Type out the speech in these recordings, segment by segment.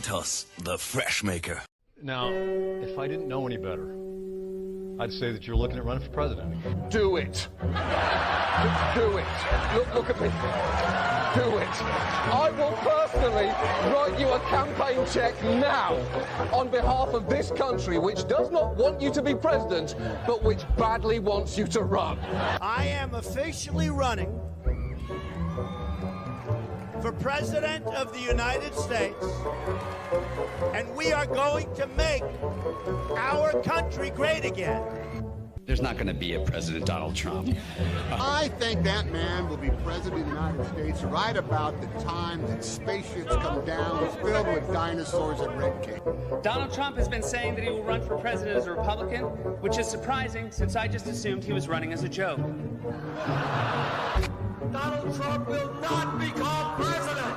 Tuss, the fresh maker. Now, if I didn't know any better, I'd say that you're looking at running for president again. Do it. Do it. Look at me. Do it. I will personally write you a campaign check now on behalf of this country, which does not want you to be president, but which badly wants you to run. I am officially running for President of the United States, and we are going to make our country great again. There's not going to be a President Donald Trump. I think that man will be President of the United States right about the time that spaceships come down filled with dinosaurs and red cake. Donald Trump has been saying that he will run for president as a Republican, which is surprising since I just assumed he was running as a joke. Donald Trump will not become president.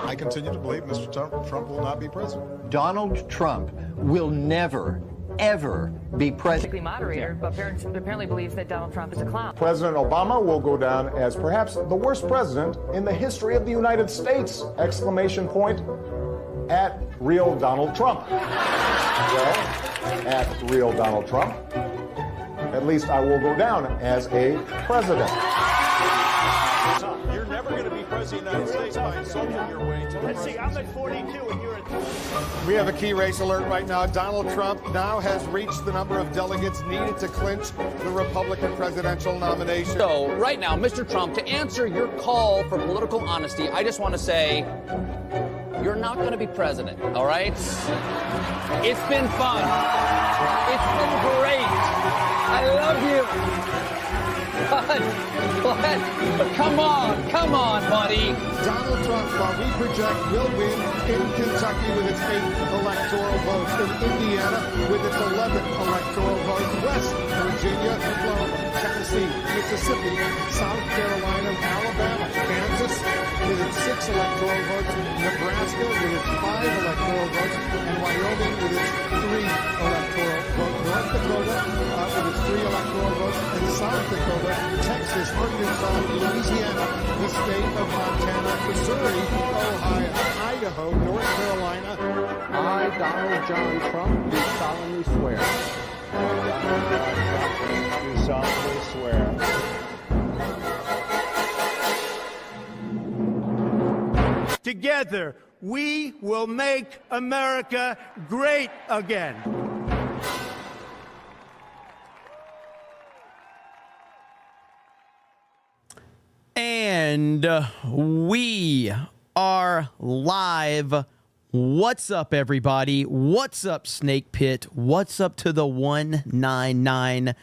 I continue to believe Mr. Trump will not be president. Donald Trump will never, ever be president. Moderator, but apparently believes that Donald Trump is a clown. President Obama will go down as perhaps the worst president in the history of the United States! Exclamation point at real Donald Trump. Well, at real Donald Trump. At least I will go down as a president. You're never going to be president of the United States by insulting your way to the Let's see, I'm at 42 and you're at 20. We have a key race alert right now. Donald Trump now has reached the number of delegates needed to clinch the Republican presidential nomination. So right now, Mr. Trump, to answer your call for political honesty, I just want to say you're not going to be president, all right? It's been fun. It's been great. I love you. But come on, buddy. Donald Trump, while we project, will win in Kentucky with its 8th electoral votes, in Indiana with its 11th electoral votes, West Virginia, Florida, Tennessee, Mississippi, South Carolina, Alabama, Kansas with its 6 electoral votes, Nebraska with its 5 electoral votes, and Wyoming with its 3 electoral votes, North Dakota with its 3 electoral votes, and South Dakota, Texas, Arkansas, Louisiana, the state of Montana, Missouri, Ohio, Idaho, North Carolina. I, Donald John Trump, do solemnly swear. Do solemnly swear. Together, we will make America great again. And we are live. What's up, everybody? What's up, Snake Pit? What's up to the 199?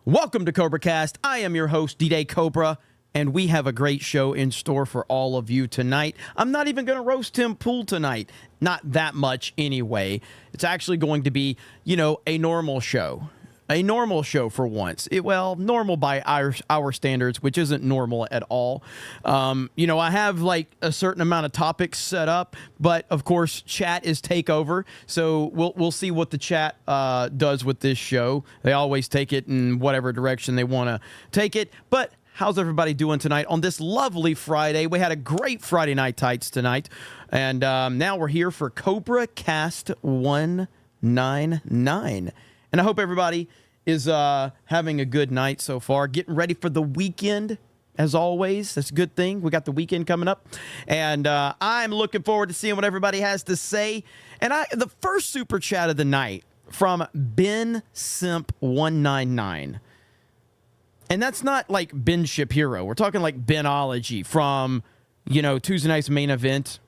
Welcome to CobraCast. I am your host, D-Day Cobra, and we have a great show in store for all of you tonight. I'm not even going to roast Tim Pool tonight. Not that much anyway. It's actually going to be, a normal show. A normal show for once. Normal by our standards, which isn't normal at all. I have like a certain amount of topics set up, but of course, chat is takeover. So we'll see what the chat does with this show. They always take it in whatever direction they want to take it. But how's everybody doing tonight on this lovely Friday? We had a great Friday Night Tights tonight, and now we're here for CobraCast 199. And I hope everybody is having a good night so far, getting ready for the weekend, as always. That's a good thing. We got the weekend coming up, and I'm looking forward to seeing what everybody has to say. And the first super chat of the night from Ben Simp 199. And that's not like Ben Shapiro. We're talking like Benology from, Tuesday night's main event.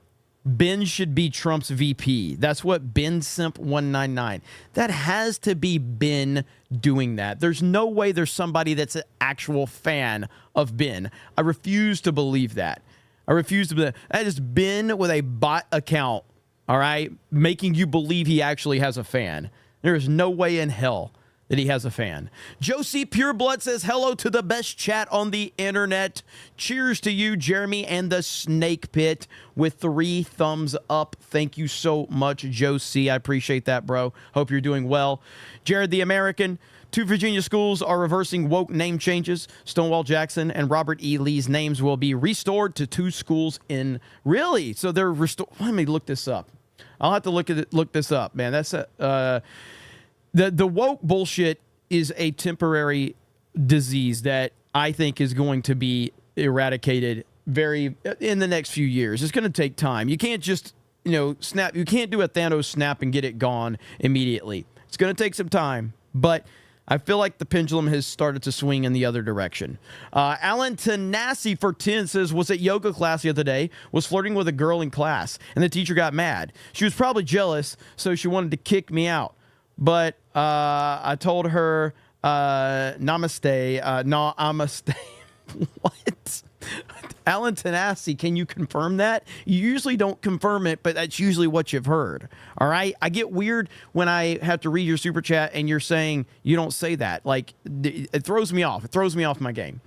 Ben should be Trump's VP. That's what Ben Simp 199. That has to be Ben doing that. There's no way there's somebody that's an actual fan of Ben. I refuse to believe that. That is Ben with a bot account, all right, making you believe he actually has a fan. There is no way in hell that he has a fan. Josie Pureblood says, hello to the best chat on the internet. Cheers to you, Jeremy, and the Snake Pit with 3 thumbs up. Thank you so much, Josie. I appreciate that, bro. Hope you're doing well. Jared the American, 2 Virginia schools are reversing woke name changes. Stonewall Jackson and Robert E. Lee's names will be restored to 2 schools in... Really? So they're restored... Let me look this up. I'll have to look this up, man. That's the woke bullshit is a temporary disease that I think is going to be eradicated in the next few years. It's going to take time. You can't just, snap. You can't do a Thanos snap and get it gone immediately. It's going to take some time, but I feel like the pendulum has started to swing in the other direction. Alan Tanasi for 10 says, was at yoga class the other day, was flirting with a girl in class, and the teacher got mad. She was probably jealous, so she wanted to kick me out. But I told her, namaste, no, namaste. What? Alan Tanasi, can you confirm that? You usually don't confirm it, but that's usually what you've heard. All right? I get weird when I have to read your super chat and you're saying you don't say that. Like, it throws me off. It throws me off my game.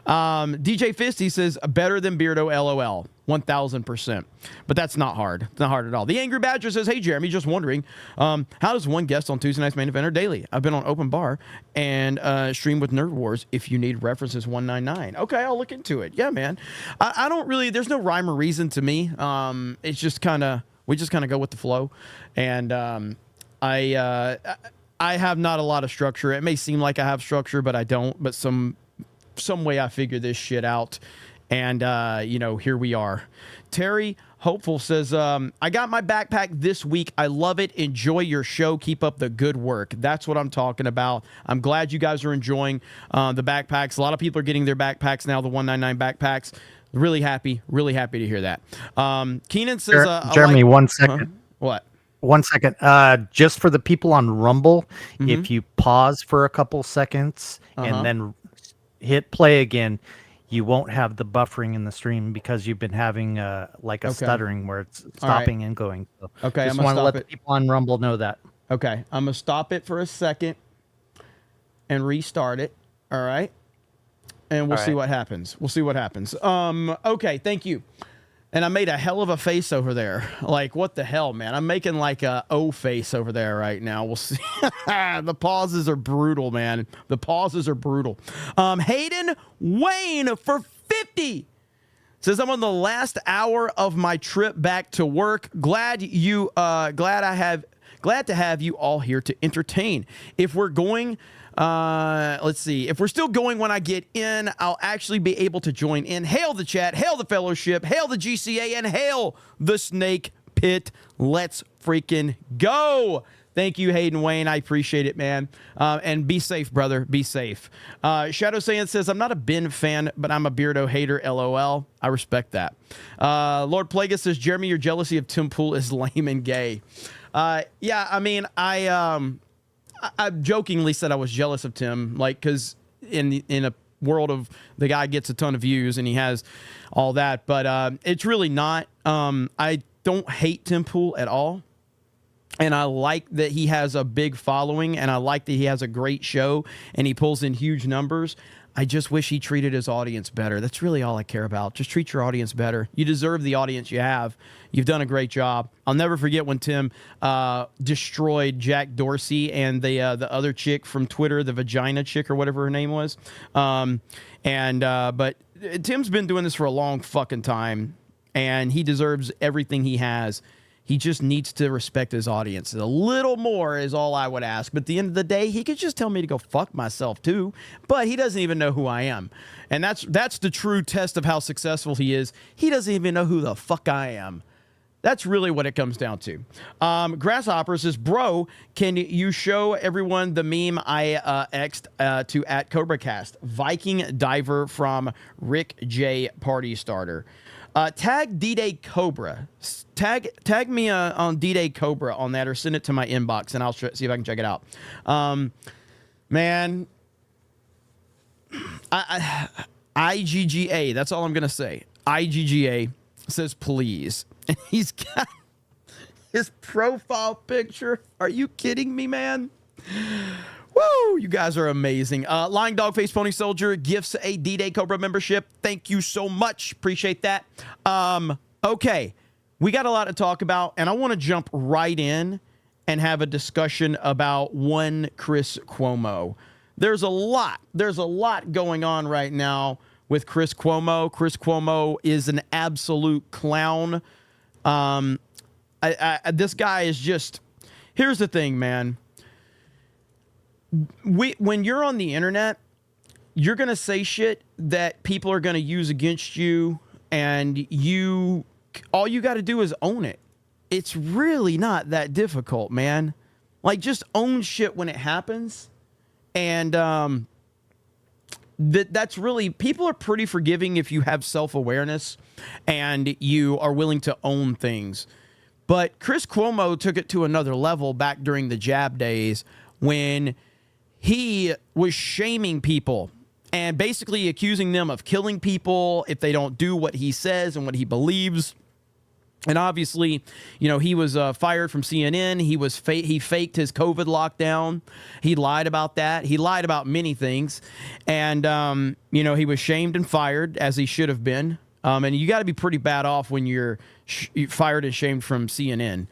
DJ Fisty says, better than Beardo, LOL. 1,000%. But that's not hard. It's not hard at all. The Angry Badger says, hey, Jeremy, just wondering, how does one guest on Tuesday Night's Main Event or daily? I've been on Open Bar and stream with Nerd Wars if you need references 199. Okay, I'll look into it. Yeah, man. I don't really, there's no rhyme or reason to me. It's just kind of, we just kind of go with the flow. And I have not a lot of structure. It may seem like I have structure, but I don't. But some way I figure this shit out. And, here we are. Terry Hopeful says, I got my backpack this week. I love it. Enjoy your show. Keep up the good work. That's what I'm talking about. I'm glad you guys are enjoying the backpacks. A lot of people are getting their backpacks now, the 199 backpacks. Really happy to hear that. Keenan says, Jeremy, 1 second. What? 1 second. Just for the people on Rumble, if you pause for a couple seconds and then hit play again, you won't have the buffering in the stream because you've been having stuttering where it's stopping and going. So okay, just want to let the people on Rumble know that. Okay, I'm gonna stop it for a second and restart it. All right, and we'll see what happens. We'll see what happens. Okay, thank you. And I made a hell of a face over there. Like, what the hell, man? I'm making like a O face over there right now. We'll see. The pauses are brutal, man. The pauses are brutal. Hayden Wayne for 50 says, I'm on the last hour of my trip back to work. Glad to have you all here to entertain. If we're going... let's see. If we're still going when I get in, I'll actually be able to join in. Hail the chat, hail the fellowship, hail the GCA, and hail the Snake Pit. Let's freaking go. Thank you, Hayden Wayne. I appreciate it, man. And be safe, brother. Be safe. Shadow Saiyan says, I'm not a Ben fan, but I'm a Beardo hater, LOL. I respect that. Lord Plagueis says, Jeremy, your jealousy of Tim Pool is lame and gay. Yeah, I mean, I jokingly said I was jealous of Tim, like, because in a world of the guy gets a ton of views and he has all that, but it's really not. I don't hate Tim Pool at all, and I like that he has a big following, and I like that he has a great show, and he pulls in huge numbers. I just wish he treated his audience better. That's really all I care about. Just treat your audience better. You deserve the audience you have. You've done a great job. I'll never forget when Tim destroyed Jack Dorsey and the other chick from Twitter, the vagina chick or whatever her name was. But Tim's been doing this for a long fucking time, and he deserves everything he has. He just needs to respect his audience. A little more is all I would ask. But at the end of the day, he could just tell me to go fuck myself too. But he doesn't even know who I am. And that's the true test of how successful he is. He doesn't even know who the fuck I am. That's really what it comes down to. Grasshopper says, bro, can you show everyone the meme I X'd to at CobraCast? Viking diver from Rick J. Party Starter. Tag D-Day Cobra. Tag me on D-Day Cobra on that, or send it to my inbox, and I'll see if I can check it out. Man, IGGA, that's all I'm going to say. IGGA says please. And he's got his profile picture. Are you kidding me, man? Woo, you guys are amazing. Lying Dog Face Pony Soldier gifts a D-Day Cobra membership. Thank you so much. Appreciate that. Okay, we got a lot to talk about, and I want to jump right in and have a discussion about one Chris Cuomo. there's a lot going on right now with Chris Cuomo. Chris Cuomo is an absolute clown. This guy is just, here's the thing, man. When you're on the internet, you're going to say shit that people are going to use against you, and all you got to do is own it. It's really not that difficult, man. Like, just own shit when it happens. And that's really, people are pretty forgiving if you have self-awareness and you are willing to own things. But Chris Cuomo took it to another level back during the jab days when he was shaming people and basically accusing them of killing people if they don't do what he says and what he believes. And obviously, you know, he was fired from CNN. He faked his COVID lockdown. He lied about that. He lied about many things. And, you know, he was shamed and fired, as he should have been. And you got to be pretty bad off when you're fired and shamed from CNN.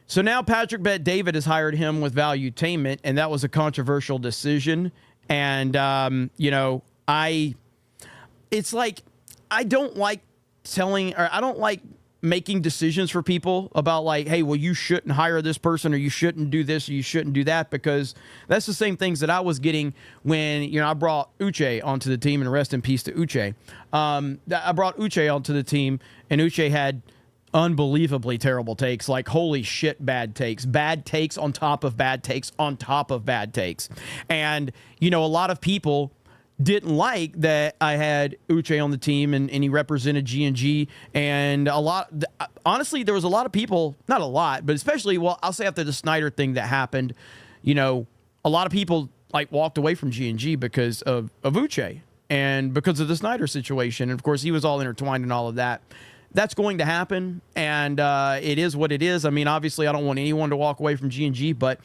So now Patrick Bet-David has hired him with Valuetainment, and that was a controversial decision. And, you know, it's like, I don't like making decisions for people about like, hey, well, you shouldn't hire this person, or you shouldn't do this, or you shouldn't do that, because that's the same things that I was getting when, you know, I brought Uche onto the team, and rest in peace to Uche. I brought Uche onto the team, and Uche had unbelievably terrible takes, like holy shit, bad takes on top of bad takes on top of bad takes. And, you know, a lot of people didn't like that I had Uche on the team and he represented G&G, and honestly, there was a lot of people, not a lot, but especially, well, I'll say after the Snyder thing that happened, you know, a lot of people like walked away from G&G because of Uche and because of the Snyder situation. And of course, he was all intertwined in all of that. That's going to happen, and it is what it is. I mean, obviously, I don't want anyone to walk away from G&G, but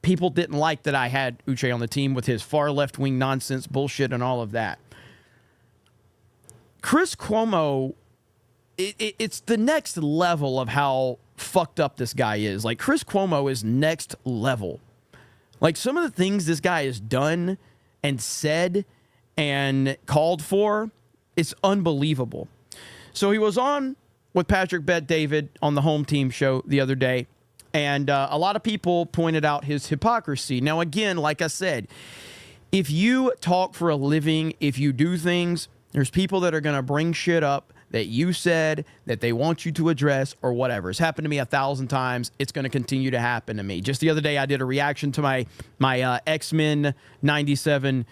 people didn't like that I had Uche on the team with his far left-wing nonsense bullshit and all of that. Chris Cuomo, it's the next level of how fucked up this guy is. Like, Chris Cuomo is next level. Like, some of the things this guy has done and said and called for, it's unbelievable. So he was on with Patrick Bet-David on the Home Team show the other day, and a lot of people pointed out his hypocrisy. Now, again, like I said, if you talk for a living, if you do things, there's people that are going to bring shit up that you said that they want you to address or whatever. It's happened to me 1,000 times. It's going to continue to happen to me. Just the other day, I did a reaction to my X-Men 97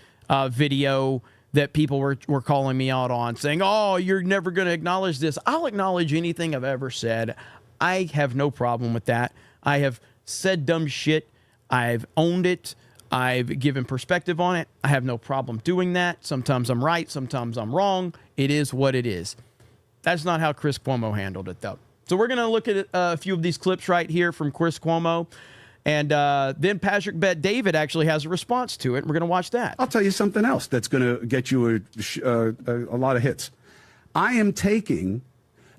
video that people were calling me out on, saying, oh, you're never going to acknowledge this. I'll acknowledge anything I've ever said. I have no problem with that. I have said dumb shit. I've owned it. I've given perspective on it. I have no problem doing that. Sometimes I'm right. Sometimes I'm wrong. It is what it is. That's not how Chris Cuomo handled it, though. So we're going to look at a few of these clips right here from Chris Cuomo. And then Patrick Bet-David actually has a response to it. And we're going to watch that. I'll tell you something else that's going to get you a lot of hits. I am taking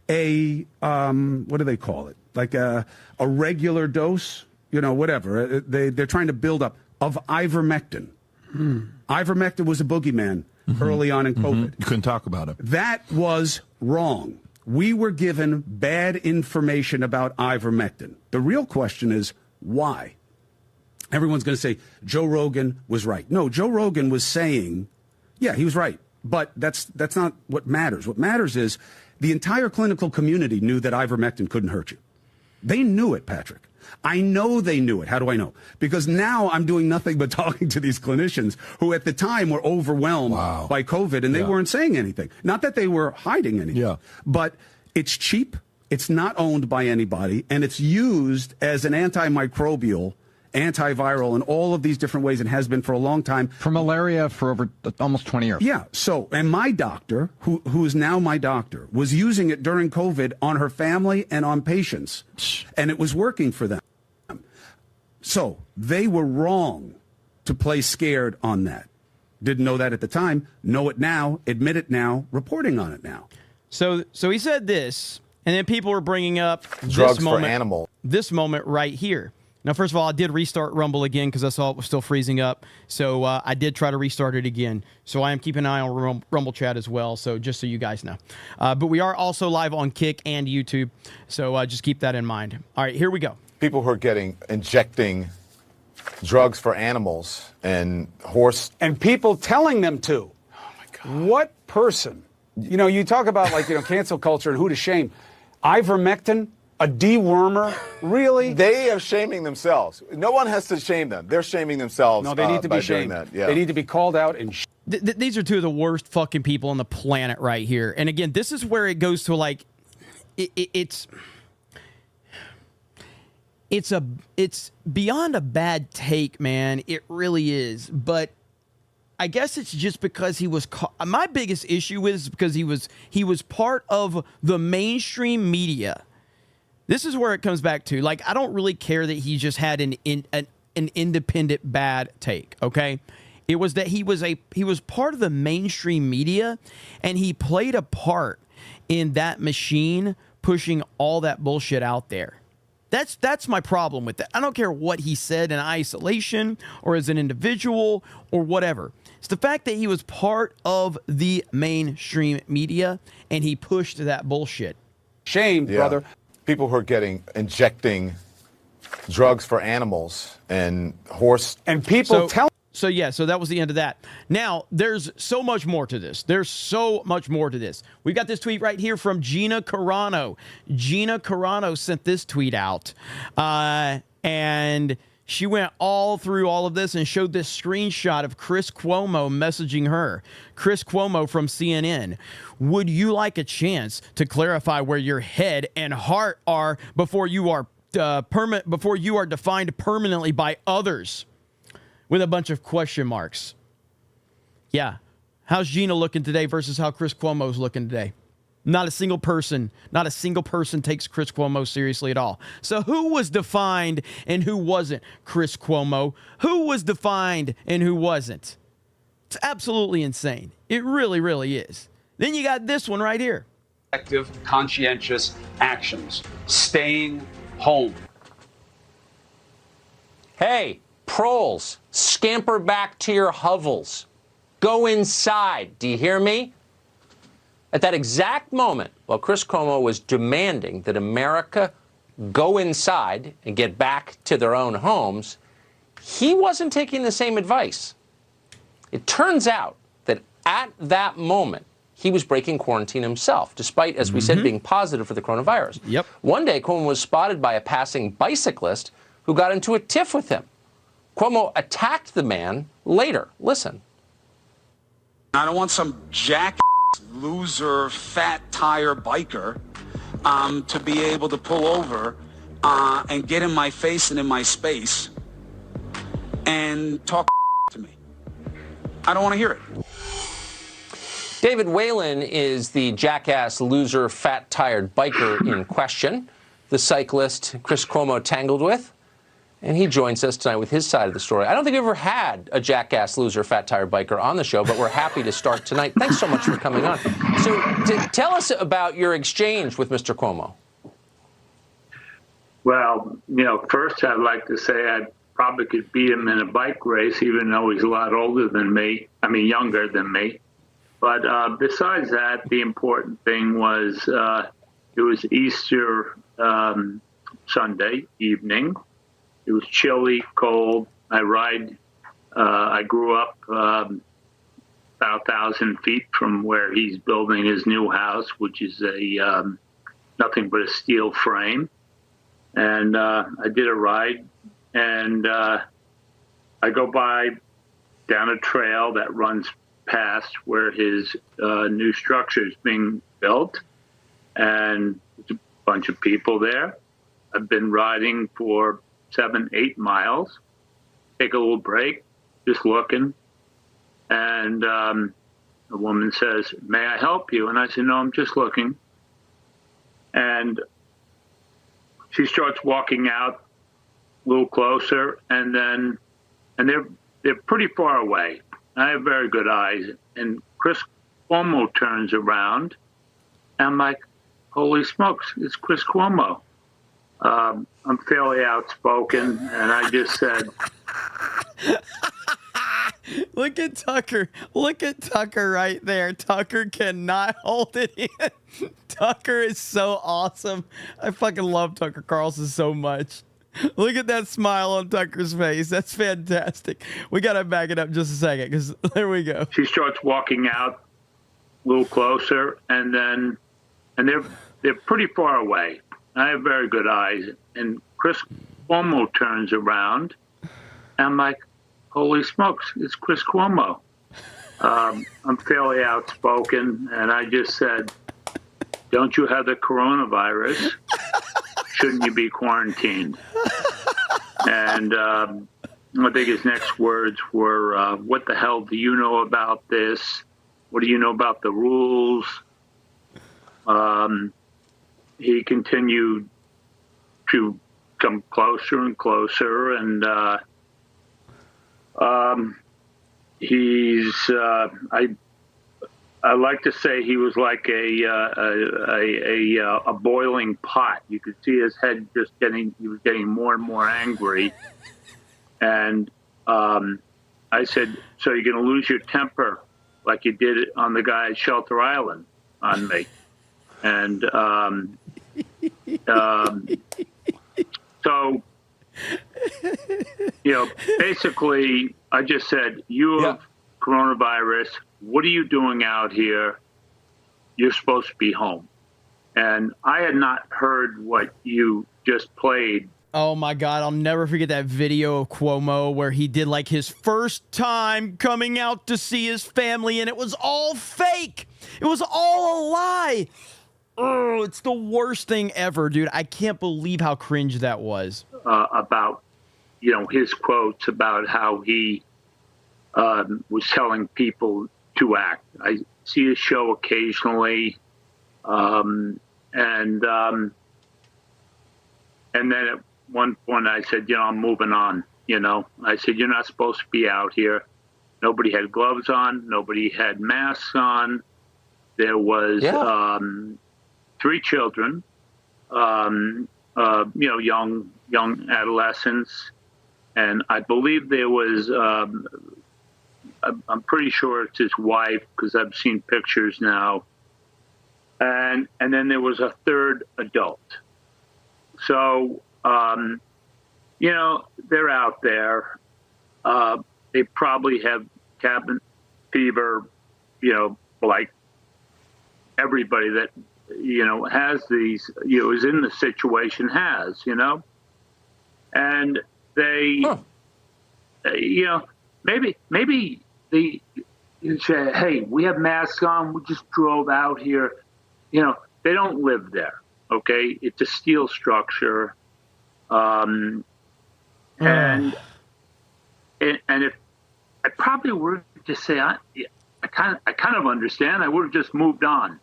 a, what do they call it? Like a regular dose, you know, whatever. They're trying to build up of ivermectin. Ivermectin was a boogeyman early on in COVID. You couldn't talk about it. That was wrong. We were given bad information about ivermectin. The real question is, why? Everyone's going to say Joe Rogan was right. No, Joe Rogan was saying, yeah, he was right. But that's not what matters. What matters is the entire clinical community knew that ivermectin couldn't hurt you. They knew it, Patrick. I know they knew it. How do I know? Because now I'm doing nothing but talking to these clinicians who at the time were overwhelmed by COVID, and they weren't saying anything. Not that they were hiding anything, but it's cheap. It's not owned by anybody, and it's used as an antimicrobial, antiviral in all of these different ways and has been for a long time. For malaria for over almost 20 years. Yeah. So, and my doctor, who is now my doctor, was using it during COVID on her family and on patients, and it was working for them. So they were wrong to play scared on that. Didn't know that at the time. Know it now. Admit it now. Reporting on it now. So he said this. And then people were bringing up drugs for animal. This moment right here. Now, first of all, I did restart Rumble again because I saw it was still freezing up. So I did try to restart it again. So I am keeping an eye on Rumble chat as well. So just so you guys know. But we are also live on Kick and YouTube. So just keep that in mind. All right, here we go. People who are injecting drugs for animals and horse. And people telling them to. Oh, my God. What person? You know, you talk about, like, cancel culture and who to shame. Ivermectin, a dewormer, really? They are shaming themselves. No one has to shame them. They're shaming themselves. No, they need to be shamed. Yeah. They need to be called out and these are two of the worst fucking people on the planet right here. And again, this is where it goes to, like, it's beyond a bad take, man. It really is. But I guess it's just because he was my biggest issue is because he was part of the mainstream media. This is where it comes back to. Like, I don't really care that he just had an independent bad take, okay? It was that he was part of the mainstream media, and he played a part in that machine pushing all that bullshit out there. That's my problem with that. I don't care what he said in isolation or as an individual or whatever. It's the fact that he was part of the mainstream media and he pushed that bullshit. Shame, brother. People who are injecting drugs for animals and horse. And people So that was the end of that. Now, there's so much more to this. We've got this tweet right here from Gina Carano. Gina Carano sent this tweet out. And she went all through all of this and showed this screenshot of Chris Cuomo messaging her. Chris Cuomo from CNN. Would you like a chance to clarify where your head and heart are before you are defined permanently by others? With a bunch of question marks. Yeah. How's Gina looking today versus how Chris Cuomo's looking today? Not a single person takes Chris Cuomo seriously at all. So who was defined and who wasn't Chris Cuomo? Who was defined and who wasn't? It's absolutely insane. It really, really is. Then you got this one right here. Effective, conscientious actions. Staying home. Hey, proles, scamper back to your hovels. Go inside. Do you hear me? At that exact moment, while Chris Cuomo was demanding that America go inside and get back to their own homes, he wasn't taking the same advice. It turns out that at that moment, he was breaking quarantine himself, despite, as we said, being positive for the coronavirus. Yep. One day, Cuomo was spotted by a passing bicyclist who got into a tiff with him. Cuomo attacked the man later. Listen. I don't want some loser, fat tire biker to be able to pull over and get in my face and in my space and talk to me. I don't want to hear it. David Whalen is the jackass, loser, fat-tired biker in question, the cyclist Chris Cuomo tangled with. And he joins us tonight with his side of the story. I don't think we've ever had a jackass, loser, fat-tire biker on the show, but we're happy to start tonight. Thanks so much for coming on. So tell us about your exchange with Mr. Cuomo. Well, first I'd like to say I probably could beat him in a bike race, even though he's a lot older than me. I mean, younger than me. But besides that, the important thing was it was Easter Sunday evening. It was chilly, cold. I grew up about 1,000 feet from where he's building his new house, which is nothing but a steel frame. And I did a ride, and I go by down a trail that runs past where his new structure is being built, and there's a bunch of people there. I've been riding for 7-8 miles, take a little break, just looking. And a woman says, "May I help you?" And I said, "No, I'm just looking." And she starts walking out a little closer, and they're pretty far away. I have very good eyes. And Chris Cuomo turns around, and I'm like, holy smokes, it's Chris Cuomo. I'm fairly outspoken, and I just said, Look at Tucker. Look at Tucker right there. Tucker cannot hold it in. Tucker is so awesome. I fucking love Tucker Carlson so much. Look at that smile on Tucker's face. That's fantastic. We got to back it up just a second because there we go. she starts walking out a little closer, and they're pretty far away. I have very good eyes, and Chris Cuomo turns around, and I'm like, holy smokes, it's Chris Cuomo. I'm fairly outspoken, and I just said, don't you have the coronavirus? Shouldn't you be quarantined? And I think his next words were, what the hell do you know about this? What do you know about the rules? He continued to come closer and closer, and he's I like to say he was like a boiling pot. You could see his head he was getting more and more angry. And I said, so you're going to lose your temper like you did on the guy at Shelter Island on me. And so, basically, I just said, you have coronavirus. What are you doing out here? You're supposed to be home. And I had not heard what you just played. Oh my God, I'll never forget that video of Cuomo where he did like his first time coming out to see his family, and it was all fake. It was all a lie. Oh, it's the worst thing ever, dude. I can't believe how cringe that was. About, his quotes about how he was telling people to act. I see his show occasionally, and then at one point I said, I'm moving on. I said, you're not supposed to be out here. Nobody had gloves on. Nobody had masks on. There was 3 children, young adolescents, and I believe there was. I'm pretty sure it's his wife because I've seen pictures now. And then there was a 3rd adult. So, they're out there. They probably have cabin fever, like everybody that, has these, is in the situation has, and they, maybe they say, hey, we have masks on. We just drove out here. They don't live there. Okay. It's a steel structure. And if I probably were to say, I kind of understand, I would have just moved on.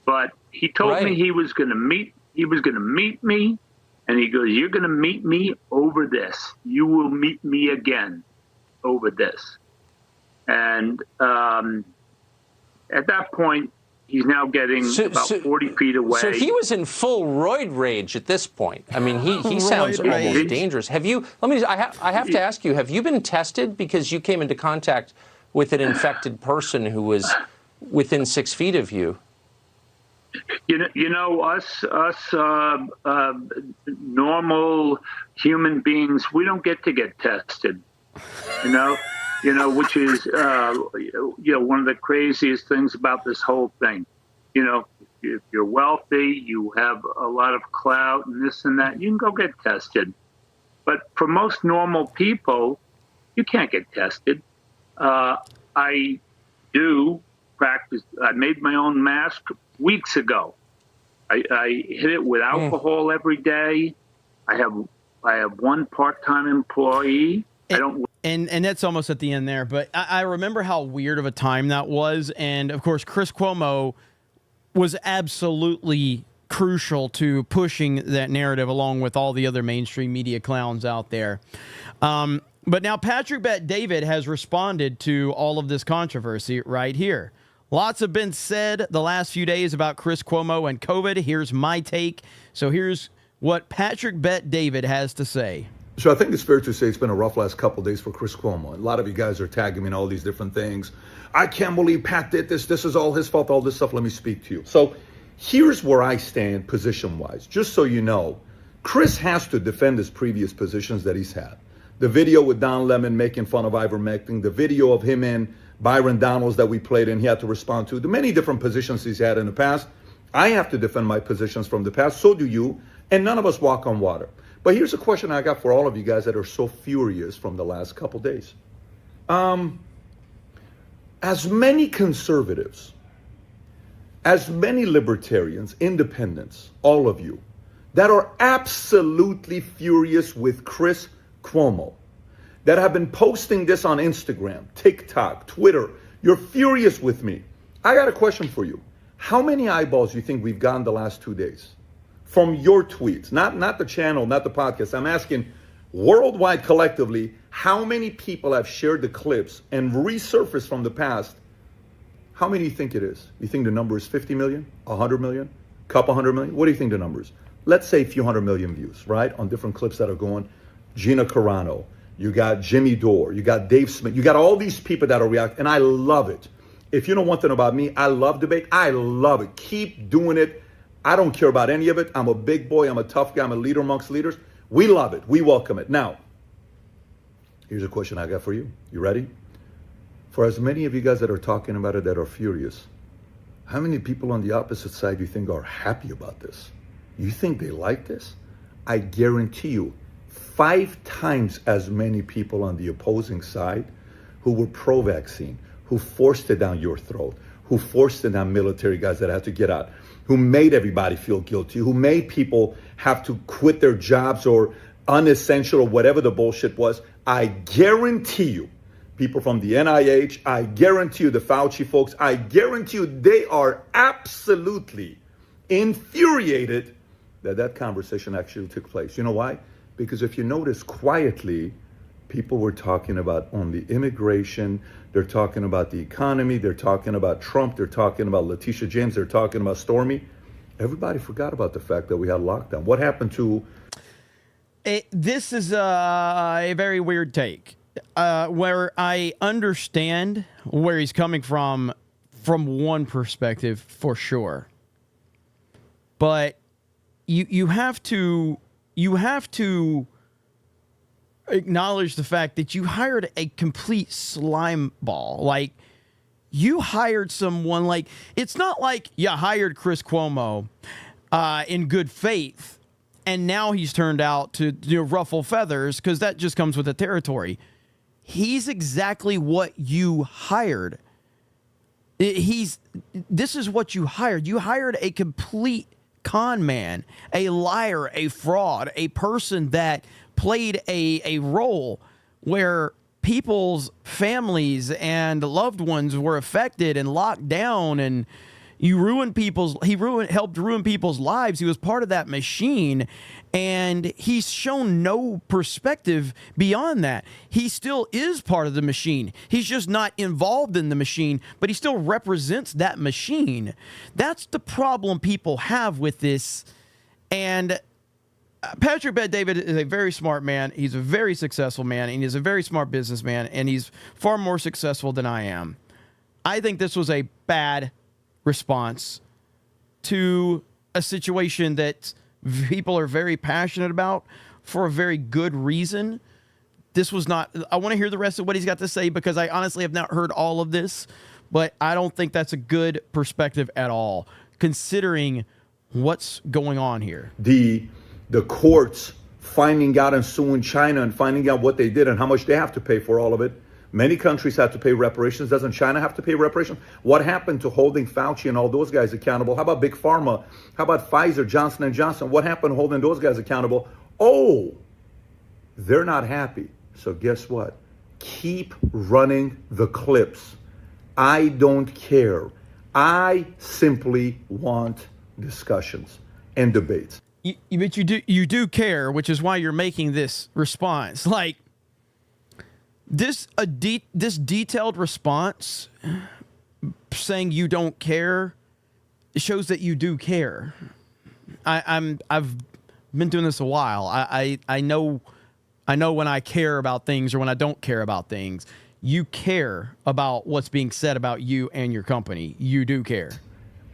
But he told me he was going to meet me, and he goes, you're going to meet me over this. You will meet me again over this. And at that point, he's now getting about 40 feet away. So he was in full roid rage at this point. I mean, he sounds almost dangerous. Have you? I have to ask you. Have you been tested because you came into contact with an infected person who was within 6 feet of you? Us normal human beings, we don't get to get tested. Which is one of the craziest things about this whole thing. If you're wealthy, you have a lot of clout and this and that, you can go get tested. But for most normal people, you can't get tested. I do practice. I made my own mask weeks ago. I hit it with alcohol every day. I have one part-time employee. And that's almost at the end there, but I remember how weird of a time that was. And of course, Chris Cuomo was absolutely crucial to pushing that narrative along with all the other mainstream media clowns out there. But now Patrick Bet-David has responded to all of this controversy right here. Lots have been said the last few days about Chris Cuomo and COVID. Here's my take. So here's what Patrick Bet David has to say. So I think it's fair to say it's been a rough last couple of days for Chris Cuomo. A lot of you guys are tagging me in all these different things. I can't believe Pat did this. This is all his fault, all this stuff. Let me speak to you. So here's where I stand position-wise. Just so you know, Chris has to defend his previous positions that he's had. The video with Don Lemon making fun of ivermectin, the video of him and Byron Donalds that we played and he had to respond to, the many different positions he's had in the past. I have to defend my positions from the past. So do you. And none of us walk on water. But here's a question I got for all of you guys that are so furious from the last couple days. As many conservatives, as many libertarians, independents, all of you, that are absolutely furious with Chris Cuomo, that have been posting this on Instagram, TikTok, Twitter, you're furious with me. I got a question for you. How many eyeballs do you think we've gotten the last 2 days? From your tweets, not the channel, not the podcast. I'm asking worldwide collectively, how many people have shared the clips and resurfaced from the past? How many do you think it is? You think the number is 50 million, 100 million, couple hundred million? What do you think the number is? Let's say a few 100 million views, right? On different clips that are going. Gina Carano, you got Jimmy Dore, you got Dave Smith, you got all these people that are reacting, and I love it. If you know one thing about me, I love debate. I love it. Keep doing it. I don't care about any of it. I'm a big boy. I'm a tough guy. I'm a leader amongst leaders. We love it. We welcome it. Now, here's a question I got for you. You ready? For as many of you guys that are talking about it that are furious, how many people on the opposite side do you think are happy about this? You think they like this? I guarantee you, 5 times as many people on the opposing side who were pro-vaccine, who forced it down your throat, who forced it down military guys that had to get out, who made everybody feel guilty, who made people have to quit their jobs or unessential or whatever the bullshit was. I guarantee you, people from the NIH, I guarantee you the Fauci folks, I guarantee you they are absolutely infuriated that that conversation actually took place. You know why? Because if you notice quietly, people were talking about only immigration, they're talking about the economy, they're talking about Trump, they're talking about Letitia James, they're talking about Stormy. Everybody forgot about the fact that we had lockdown. What happened to... This is a very weird take, where I understand where he's coming from one perspective, for sure. But you have to acknowledge the fact that you hired a complete slime ball. Like, you hired someone, like, it's not like you hired Chris Cuomo in good faith and now he's turned out to ruffle feathers, because that just comes with the territory. He's exactly what you hired. This is what you hired. You hired a complete con man, a liar, a fraud, a person that played a role where people's families and loved ones were affected and locked down, and he helped ruin people's lives. He was part of that machine, and he's shown no perspective beyond that. He still is part of the machine. He's just not involved in the machine, but he still represents that machine. That's the problem people have with this. And Patrick Bet-David is a very smart man. He's a very successful man, and he's a very smart businessman, and he's far more successful than I am. I think this was a bad response to a situation that people are very passionate about for a very good reason. This was not... I want to hear the rest of what he's got to say, because I honestly have not heard all of this, but I don't think that's a good perspective at all, considering what's going on here. The courts finding out and suing China and finding out what they did and how much they have to pay for all of it. Many countries have to pay reparations. Doesn't China have to pay reparations? What happened to holding Fauci and all those guys accountable? How about Big Pharma? How about Pfizer, Johnson & Johnson? What happened to holding those guys accountable? Oh, they're not happy. So guess what? Keep running the clips. I don't care. I simply want discussions and debates. But you do care, which is why you're making this response. Like, this detailed response saying you don't care shows that you do care. I've been doing this a while. I know when I care about things or when I don't care about things. You care about what's being said about you and your company. You do care.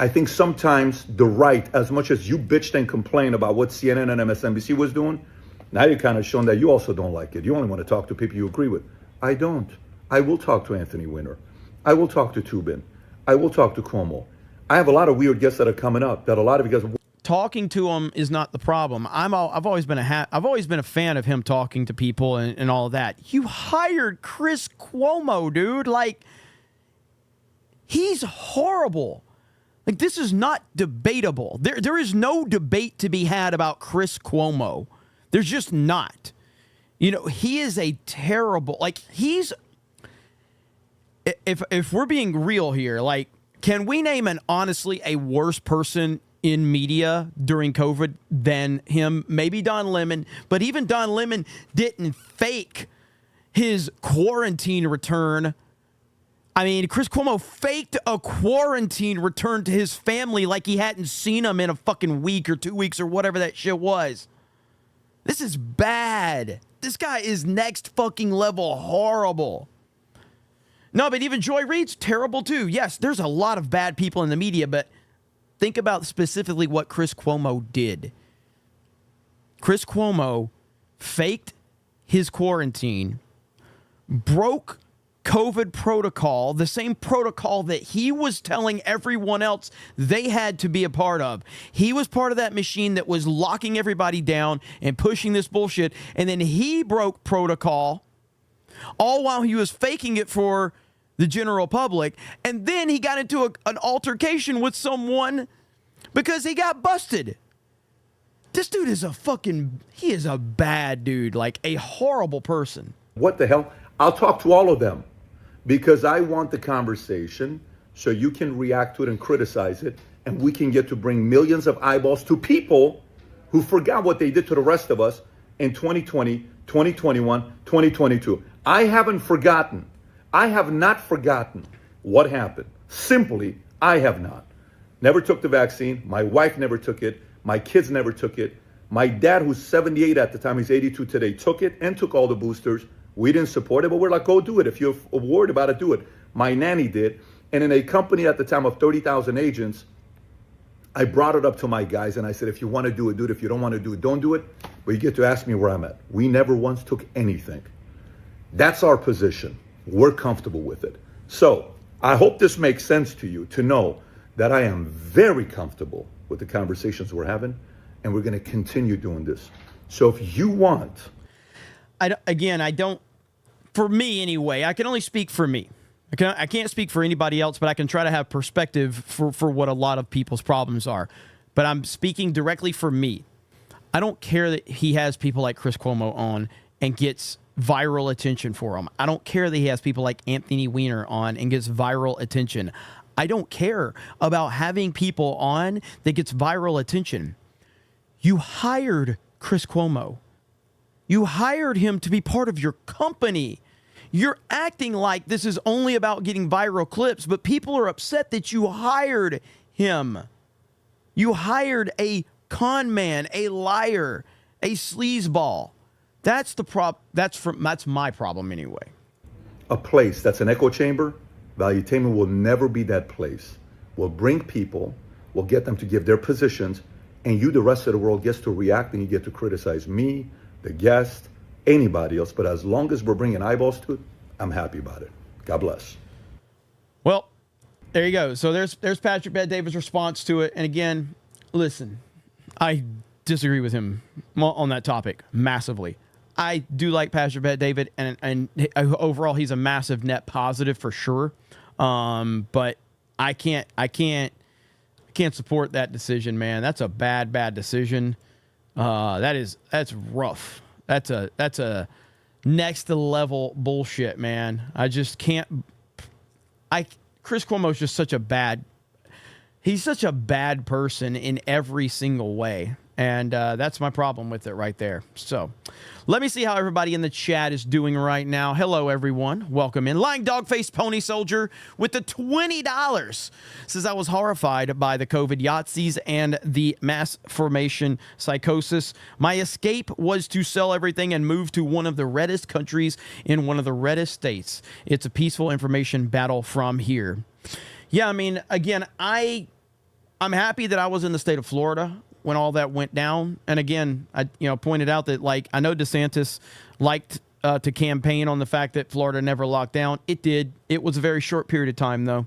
I think sometimes the right, as much as you bitched and complained about what CNN and MSNBC was doing, now you're kind of showing that you also don't like it. You only want to talk to people you agree with. I don't. I will talk to Anthony Weiner. I will talk to Tubin. I will talk to Cuomo. I have a lot of weird guests that are coming up that a lot of you guys. Talking to him is not the problem. I've always been a fan of him talking to people and all of that. You hired Chris Cuomo, dude. Like, he's horrible. Like, this is not debatable. There is no debate to be had about Chris Cuomo. There's just not. You know, he is a terrible, like, he's, if we're being real here, like, can we name honestly a worse person in media during COVID than him? Maybe Don Lemon, but even Don Lemon didn't fake his quarantine return. I mean, Chris Cuomo faked a quarantine return to his family like he hadn't seen him in a fucking week or 2 weeks or whatever that shit was. This is bad. This guy is next fucking level horrible. No, but even Joy Reid's terrible too. Yes, there's a lot of bad people in the media, but think about specifically what Chris Cuomo did. Chris Cuomo faked his quarantine, broke COVID protocol, the same protocol that he was telling everyone else they had to be a part of. He was part of that machine that was locking everybody down and pushing this bullshit, and then he broke protocol, all while he was faking it for the general public, and then he got into an altercation with someone because he got busted. This dude is he is a bad dude, like a horrible person. What the hell? I'll talk to all of them because I want the conversation so you can react to it and criticize it, and we can get to bring millions of eyeballs to people who forgot what they did to the rest of us in 2020, 2021, 2022. I haven't forgotten. I have not forgotten what happened. Simply, I have not. Never took the vaccine. My wife never took it. My kids never took it. My dad, who's 78 at the time, he's 82 today, took it and took all the boosters. We didn't support it, but we're like, go do it. If you're worried about it, do it. My nanny did. And in a company at the time of 30,000 agents, I brought it up to my guys and I said, if you want to do it, do it. If you don't want to do it, don't do it. But you get to ask me where I'm at. We never once took anything. That's our position. We're comfortable with it. So I hope this makes sense to you to know that I am very comfortable with the conversations we're having, and we're going to continue doing this. So if you want... I don't, for me anyway, I can only speak for me. I can't speak for anybody else, but I can try to have perspective for what a lot of people's problems are. But I'm speaking directly for me. I don't care that he has people like Chris Cuomo on and gets viral attention for him. I don't care that he has people like Anthony Weiner on and gets viral attention. I don't care about having people on that gets viral attention. You hired Chris Cuomo. You hired him to be part of your company. You're acting like this is only about getting viral clips, but people are upset that you hired him. You hired a con man, a liar, a sleazeball. That's that's my problem anyway. A place that's an echo chamber, Valuetainment will never be that place. We'll bring people, we'll get them to give their positions, and you, the rest of the world, gets to react and you get to criticize me, the guest, anybody else. But as long as we're bringing eyeballs to it, I'm happy about it. God bless. Well, there you go. So there's Patrick Bet-David's response to it. And again, listen, I disagree with him on that topic massively. I do like Patrick Bet-David, and overall he's a massive net positive for sure. But I can't support that decision, man. That's a bad decision. That's rough. That's a next level bullshit, man. I just can't. Chris Cuomo is just he's such a bad person in every single way. And that's my problem with it right there. So let me see how everybody in the chat is doing right now. Hello, everyone. Welcome in. Lying Dog-Faced Pony Soldier with the $20 says, I was horrified by the COVID Yahtzees and the mass formation psychosis. My escape was to sell everything and move to one of the reddest countries in one of the reddest states. It's a peaceful information battle from here. Yeah, I mean, again, I'm happy that I was in the state of Florida when all that went down. And again, I pointed out that, like, I know DeSantis liked to campaign on the fact that Florida never locked down. It did. It was a very short period of time, though.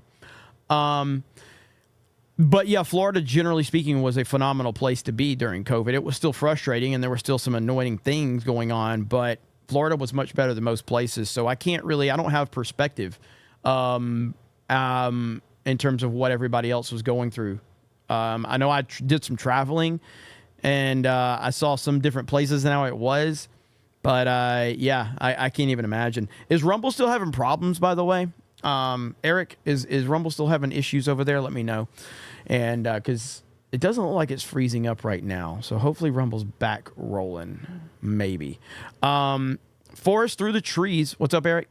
But yeah, Florida, generally speaking, was a phenomenal place to be during COVID. It was still frustrating, and there were still some annoying things going on, but Florida was much better than most places. So I don't have perspective in terms of what everybody else was going through. I know I did some traveling, and I saw some different places and how it was. But, yeah, I can't even imagine. Is Rumble still having problems, by the way? Eric, is Rumble still having issues over there? Let me know. And because it doesn't look like it's freezing up right now. So hopefully Rumble's back rolling. Maybe. Forest through the trees. What's up, Eric?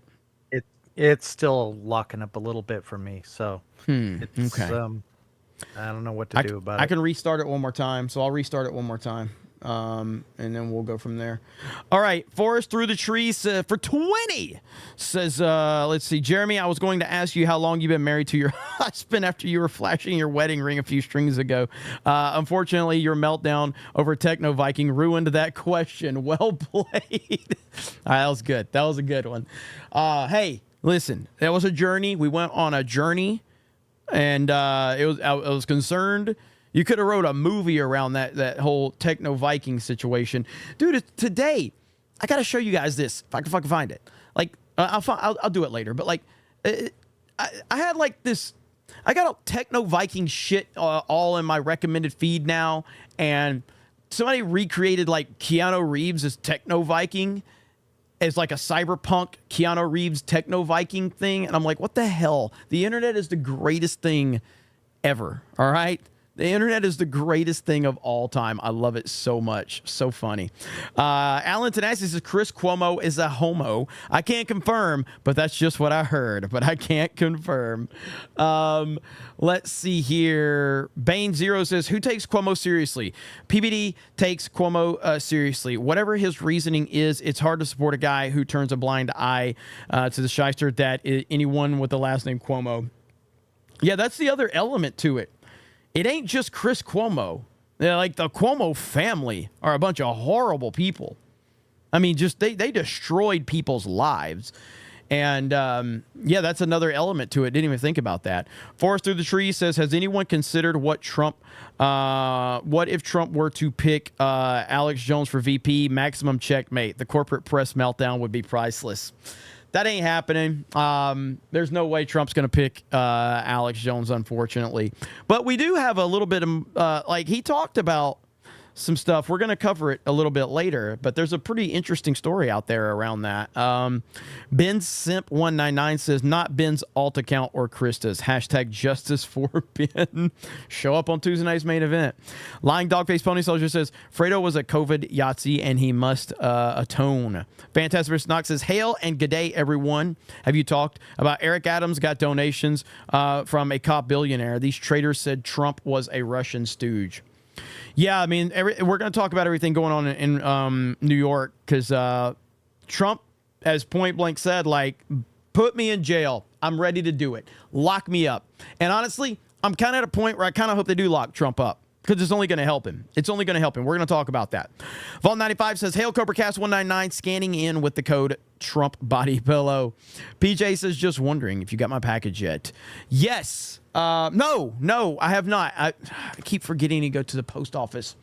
It's still locking up a little bit for me. So it's, okay. I don't know what to do about it. I can restart it one more time, so I'll restart it one more time, and then we'll go from there. All right, Forest through the trees for 20 says, let's see, Jeremy, I was going to ask you how long you've been married to your husband after you were flashing your wedding ring a few strings ago. Unfortunately, your meltdown over Techno Viking ruined that question. Well played. All right, that was good. That was a good one. Hey, listen, that was a journey. We went on a journey. And I was concerned. You could have wrote a movie around that whole Techno Viking situation, dude. Today, I got to show you guys this if I can fucking find it. Like, I'll do it later. But like, I had like this. I got a Techno Viking shit all in my recommended feed now, and somebody recreated like Keanu Reeves as Techno Viking. As like a cyberpunk Keanu Reeves Techno Viking thing. And I'm like, what the hell? The internet is the greatest thing ever. All right? The internet is the greatest thing of all time. I love it so much. So funny. Alan Tanassi says Chris Cuomo is a homo. I can't confirm, but that's just what I heard. But I can't confirm. Let's see here. Bane Zero says, who takes Cuomo seriously? PBD takes Cuomo seriously. Whatever his reasoning is, it's hard to support a guy who turns a blind eye to the shyster that anyone with the last name Cuomo. Yeah, that's the other element to it. It ain't just Chris Cuomo. Like, the Cuomo family are a bunch of horrible people. I mean, just they destroyed people's lives. And, yeah, that's another element to it. Didn't even think about that. Forest Through the Trees says, has anyone considered what if Trump were to pick Alex Jones for VP? Maximum checkmate. The corporate press meltdown would be priceless. That ain't happening. There's no way Trump's going to pick Alex Jones, unfortunately. But we do have a little bit of, like, he talked about some stuff. We're going to cover it a little bit later, but there's a pretty interesting story out there around that. Ben Simp199 says, not Ben's alt account or Krista's. Hashtag justice for Ben. Show up on Tuesday night's main event. Lying Dog-Faced Pony Soldier says, Fredo was a COVID Yahtzee and he must atone. Fantastic Knox says, hail and good day, everyone. Have you talked about Eric Adams got donations from a cop billionaire? These traitors said Trump was a Russian stooge. Yeah, I mean, we're going to talk about everything going on in New York because Trump, as point blank said, like, put me in jail. I'm ready to do it. Lock me up. And honestly, I'm kind of at a point where I kind of hope they do lock Trump up because it's only going to help him. It's only going to help him. We're going to talk about that. Vault95 says, hail CobraCast 199, scanning in with the code Trump Body Pillow. PJ says, just wondering if you got my package yet. Yes. No, I have not. I keep forgetting to go to the post office.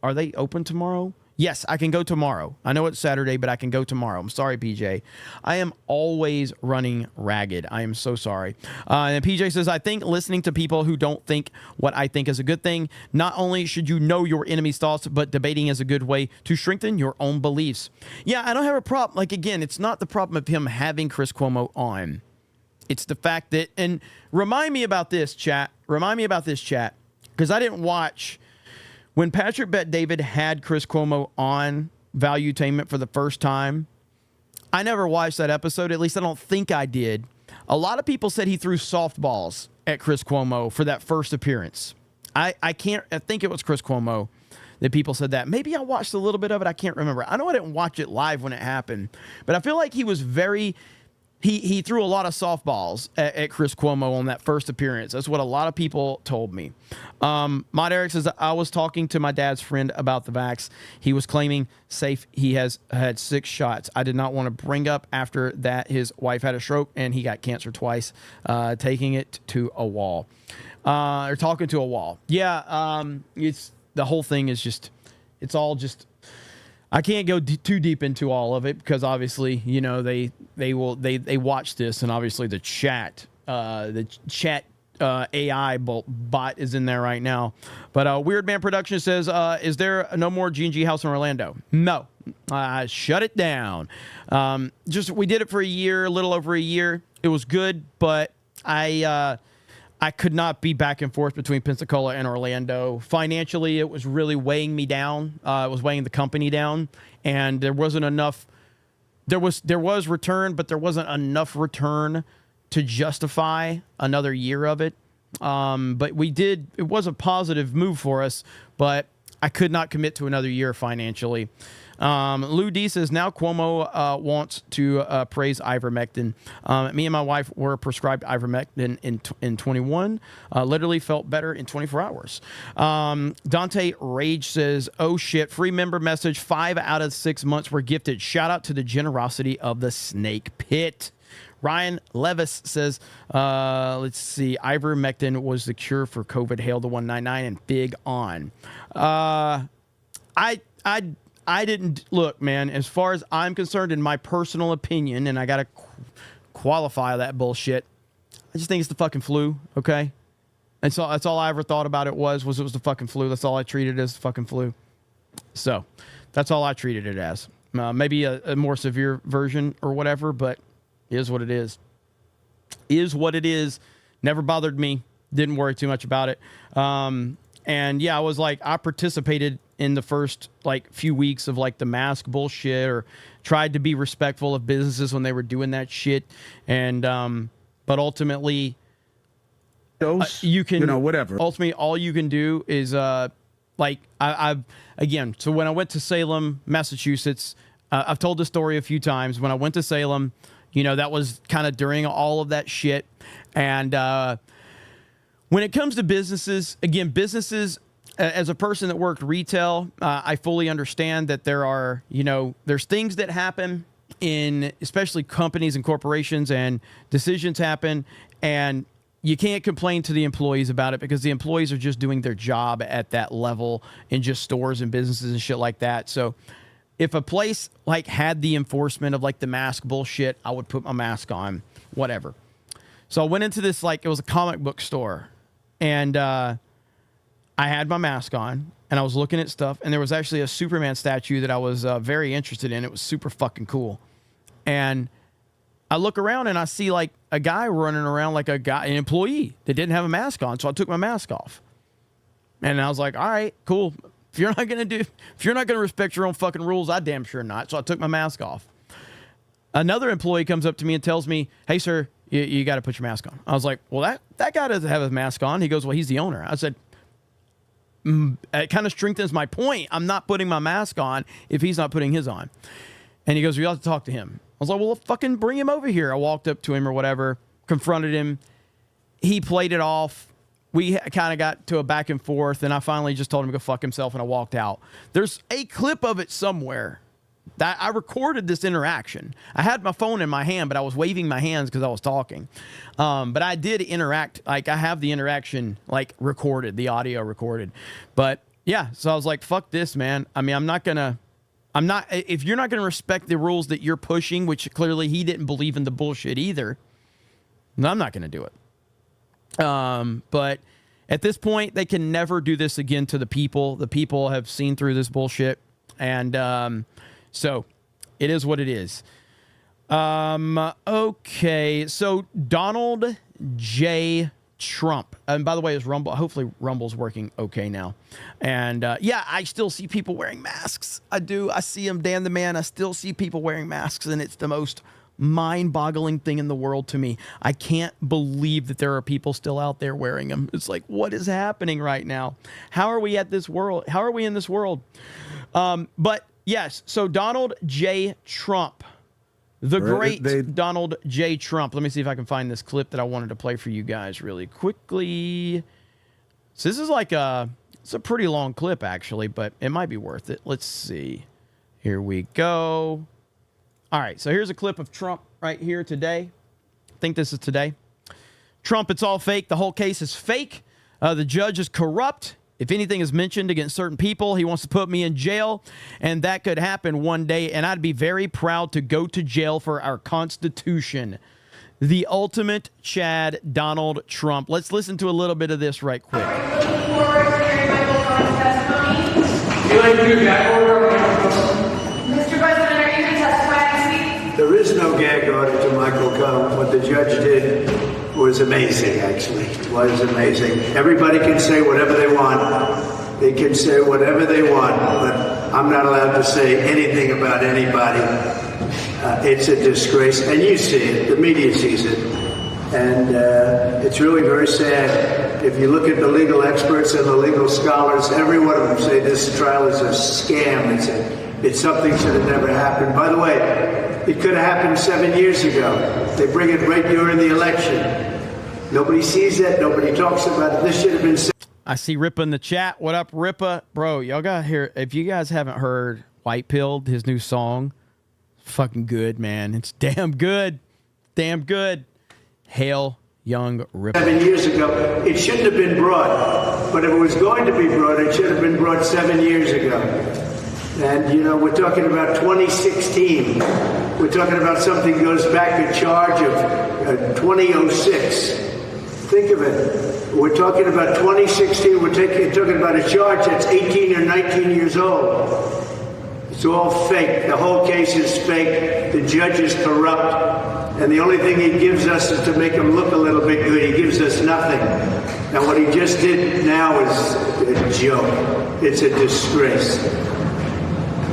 Are they open tomorrow? Yes, I can go tomorrow. I know it's Saturday, but I can go tomorrow. I'm sorry, PJ. I am always running ragged. I am so sorry. And PJ says, I think listening to people who don't think what I think is a good thing, not only should you know your enemy's thoughts, but debating is a good way to strengthen your own beliefs. Yeah, I don't have a problem. Like, again, it's not the problem of him having Chris Cuomo on. It's the fact that, and remind me about this, chat. Because I didn't watch when Patrick Bet-David had Chris Cuomo on Valuetainment for the first time, I never watched that episode. At least I don't think I did. A lot of people said he threw softballs at Chris Cuomo for that first appearance. I think it was Chris Cuomo that people said that. Maybe I watched a little bit of it. I can't remember. I know I didn't watch it live when it happened, but I feel like he was he threw a lot of softballs at Chris Cuomo on that first appearance. That's what a lot of people told me. Mod Eric says, I was talking to my dad's friend about the vax. He was claiming safe. He has had 6 shots. I did not want to bring up after that his wife had a stroke and he got cancer twice, taking it to a wall. Or talking to a wall. Yeah, it's the whole thing is just, it's all just, I can't go too deep into all of it because obviously, you know, they watch this and obviously the chat AI bot is in there right now. But Weird Man Production says, is there no more G&G House in Orlando? No. Shut it down. We did it for a year, a little over a year. It was good, but I could not be back and forth between Pensacola and Orlando. Financially, it was really weighing me down. It was weighing the company down, and there wasn't enough. There was return, but there wasn't enough return to justify another year of it. But we did. It was a positive move for us, but I could not commit to another year financially. Lou D says, now Cuomo wants to praise ivermectin. Me and my wife were prescribed ivermectin in 21. Literally felt better in 24 hours. Dante Rage says, oh shit, free member message. 5 out of 6 months were gifted. Shout out to the generosity of the Snake Pit. Ryan Levis says, let's see, ivermectin was the cure for COVID. Hail the 199 and big on. I didn't look, man, as far as I'm concerned, in my personal opinion, and I got to qualify that bullshit. I just think it's the fucking flu. Okay. And so that's all I ever thought about it was it was the fucking flu. That's all I treated it as, the fucking flu. So that's all I treated it as. Maybe a more severe version or whatever, but it is what it is. Is what it is. Never bothered me. Didn't worry too much about it. And yeah, I was like, I participated in the first few weeks of the mask bullshit, or tried to be respectful of businesses when they were doing that shit. And, but ultimately, you can, whatever. Ultimately, all you can do is, again, so when I went to Salem, Massachusetts, I've told this story a few times. When I went to Salem, that was kind of during all of that shit. And, when it comes to businesses, again, businesses, as a person that worked retail, I fully understand that there are, there's things that happen in especially companies and corporations, and decisions happen, and you can't complain to the employees about it because the employees are just doing their job at that level in just stores and businesses and shit like that. So if a place had the enforcement of the mask bullshit, I would put my mask on, whatever. So I went into this, it was a comic book store. And I had my mask on, and I was looking at stuff, and there was actually a Superman statue that I was very interested in. It was super fucking cool. And I look around, and I see a guy running around, an employee that didn't have a mask on. So I took my mask off. And I was like, all right, cool. If you're not going to respect your own fucking rules, I damn sure not. So I took my mask off. Another employee comes up to me and tells me, hey, sir, you got to put your mask on. I was like, well, that guy doesn't have his mask on. He goes, well, he's the owner. I said, it kind of strengthens my point. I'm not putting my mask on if he's not putting his on. And he goes, we have to talk to him. I was like, well, fucking bring him over here. I walked up to him or whatever, confronted him. He played it off. We kind of got to a back and forth, and I finally just told him to go fuck himself, and I walked out. There's a clip of it somewhere. That I recorded this interaction. I had my phone in my hand, but I was waving my hands because I was talking. But I did interact. I have the interaction recorded, the audio recorded. But yeah, so I was like, fuck this, man. I mean, if you're not going to respect the rules that you're pushing, which clearly he didn't believe in the bullshit either, then I'm not going to do it. But at this point, they can never do this again to the people. The people have seen through this bullshit. And, so it is what it is. Okay. So Donald J. Trump. And by the way, is Rumble, hopefully Rumble's working okay now. And yeah, I still see people wearing masks. I do. I see them, Dan the Man. I still see people wearing masks, and it's the most mind-boggling thing in the world to me. I can't believe that there are people still out there wearing them. It's like, what is happening right now? How are we at this world? How are we in this world? But yes, so Donald J. Trump, the great Donald J. Trump. Let me see if I can find this clip that I wanted to play for you guys really quickly. So this is like it's a pretty long clip actually, but it might be worth it. Let's see. Here we go. All right, so here's a clip of Trump right here today. I think this is today. Trump, it's all fake. The whole case is fake. The judge is corrupt. If anything is mentioned against certain people, he wants to put me in jail, and that could happen one day, and I'd be very proud to go to jail for our Constitution. The ultimate Chad, Donald Trump. Let's listen to a little bit of this right quick. Mr. President, are you going to testify this week? There is no gag order to Michael Cohen. What the judge did was amazing, actually. It was amazing. Everybody can say whatever they want. They can say whatever they want, but I'm not allowed to say anything about anybody. It's a disgrace, and you see it. The media sees it. And it's really very sad. If you look at the legal experts and the legal scholars, every one of them say this trial is a scam. It's something that should have never happened. By the way, it could have happened 7 years ago. They bring it right during the election. Nobody sees that. Nobody talks about it. This should have been. I see Rippa in the chat. What up, Rippa? Bro, y'all got here. If you guys haven't heard White Pilled, his new song, fucking good, man. It's damn good. Damn good. Hail young Ripper. 7 years ago, it shouldn't have been brought. But if it was going to be brought, it should have been brought 7 years ago. And, you know, we're talking about 2016. We're talking about something that goes back a charge of 2006. Think of it. We're talking about 2016. We're talking about a charge that's 18 or 19 years old. It's all fake. The whole case is fake. The judge is corrupt. And the only thing he gives us is to make him look a little bit good. He gives us nothing. Now, what he just did now is a joke. It's a disgrace.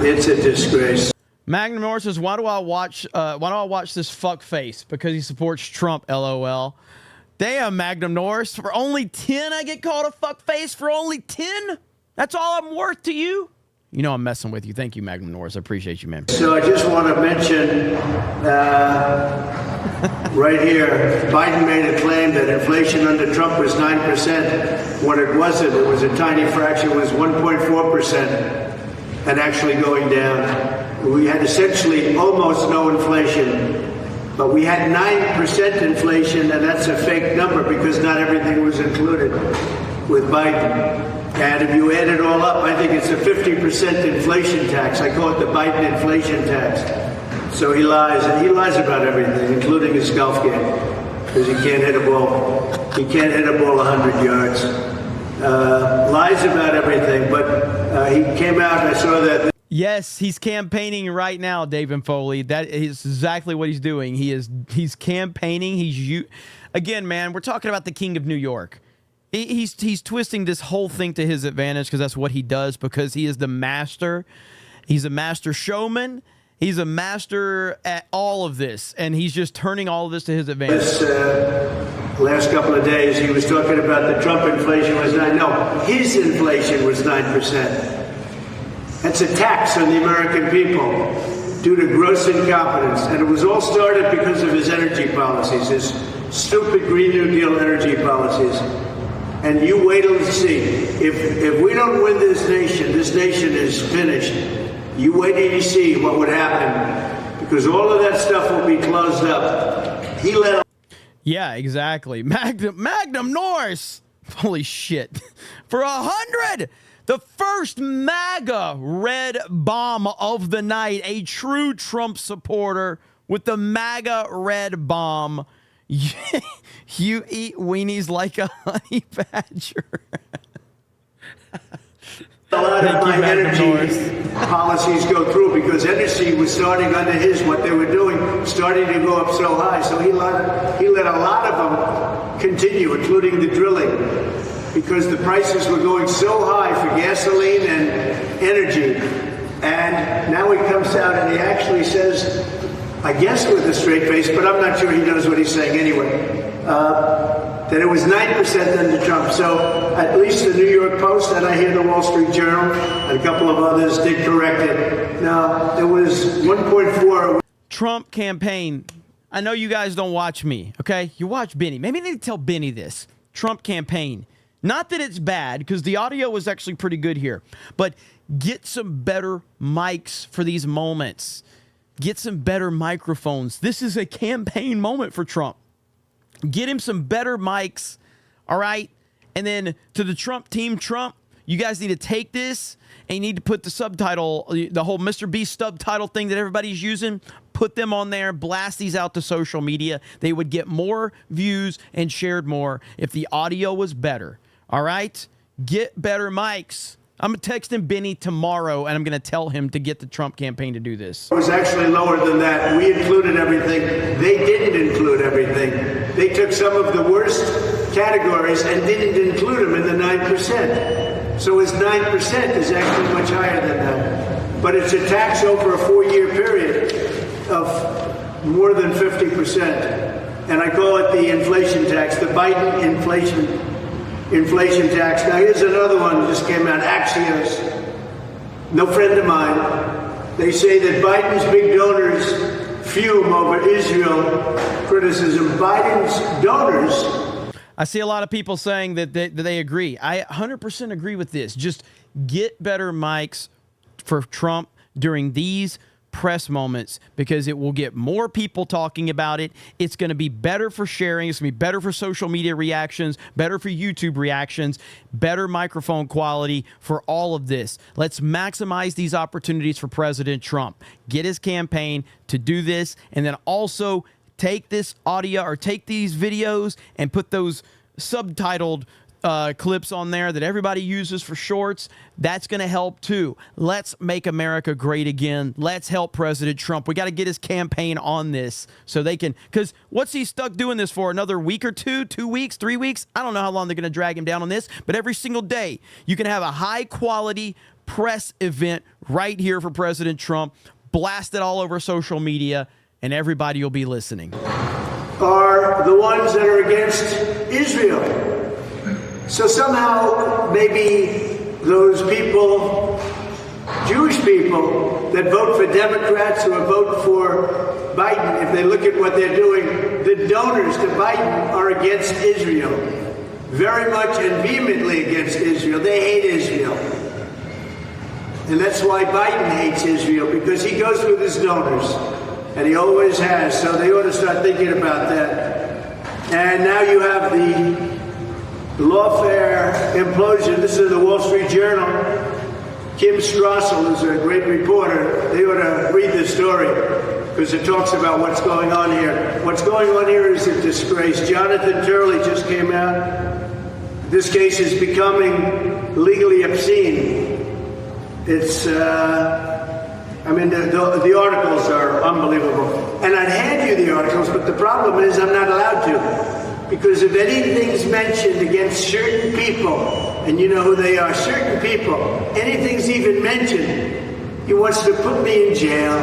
It's a disgrace. Magnum Norris says, why do I watch this fuck face? Because he supports Trump, LOL. Damn, Magnum Norris. For only 10, I get called a fuck face? For only 10? That's all I'm worth to you? You know I'm messing with you. Thank you, Magnum Norris. I appreciate you, man. So I just want to mention right here, Biden made a claim that inflation under Trump was 9%. When it wasn't, it was a tiny fraction. It was 1.4%. And actually going down. We had essentially almost no inflation, but we had 9% inflation, and that's a fake number because not everything was included with Biden. And if you add it all up, I think it's a 50% inflation tax. I call it the Biden inflation tax. So he lies, and he lies about everything, including his golf game, because he can't hit a ball. He can't hit a ball 100 yards. Lies about everything, but he came out, I saw that. Yes, he's campaigning right now, Dave and Foley. That is exactly what he's doing. He's campaigning. Again, man, we're talking about the King of New York. He's twisting this whole thing to his advantage because that's what he does, because he is the master. He's a master showman. He's a master at all of this, and he's just turning all of this to his advantage. Last couple of days, he was talking about the Trump inflation was 9%. No, his inflation was 9%. That's a tax on the American people due to gross incompetence. And it was all started because of his energy policies, his stupid Green New Deal energy policies. And you wait till you see. If we don't win this nation is finished. You wait till you see what would happen, because all of that stuff will be closed up. He let. Yeah, exactly. Magnum Norris. Holy shit. For 100. The first MAGA red bomb of the night. A true Trump supporter with the MAGA red bomb. You eat weenies like a honey badger. glad if my energy policies go through, because energy was starting under what they were doing, starting to go up so high. So he let a lot of them continue, including the drilling, because the prices were going so high for gasoline and energy. And now he comes out and he actually says, I guess with a straight face, but I'm not sure he knows what he's saying anyway, that it was 9% under Trump. So at least the New York Post, and I hear the Wall Street Journal, and a couple of others did correct it. Now, it was 1.4. Trump campaign. I know you guys don't watch me, okay? You watch Benny. Maybe they need to tell Benny this. Trump campaign. Not that it's bad, because the audio was actually pretty good here. But get some better mics for these moments. Get some better microphones. This is a campaign moment for Trump. Get him some better mics, all right? And then to the Trump team, Trump, you guys need to take this and you need to put the subtitle, the whole Mr. Beast subtitle thing that everybody's using, put them on there, blast these out to social media. They would get more views and shared more if the audio was better, all right? Get better mics. I'm texting Benny tomorrow, and I'm going to tell him to get the Trump campaign to do this. It was actually lower than that. We included everything. They didn't include everything. They took some of the worst categories and didn't include them in the 9%. So his 9% is actually much higher than that. But it's a tax over a 4-year period of more than 50%. And I call it the inflation tax, the Biden inflation tax. Now here's another one that just came out, Axios. No friend of mine. They say that Biden's big donors fume over Israel criticism. Biden's donors. I see a lot of people saying that they agree. I 100% agree with this. Just get better mics for Trump during these press moments, because it will get more people talking about it. It's going to be better for sharing. It's going to be better for social media reactions, better for YouTube reactions, better microphone quality for all of this. Let's maximize these opportunities for President Trump. Get his campaign to do this, and then also take this audio or take these videos and put those subtitled clips on there that everybody uses for shorts. That's going to help too. Let's make America great again. Let's help President Trump. We got to get his campaign on this so they can, because what's he stuck doing this for? Another week or two, 2 weeks, 3 weeks? I don't know how long they're going to drag him down on this, but every single day you can have a high quality press event right here for President Trump, blast it all over social media, and everybody will be listening. Are the ones that are against Israel. So somehow, maybe those people, Jewish people that vote for Democrats or vote for Biden, if they look at what they're doing, the donors to Biden are against Israel. Very much and vehemently against Israel. They hate Israel. And that's why Biden hates Israel, because he goes with his donors. And he always has. So they ought to start thinking about that. And now you have the lawfare implosion. This is the Wall Street Journal. Kim Strassel is a great reporter. They ought to read this story because it talks about what's going on here. What's going on here is a disgrace. Jonathan Turley just came out. This case is becoming legally obscene. It's, the articles are unbelievable. And I'd hand you the articles, but the problem is I'm not allowed to. Because if anything's mentioned against certain people, and you know who they are, certain people, anything's even mentioned, he wants to put me in jail.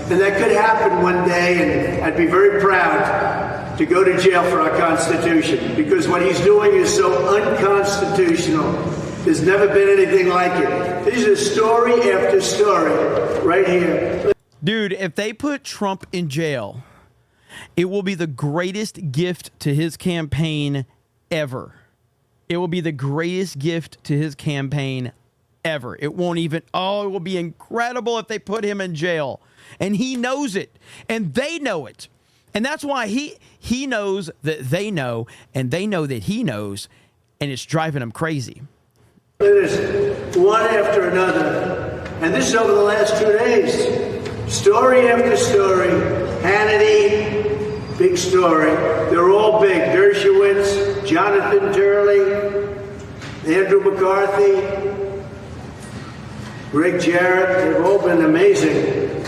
And that could happen one day, and I'd be very proud to go to jail for our Constitution. Because what he's doing is so unconstitutional. There's never been anything like it. This is story after story right here. Dude, if they put Trump in jail, it will be the greatest gift to his campaign ever. It will be the greatest gift to his campaign ever. It won't even, it will be incredible if they put him in jail. And he knows it. And they know it. And that's why he knows that they know, and they know that he knows, and it's driving him crazy. There's one after another. And this is over the last 2 days. Story after story. Hannity, big story. They're all big. Dershowitz, Jonathan Turley, Andrew McCarthy. Greg Jarrett, they've all been amazing.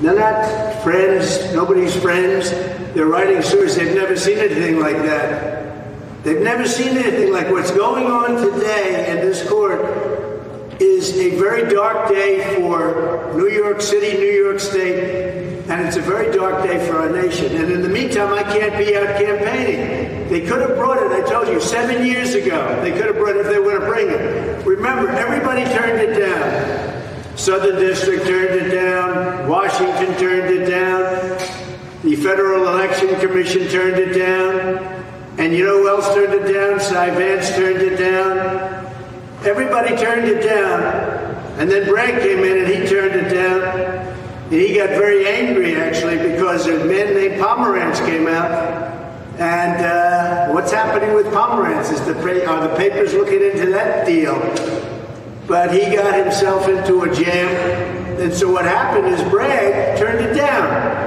They're not friends, nobody's friends. They're writing stories. They've never seen anything like that. They've never seen anything like what's going on today in this court is a very dark day for New York City, New York State, and it's a very dark day for our nation. And in the meantime, I can't be out campaigning. They could have brought it, I told you, 7 years ago. They could have brought it if they were to bring it. Remember, everybody turned it down. Southern District turned it down. Washington turned it down. The Federal Election Commission turned it down. And you know who else turned it down? Cy Vance turned it down. Everybody turned it down. And then Bragg came in and he turned it down. And he got very angry, actually, because a man named Pomerantz came out. And what's happening with Pomerantz? Are the papers looking into that deal? But he got himself into a jam. And so what happened is Bragg turned it down.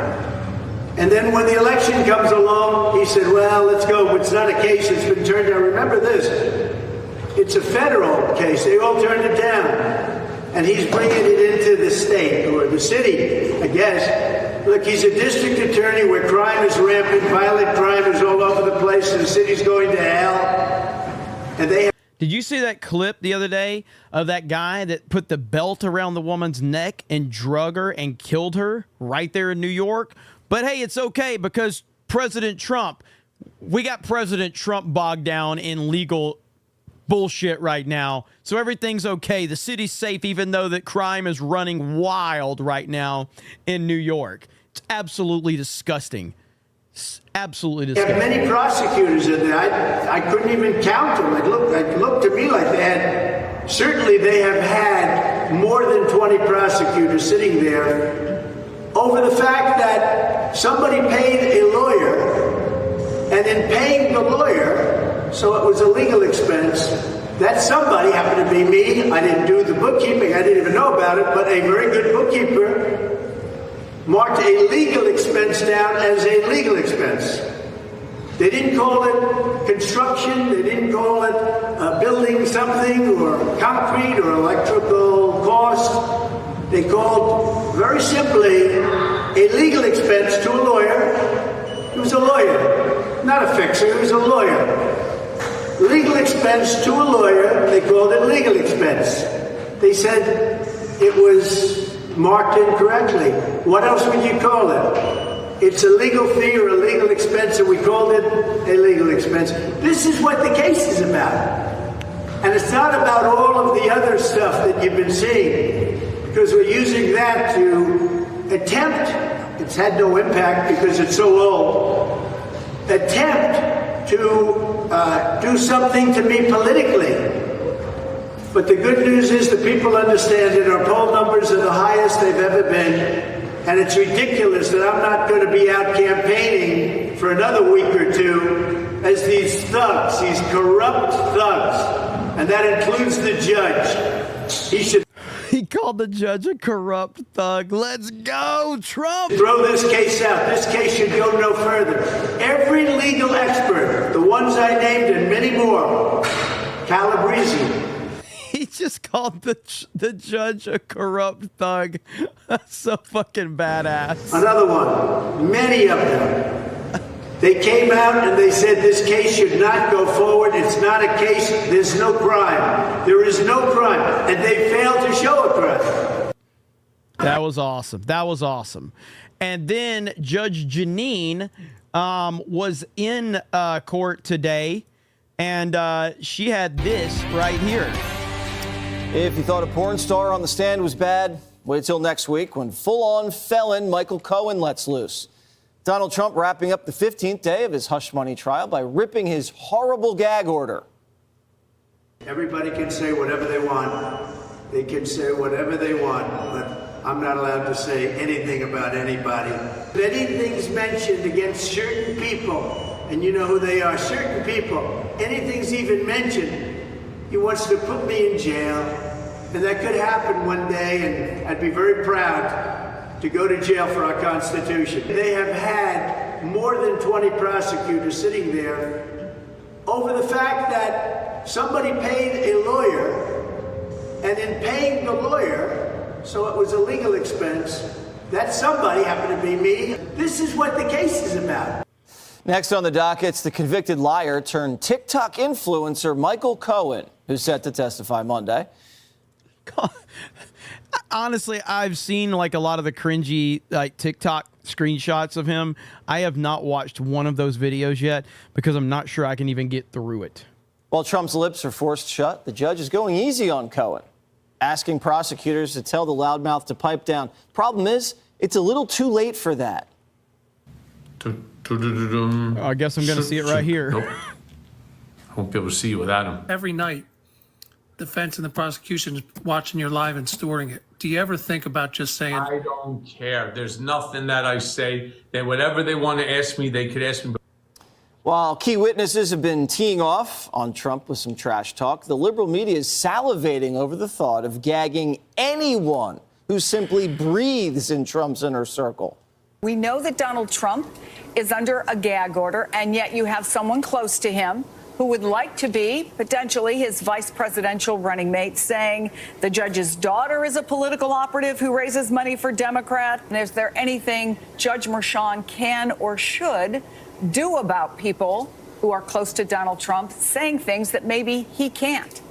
And then when the election comes along, he said, well, let's go. But it's not a case that's been turned down. Remember this. It's a federal case. They all turned it down. And he's bringing it into the state or the city, I guess. Look, he's a district attorney where crime is rampant, violent crime is all over the place, and the city's going to hell. And they have... Did you see that clip the other day of that guy that put the belt around the woman's neck and drug her and killed her right there in New York? But hey, it's okay because President Trump, we got President Trump bogged down in legal bullshit right now. So everything's okay. The city's safe, even though that crime is running wild right now in New York. It's absolutely disgusting. It's absolutely disgusting. They have many prosecutors in there. I couldn't even count them. It looked to me like they had, certainly they have had more than 20 prosecutors sitting there over the fact that somebody paid a lawyer, and in paying the lawyer, so it was a legal expense, that somebody happened to be me. I didn't do the bookkeeping. I didn't even know about it, but a very good bookkeeper marked a legal expense down as a legal expense. They didn't call it construction. They didn't call it building something or concrete or electrical cost. They called, very simply, a legal expense to a lawyer. He was a lawyer, not a fixer. He was a lawyer. Legal expense to a lawyer, they called it legal expense. They said it was marked incorrectly. What else would you call it? It's a legal fee or a legal expense, and we called it a legal expense. This is what the case is about. And it's not about all of the other stuff that you've been seeing, because we're using that to attempt, it's had no impact because it's so old, attempt to do something to me politically. But the good news is the people understand it. Our poll numbers are the highest they've ever been. And it's ridiculous that I'm not going to be out campaigning for another week or two as these thugs, these corrupt thugs, and that includes the judge. He should... He called the judge a corrupt thug. Let's go, Trump! Throw this case out. This case should go no further. Every legal expert, the ones I named and many more, Calabrese. He just called the judge a corrupt thug. That's so fucking badass. Another one. Many of them. They came out and they said this case should not go forward. It's not a case. There's no crime. There is no crime. And they failed to show a crime. That was awesome. That was awesome. And then Judge Janine was in court today, and she had this right here. If you thought a porn star on the stand was bad, wait till next week when full-on felon Michael Cohen lets loose. Donald Trump wrapping up the 15th day of his hush money trial by ripping his horrible gag order. Everybody can say whatever they want. They can say whatever they want, but I'm not allowed to say anything about anybody. If anything's mentioned against certain people, and you know who they are, certain people, anything's even mentioned, he wants to put me in jail. And that could happen one day, and I'd be very proud to go to jail for our Constitution. They have had more than 20 prosecutors sitting there over the fact that somebody paid a lawyer, and then paying the lawyer, so it was a legal expense. That somebody happened to be me. This is what the case is about. Next on the docket, it's the convicted liar turned TikTok influencer Michael Cohen, who's set to testify Monday. Honestly, I've seen like a lot of the cringy like TikTok screenshots of him. I have not watched one of those videos yet because I'm not sure I can even get through it. While Trump's lips are forced shut, the judge is going easy on Cohen, asking prosecutors to tell the loudmouth to pipe down. Problem is, it's a little too late for that. I guess I'm going to see it right here. Nope. I won't be able to see you without him. Every night, defense and the prosecution is watching your live and storing it. Do you ever think about just saying, I don't care. There's nothing that I say. That whatever they want to ask me, they could ask me. While key witnesses have been teeing off on Trump with some trash talk, the liberal media is salivating over the thought of gagging anyone who simply breathes in Trump's inner circle. We know that Donald Trump is under a gag order, and yet you have someone close to him who would like to be potentially his vice presidential running mate saying the judge's daughter is a political operative who raises money for Democrats. And is there anything Judge Merchan can or should do about people who are close to Donald Trump saying things that maybe he can't?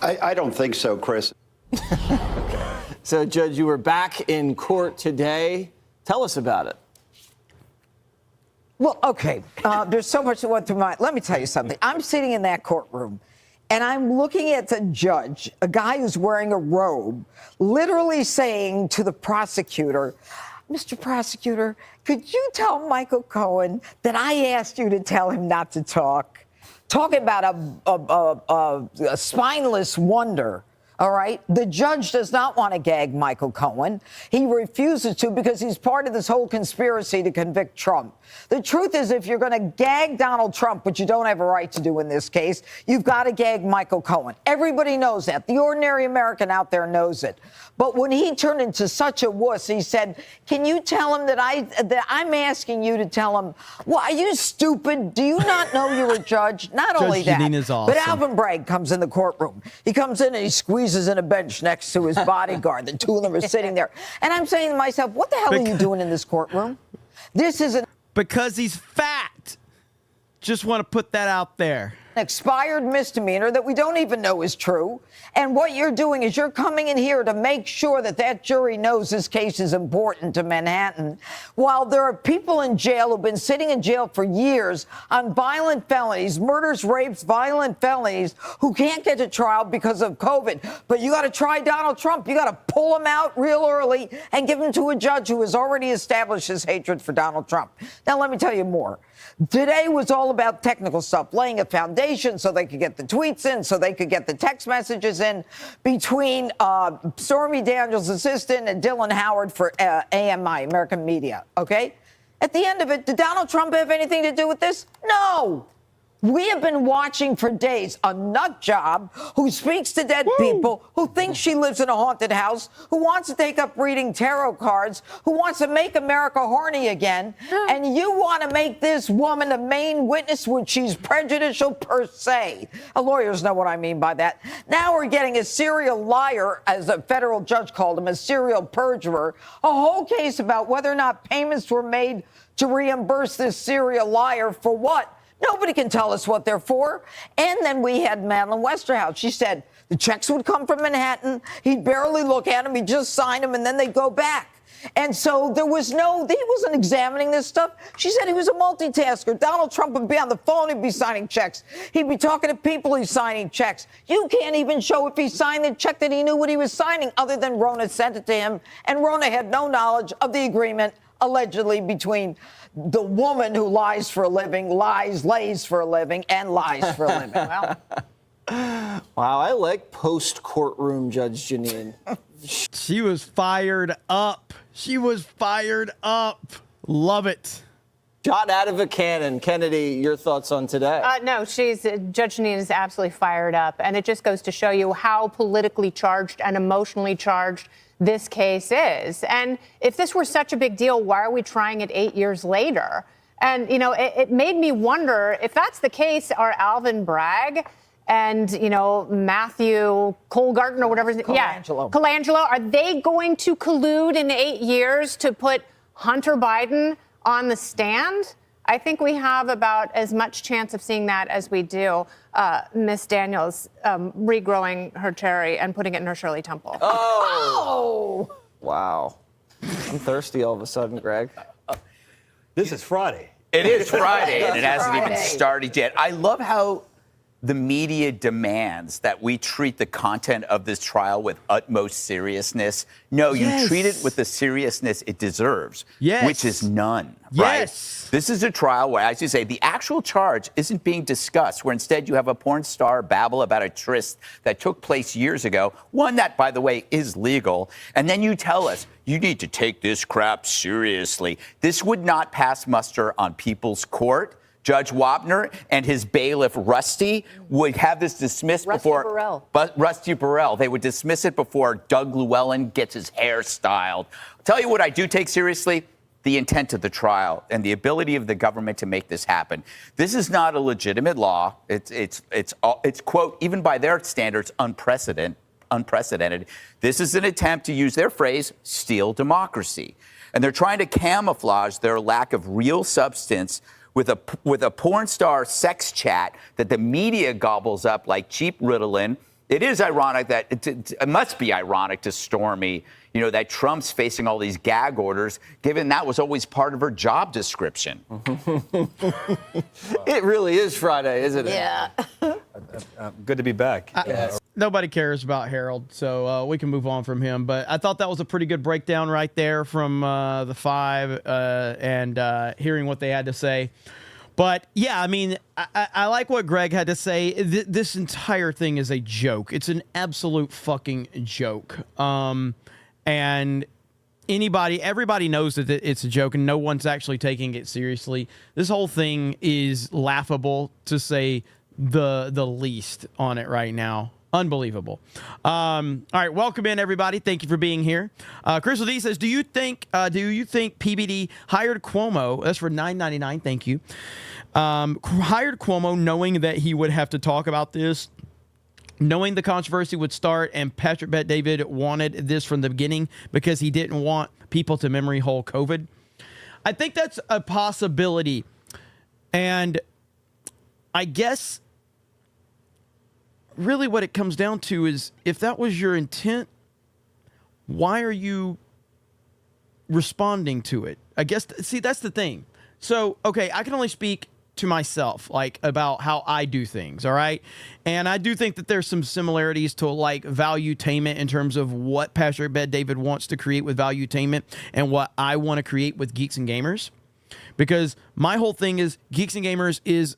I don't think so, Chris. So, Judge, you were back in court today. Tell us about it. Well, okay, there's so much that went through my... Let me tell you something. I'm sitting in that courtroom, and I'm looking at the judge, a guy who's wearing a robe, literally saying to the prosecutor, Mr. Prosecutor, could you tell Michael Cohen that I asked you to tell him not to talk? Talking about a spineless wonder. All right. The judge does not want to gag Michael Cohen. He refuses to because he's part of this whole conspiracy to convict Trump. The truth is, if you're going to gag Donald Trump, which you don't have a right to do in this case, you've got to gag Michael Cohen. Everybody knows that. The ordinary American out there knows it. But when he turned into such a wuss, he said, can you tell him that I'm asking you to tell him, well, are you stupid? Do you not know you're a judge? Not Judge only that, Janine is awesome. but Alvin Bragg comes in the courtroom. He comes in and he squeezes in a bench next to his bodyguard. The two of them are sitting there. And I'm saying to myself, what the hell are you doing in this courtroom? This isn't... Because he's fat. Just want to put that out there. Expired misdemeanor that we don't even know is true. And what you're doing is you're coming in here to make sure that that jury knows this case is important to Manhattan, while there are people in jail who've been sitting in jail for years on violent felonies, murders, rapes, violent felonies, who can't get to trial because of COVID. But you got to try Donald Trump. You got to pull him out real early and give him to a judge who has already established his hatred for Donald Trump. Now, let me tell you more. Today was all about technical stuff, laying a foundation so they could get the tweets in, so they could get the text messages in between Stormy Daniels' assistant and Dylan Howard for AMI, American Media, okay? At the end of it, did Donald Trump have anything to do with this? No. We have been watching for days a nut job who speaks to dead people, who thinks she lives in a haunted house, who wants to take up reading tarot cards, who wants to make America horny again. And you want to make this woman a main witness when she's prejudicial per se. Lawyers know what I mean by that. Now we're getting a serial liar, as a federal judge called him, a serial perjurer, a whole case about whether or not payments were made to reimburse this serial liar for what? Nobody can tell us what they're for. And then we had Madeleine Westerhout. She said the checks would come from Manhattan. He'd barely look at them. He'd just sign them, and then they'd go back. And so he wasn't examining this stuff. She said he was a multitasker. Donald Trump would be on the phone. He'd be signing checks. He'd be talking to people. He's signing checks. You can't even show if he signed the check that he knew what he was signing, other than Rona sent it to him. And Rona had no knowledge of the agreement, allegedly, between the woman who lies for a living, lays for a living, and lies for a living. Well, wow, I like post-courtroom Judge Janine. She was fired up. She was fired up. Love it. Shot out of a cannon. Kennedy, your thoughts on today? No, Judge Janine is absolutely fired up. And it just goes to show you how politically charged and emotionally charged this case is. And if this were such a big deal, why are we trying it 8 years later? And, you know, it made me wonder, if that's the case, are Alvin Bragg and, Matthew Colgarten or whatever. Colangelo. Are they going to collude in 8 years to put Hunter Biden on the stand? I think we have about as much chance of seeing that as we do Miss Daniels regrowing her cherry and putting it in her Shirley Temple. Oh! Wow. I'm thirsty all of a sudden, Greg. This is Friday. It is Friday, and it hasn't even started yet. I love how the media demands that we treat the content of this trial with utmost seriousness. No, you treat it with the seriousness it deserves, which is none. Right? Yes. This is a trial where, as you say, the actual charge isn't being discussed, where instead you have a porn star babble about a tryst that took place years ago, one that, by the way, is legal, and then you tell us, you need to take this crap seriously. This would not pass muster on people's court. Judge Wapner and his bailiff Rusty would have this dismissed before Rusty Burrell. They would dismiss it before Doug Llewellyn gets his hair styled. I'll tell you what I do take seriously: the intent of the trial and the ability of the government to make this happen. This is not a legitimate law. It's quote, even by their standards, unprecedented. This is an attempt to use their phrase, steal democracy. And they're trying to camouflage their lack of real substance with a porn star sex chat that the media gobbles up like cheap Ritalin. It is ironic that it must be ironic to Stormy, that Trump's facing all these gag orders, given that was always part of her job description. It really is Friday, isn't it? Yeah. Good to be back. Nobody cares about Harold, so we can move on from him. But I thought that was a pretty good breakdown right there from the five and hearing what they had to say. But, yeah, I mean, I like what Greg had to say. This entire thing is a joke. It's an absolute fucking joke. And everybody knows that it's a joke, and no one's actually taking it seriously. This whole thing is laughable, to say the least, on it right now. Unbelievable. All right, welcome in, everybody. Thank you for being here. Crystal D says, do you think PBD hired Cuomo? That's for $9.99. Thank you. Hired Cuomo knowing that he would have to talk about this, knowing the controversy would start, and Patrick Bet-David wanted this from the beginning because he didn't want people to memory hole COVID. I think that's a possibility. And I guess really what it comes down to is, if that was your intent, why are you responding to it? I guess, see, that's the thing. So, okay, I can only speak to myself, like, about how I do things, all right? And I do think that there's some similarities to, like, Valuetainment in terms of what Patrick Bet-David wants to create with Valuetainment and what I want to create with Geeks and Gamers. Because my whole thing is, Geeks and Gamers is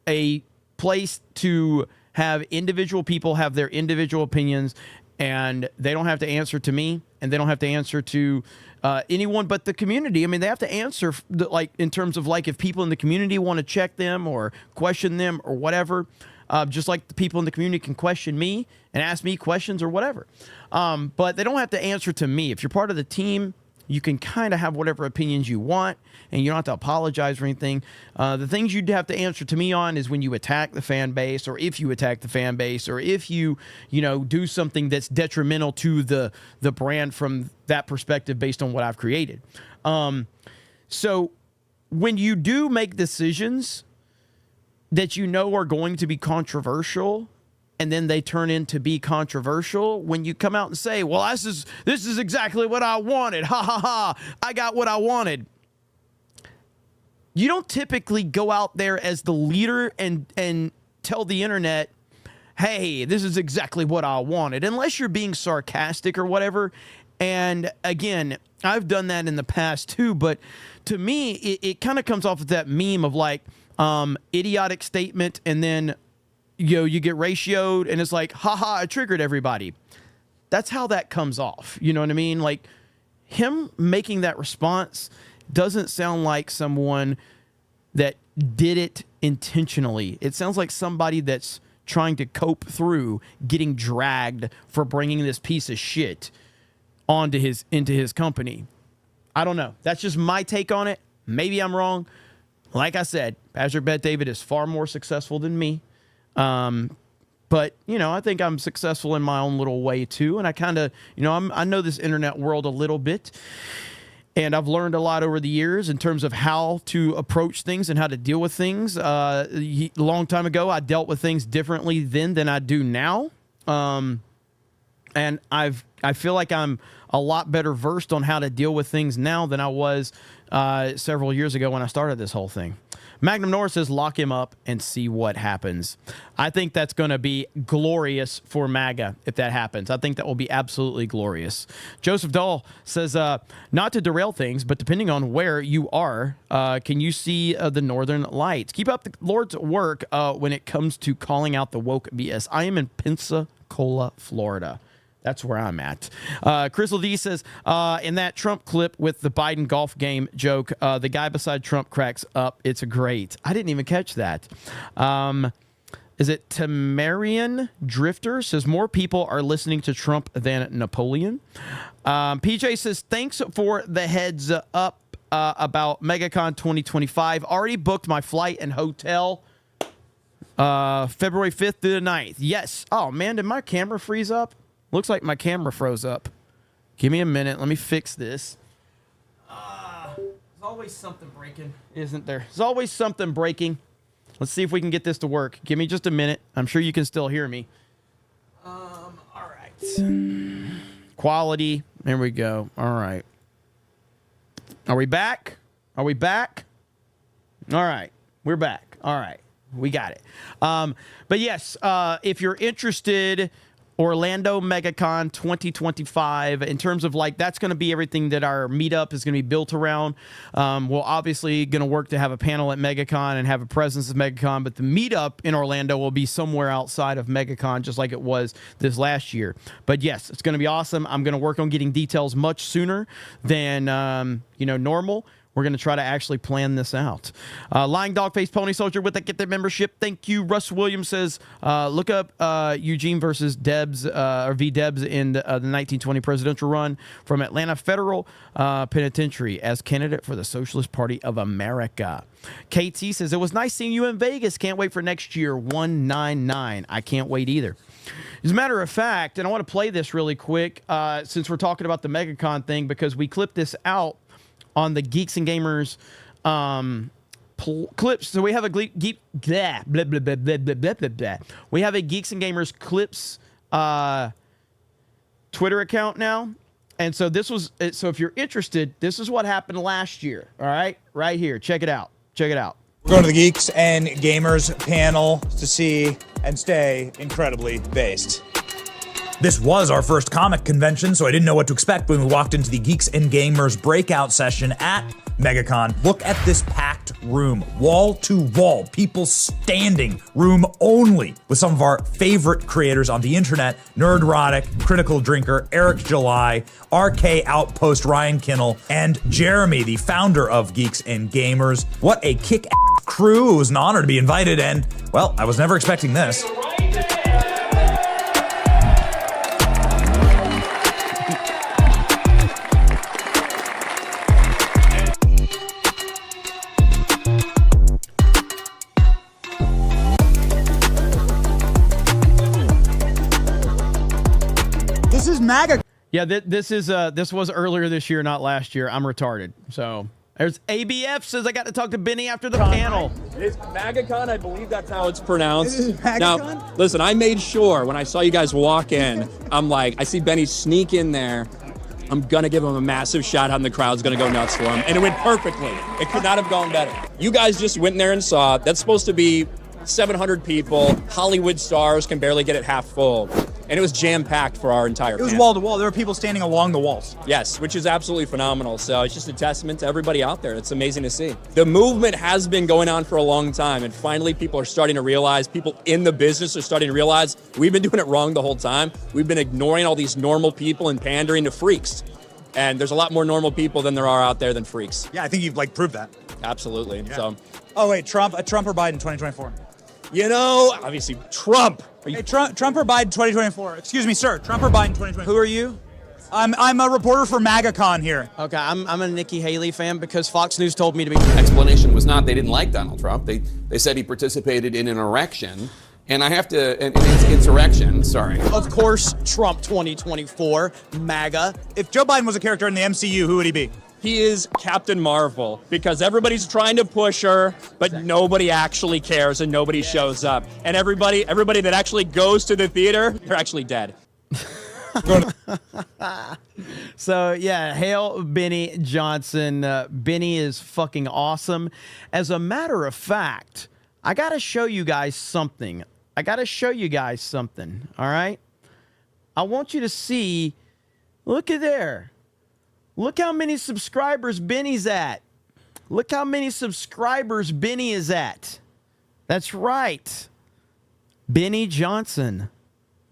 a place to have individual people have their individual opinions, and they don't have to answer to me, and they don't have to answer to anyone but the community. I mean, they have to answer, like, in terms of, like, if people in the community want to check them or question them or whatever, just like the people in the community can question me and ask me questions or whatever. But they don't have to answer to me. If you're part of the team, you can kind of have whatever opinions you want, and you don't have to apologize for anything. The things you'd have to answer to me on is when you attack the fan base, or if you attack the fan base, or if you do something that's detrimental to the brand from that perspective based on what I've created. So when you do make decisions that you know are going to be controversial, and then they turn into be controversial, when you come out and say, well, this is exactly what I wanted. Ha, ha, ha. I got what I wanted. You don't typically go out there as the leader and tell the internet, hey, this is exactly what I wanted, unless you're being sarcastic or whatever. And again, I've done that in the past too, but to me, it kind of comes off of that meme of, like, idiotic statement, and then you get ratioed, and it's like, haha, I triggered everybody. That's how that comes off. You know what I mean? Like, him making that response doesn't sound like someone that did it intentionally. It sounds like somebody that's trying to cope through getting dragged for bringing this piece of shit into his company. I don't know. That's just my take on it. Maybe I'm wrong. Like I said, Patrick Bet-David is far more successful than me. But, I think I'm successful in my own little way too. And I kind of, I know this internet world a little bit. And I've learned a lot over the years in terms of how to approach things and how to deal with things. A long time ago, I dealt with things differently then than I do now. And I feel like I'm a lot better versed on how to deal with things now than I was several years ago when I started this whole thing. Magnum Norris says, lock him up and see what happens. I think that's going to be glorious for MAGA if that happens. I think that will be absolutely glorious. Joseph Dahl says, not to derail things, but depending on where you are, can you see the Northern Lights? Keep up the Lord's work when it comes to calling out the woke BS. I am in Pensacola, Florida. That's where I'm at. Crystal D says, in that Trump clip with the Biden golf game joke, the guy beside Trump cracks up. It's great. I didn't even catch that. Is it Tamarian Drifter? Says, more people are listening to Trump than Napoleon. PJ says, thanks for the heads up about MegaCon 2025. Already booked my flight and hotel February 5th through the 9th. Yes. Oh, man, did my camera freeze up? Looks like my camera froze up. Give me a minute. Let me fix this. There's always something breaking, isn't there? There's always something breaking. Let's see if we can get this to work. Give me just a minute. I'm sure you can still hear me. All right. Quality. There we go. All right. Are we back? Are we back? All right. We're back. All right. We got it. But yes, if you're interested, Orlando MegaCon 2025, in terms of that's going to be everything that our meetup is going to be built around. We're obviously going to work to have a panel at MegaCon and have a presence at MegaCon, but the meetup in Orlando will be somewhere outside of MegaCon, just like it was this last year. But yes, it's going to be awesome. I'm going to work on getting details much sooner than normal. We're going to try to actually plan this out. Lying Dogface Pony Soldier with the Get the Membership. Thank you. Russ Williams says, look up Eugene versus Debs, or V. Debs in the 1920 presidential run from Atlanta Federal Penitentiary as candidate for the Socialist Party of America. KT says, it was nice seeing you in Vegas. Can't wait for next year. 199. I can't wait either. As a matter of fact, and I want to play this really quick since we're talking about the MegaCon thing, because we clipped this out on the Geeks and Gamers clips. So we have a we have a Geeks and Gamers clips Twitter account now. And so so if you're interested, this is what happened last year. All right, right here. Check it out. Check it out. We're going to the Geeks and Gamers panel to see and stay incredibly based. This was our first comic convention, so I didn't know what to expect when we walked into the Geeks and Gamers breakout session at MegaCon. Look at this packed room, wall to wall, people standing, room only, with some of our favorite creators on the internet, Nerdrotic, Critical Drinker, Eric July, RK Outpost, Ryan Kinnell, and Jeremy, the founder of Geeks and Gamers. What a kick-ass crew. It was an honor to be invited, and, well, I was never expecting this. MAGA. Yeah, this was earlier this year, not last year. I'm retarded. So there's ABF says I got to talk to Benny after the panel. It's MAGACon, I believe that's how it's pronounced. Now, listen, I made sure when I saw you guys walk in, I'm like, I see Benny sneak in there. I'm going to give him a massive shout out and the crowd's going to go nuts for him. And it went perfectly. It could not have gone better. You guys just went in there and saw. That's supposed to be 700 people. Hollywood stars can barely get it half full. And it was jam-packed for our entire It was panel. wall to wall. There were people standing along the walls. Yes, which is absolutely phenomenal. So it's just a testament to everybody out there. It's amazing to see. The movement has been going on for a long time, and finally people are starting to realize, people in the business are starting to realize we've been doing it wrong the whole time. We've been ignoring all these normal people and pandering to freaks. And there's a lot more normal people than there are out there than freaks. Yeah, I think you've proved that. Absolutely. Yeah. So. Oh wait, Trump or Biden 2024? You know, obviously Trump. Hey, Trump or Biden 2024? Excuse me, sir. Trump or Biden 2024? Who are you? I'm a reporter for MAGACon here. Okay, I'm a Nikki Haley fan because Fox News told me to be. Explanation was not they didn't like Donald Trump. They said he participated in an erection And I have to, and it's insurrection, sorry. Of course, Trump 2024, MAGA. If Joe Biden was a character in the MCU, who would he be? He is Captain Marvel because everybody's trying to push her, but nobody actually cares and nobody shows up. And everybody that actually goes to the theater, they're actually dead. So, yeah, hail Benny Johnson. Benny is fucking awesome. As a matter of fact, I got to show you guys something. All right? I want you to see. Look at there. Look how many subscribers Benny's at. Look how many subscribers Benny is at. That's right. Benny Johnson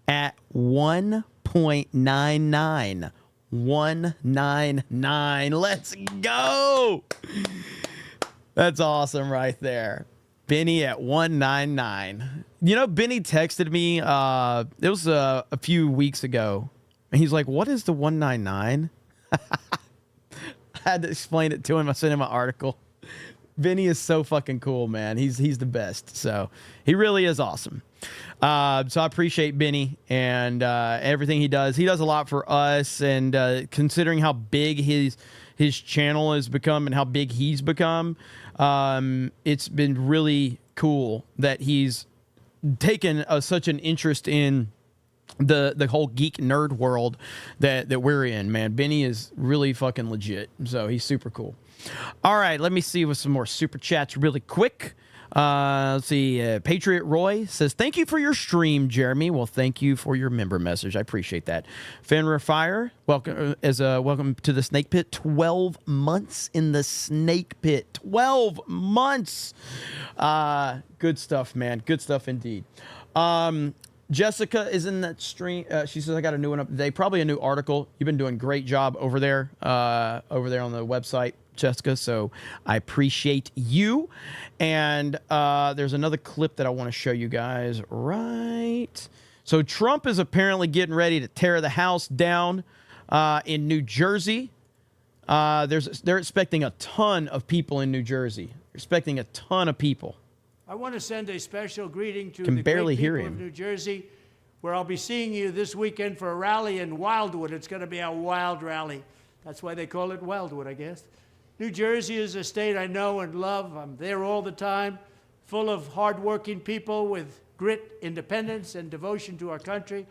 at 1.99. 199. Let's go. That's awesome right there. Benny at 199. You know, Benny texted me, it was a few weeks ago, and he's like, what is the 199? I had to explain it to him. I sent him an article. Benny is so fucking cool, man. He's the best. So he really is awesome. So I appreciate Benny and everything he does. He does a lot for us, and considering how big his channel has become and how big he's become, it's been really cool that he's taken such an interest in the whole geek nerd world that we're in, man. Benny is really fucking legit. So he's super cool. All right, let me see with some more super chats really quick. Let's see. Patriot Roy says, thank you for your stream, Jeremy. Well, thank you for your member message. I appreciate that. Fenrir Fire, welcome to the Snake Pit. 12 months in the Snake Pit. 12 months. Good stuff, man. Good stuff indeed. Jessica is in that stream. She says, I got a new one up today. Probably a new article. You've been doing a great job over there on the website, Jessica. So I appreciate you. And there's another clip that I want to show you guys right. So Trump is apparently getting ready to tear the house down in New Jersey. They're expecting a ton of people in New Jersey. They're expecting a ton of people. I want to send a special greeting to Can the barely great hear people him. of New Jersey, where I'll be seeing you this weekend for a rally in Wildwood. It's going to be a wild rally. That's why they call it Wildwood, I guess. New Jersey is a state I know and love. I'm there all the time, full of hardworking people with grit, independence, and devotion to our country.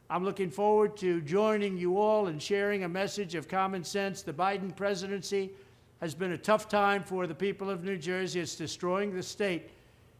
I'm looking forward to joining you all and sharing a message of common sense. The Biden presidency has been a tough time for the people of New Jersey. It's destroying the state.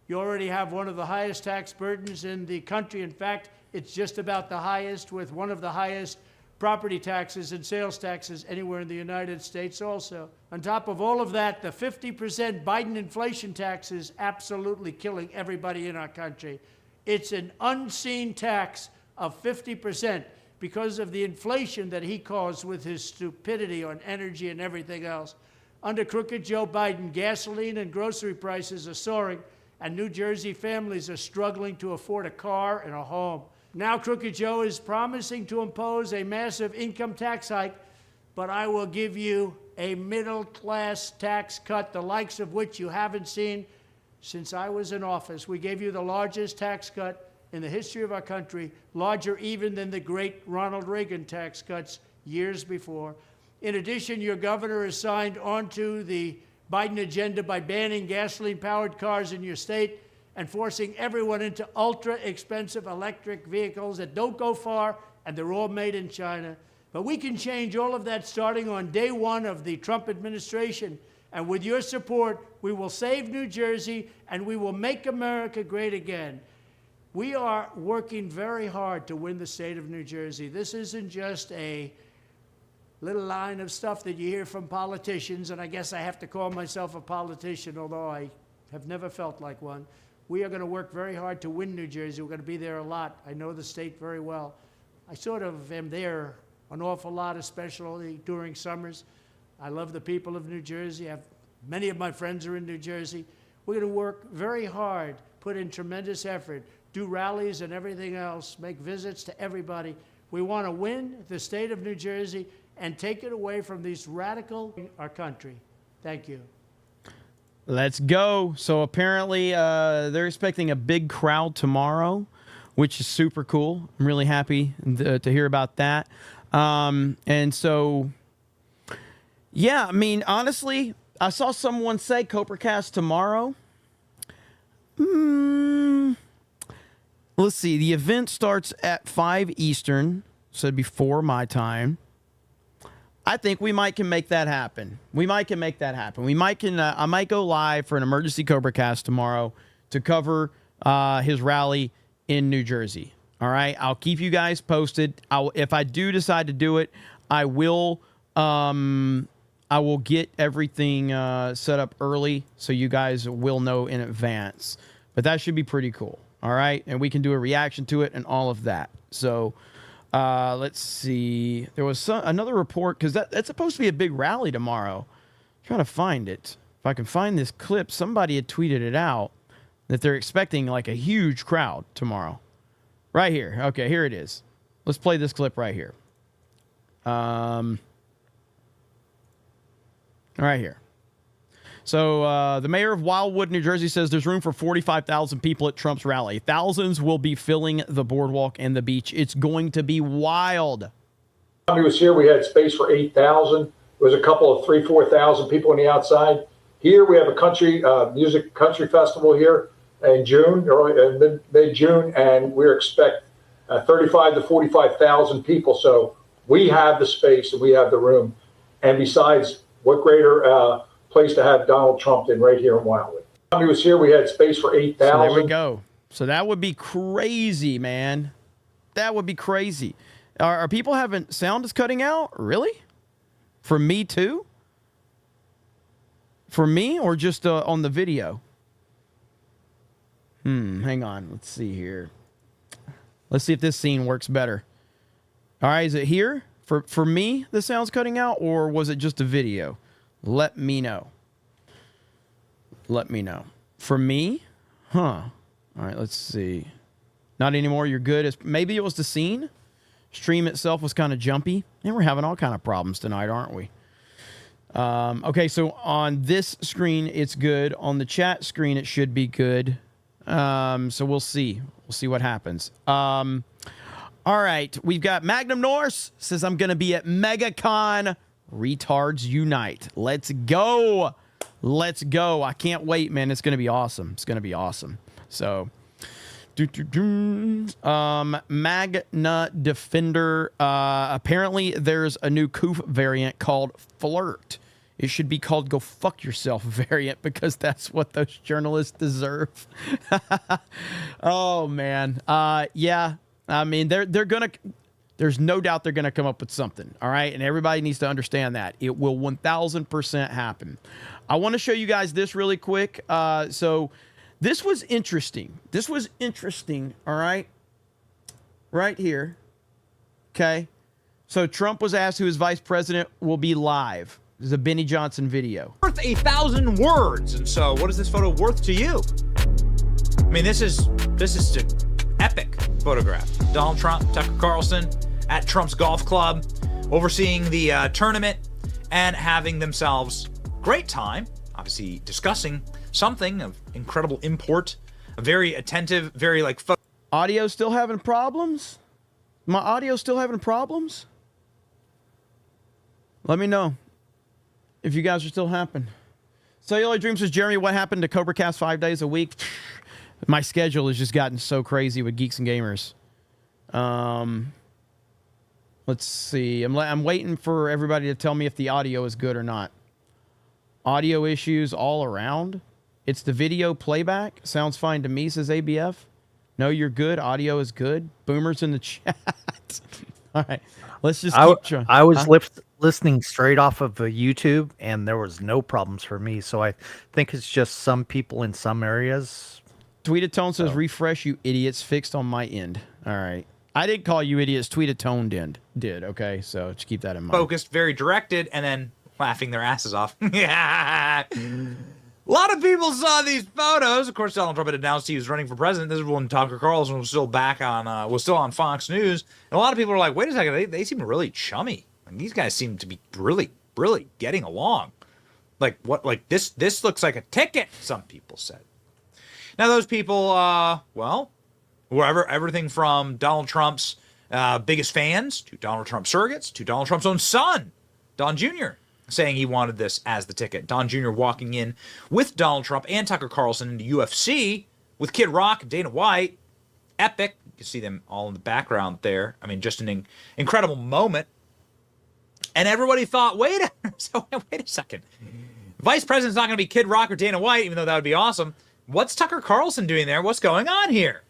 You already have one of the highest tax burdens in the country. In fact, it's just about the highest, with one of the highest property taxes and sales taxes anywhere in the United States also. On top of all of that, the 50% Biden inflation tax is absolutely killing everybody in our country. It's an unseen tax of 50% because of the inflation that he caused with his stupidity on energy and everything else. Under crooked Joe Biden, gasoline and grocery prices are soaring, and New Jersey families are struggling to afford a car and a home. Now Crooked Joe is promising to impose a massive income tax hike, but I will give you a middle-class tax cut, the likes of which you haven't seen since I was in office. We gave you the largest tax cut in the history of our country, larger even than the great Ronald Reagan tax cuts years before. In addition, your governor has signed onto the Biden agenda by banning gasoline-powered cars in your state and forcing everyone into ultra-expensive electric vehicles that don't go far, and they're all made in China. But we can change all of that starting on day one of the Trump administration. And with your support, we will save New Jersey, and we will make America great again. We are working very hard to win the state of New Jersey. This isn't just a little line of stuff that you hear from politicians, and I guess I have to call myself a politician, although I have never felt like one. We are going to work very hard to win New Jersey. We're going to be there a lot. I know the state very well. I sort of am there an awful lot, especially during summers. I love the people of New Jersey. Many of my friends are in New Jersey. We're going to work very hard, put in tremendous effort, do rallies and everything else, make visits to everybody. We want to win the state of New Jersey and take it away from these radical our country. Thank you. Let's go. So apparently they're expecting a big crowd tomorrow, which is super cool. I'm really happy to hear about that. And so, yeah, I mean, honestly, I saw someone say CobraCast tomorrow. Let's see. The event starts at 5 Eastern, so it'd be 4 my time. I think we might can make that happen. I might go live for an emergency CobraCast tomorrow to cover his rally in New Jersey. All right, I'll keep you guys posted. If I do decide to do it, I will get everything set up early so you guys will know in advance. But that should be pretty cool. All right, and we can do a reaction to it and all of that. So let's see. There was another report because that's supposed to be a big rally tomorrow. I'm trying to find it. If I can find this clip, somebody had tweeted it out that they're expecting like a huge crowd tomorrow. Right here. Okay, here it is. Let's play this clip right here. Right here. So the mayor of Wildwood, New Jersey says there's room for 45,000 people at Trump's rally. Thousands will be filling the boardwalk and the beach. It's going to be wild. When he was here, we had space for 8,000. There was a couple of 3,000-4,000 people on the outside. Here we have a country music country festival here in June, mid-June, and we expect 35,000 to 45,000 people. So we have the space and we have the room. And besides, what greater place to have Donald Trump in right here in Wildwood. When he was here, we had space for 8,000. So there we go. So that would be crazy, man. That would be crazy. Are people having sound is cutting out? Really? For me too? For me or just on the video? Hang on. Let's see here. Let's see if this scene works better. All right, is it here? For me, the sound's cutting out, or was it just a video? Let me know. Let me know. For me? Huh. All right, let's see. Not anymore. You're good. Maybe it was the scene. Stream itself was kind of jumpy. And we're having all kind of problems tonight, aren't we? Okay, so on this screen, it's good. On the chat screen, it should be good. So we'll see. We'll see what happens. All right, we've got Magnum Norse says, I'm going to be at MegaCon. Retards Unite. Let's go. Let's go. I can't wait, man. It's going to be awesome. It's going to be awesome. So, Magna Defender. Apparently, there's a new Coof variant called Flirt. It should be called Go Fuck Yourself variant because that's what those journalists deserve. Oh, man. Yeah. I mean, they're going to... There's no doubt they're going to come up with something, all right? And everybody needs to understand that. It will 1,000% happen. I want to show you guys this really quick. So this was interesting. All right? Right here. Okay? So Trump was asked who his vice president will be live. This is a Benny Johnson video. Worth 1,000 words. And so what is this photo worth to you? I mean, this is an epic photograph. Donald Trump, Tucker Carlson, at Trump's golf club, overseeing the tournament and having themselves great time, obviously discussing something of incredible import, a very attentive, very like... Audio still having problems? My audio still having problems? Let me know if you guys are still happening. Cellular Dreams says, Jeremy, what happened to CobraCast 5 days a week? My schedule has just gotten so crazy with Geeks and Gamers. Let's see. I'm waiting for everybody to tell me if the audio is good or not. Audio issues all around. It's the video playback. Sounds fine to me, says ABF. No, you're good. Audio is good. Boomers in the chat. All right. Let's just keep trying. I was listening straight off of YouTube, and there was no problems for me. So I think it's just some people in some areas. Tweetatone says, refresh, you idiots. Fixed on my end. All right. I didn't call you idiots. Tweetatone did. Okay, so just keep that in mind. Focused, very directed, and then laughing their asses off. Yeah. A lot of people saw these photos. Of course, Donald Trump had announced he was running for president. This is when Tucker Carlson was still back on, was still on Fox News. And a lot of people are like, wait a second, they seem really chummy. And these guys seem to be really, really getting along. Like what? Like this looks like a ticket, some people said. Now those people, well, whoever, everything from Donald Trump's biggest fans to Donald Trump surrogates to Donald Trump's own son, Don Jr., saying he wanted this as the ticket. Don Jr. walking in with Donald Trump and Tucker Carlson into UFC with Kid Rock and Dana White. Epic. You can see them all in the background there. I mean, just an incredible moment. And everybody thought, wait a second. Vice President's not going to be Kid Rock or Dana White, even though that would be awesome. What's Tucker Carlson doing there? What's going on here?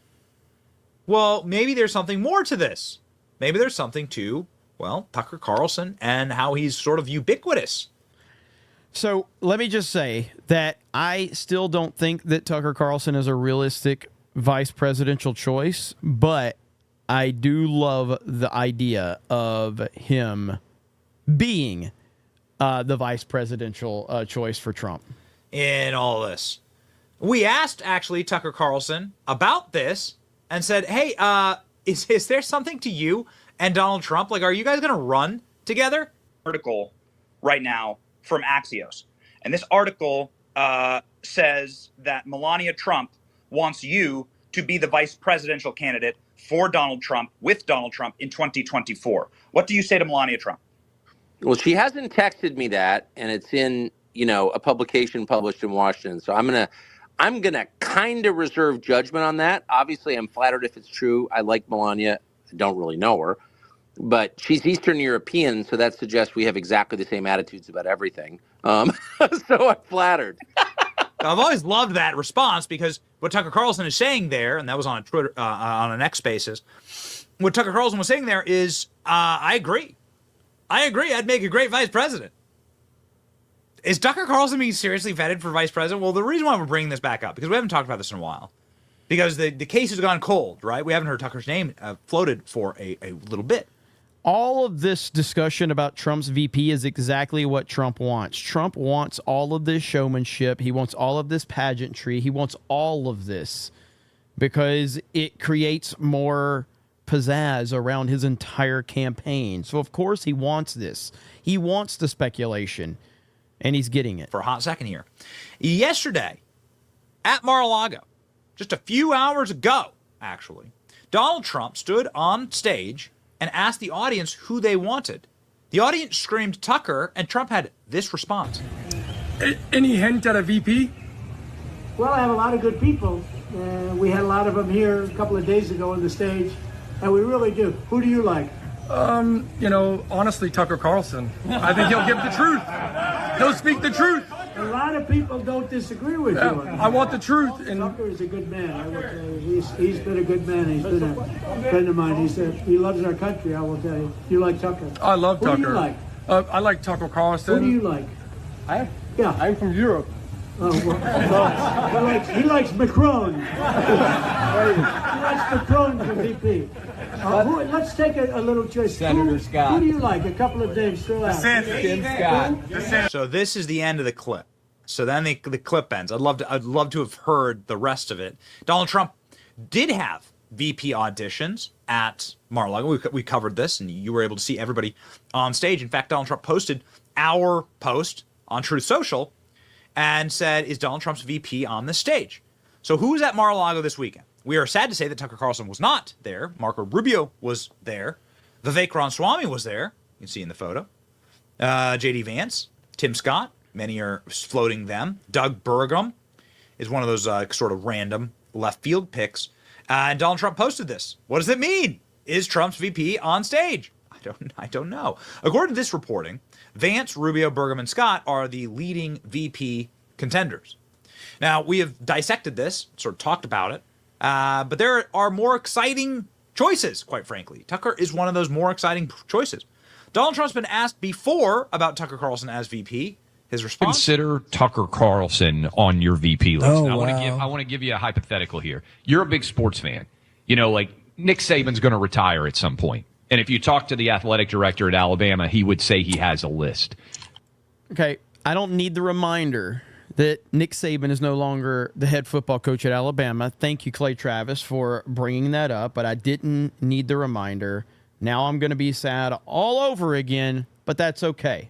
Well, maybe there's something more to this. Maybe there's something to, well, Tucker Carlson and how he's sort of ubiquitous. So let me just say that I still don't think that Tucker Carlson is a realistic vice presidential choice, but I do love the idea of him being the vice presidential choice for Trump. In all this, we asked actually Tucker Carlson about this and said, hey, is there something to you and Donald Trump? Like, are you guys going to run together? Article right now from Axios. And this article says that Melania Trump wants you to be the vice presidential candidate for Donald Trump with Donald Trump in 2024. What do you say to Melania Trump? Well, she hasn't texted me that, and it's in, a publication published in Washington. So I'm gonna kind of reserve judgment on that. Obviously, I'm flattered if it's true. I like Melania. I don't really know her, but she's Eastern European, so that suggests we have exactly the same attitudes about everything. So I'm flattered. I've always loved that response because what Tucker Carlson is saying there, and that was on a Twitter, on an X Spaces, what Tucker Carlson was saying there is, I agree. I'd make a great vice president. Is Tucker Carlson being seriously vetted for vice president? Well, the reason why we're bringing this back up, because we haven't talked about this in a while, because the case has gone cold, right? We haven't heard Tucker's name floated for a little bit. All of this discussion about Trump's VP is exactly what Trump wants. Trump wants all of this showmanship. He wants all of this pageantry. He wants all of this because it creates more pizzazz around his entire campaign. So, of course, he wants this. He wants the speculation, and he's getting it. For a hot second here. Yesterday, at Mar-a-Lago, just a few hours ago, actually, Donald Trump stood on stage and asked the audience who they wanted. The audience screamed Tucker, and Trump had this response. Any hint at a VP? Well, I have a lot of good people. We had a lot of them here a couple of days ago on the stage, and we really do. Who do you like? Honestly, Tucker Carlson. I think he'll give the truth. He'll speak the truth. A lot of people don't disagree with you. I want the truth. And Tucker is a good man. I will tell you. He's been a good man. He's been a friend of mine. He loves our country. I will tell you. You like Tucker? I love Tucker. Who do you like? I like Tucker Carlson. Who do you like? I'm from Europe. Oh, well, he likes Macron. He likes Macron for VP. Let's take a little choice. Senator Scott. Who do you like? A couple of names. Throw out. Tim Scott. So this is the end of the clip. So then the clip ends. I'd love to have heard the rest of it. Donald Trump did have VP auditions at Mar-a-Lago. We covered this, and you were able to see everybody on stage. In fact, Donald Trump posted our post on Truth Social and said, is Donald Trump's VP on the stage? So who's at Mar-a-Lago this weekend? We are sad to say that Tucker Carlson was not there. Marco Rubio was there. Vivek Ramaswamy was there. You can see in the photo. J.D. Vance, Tim Scott. Many are floating them. Doug Burgum is one of those sort of random left field picks. And Donald Trump posted this. What does it mean? Is Trump's VP on stage? I don't know. According to this reporting, Vance, Rubio, Burgum, and Scott are the leading VP contenders. Now, we have dissected this, sort of talked about it, but there are more exciting choices, quite frankly. Tucker is one of those more exciting choices. Donald Trump's been asked before about Tucker Carlson as VP. His response? Consider Tucker Carlson on your VP list. Oh, Now, wow. I want to give you a hypothetical here. You're a big sports fan. Like Nick Saban's going to retire at some point. And if you talk to the athletic director at Alabama, he would say he has a list. Okay, I don't need the reminder that Nick Saban is no longer the head football coach at Alabama. Thank you, Clay Travis, for bringing that up, but I didn't need the reminder. Now I'm going to be sad all over again, but that's okay.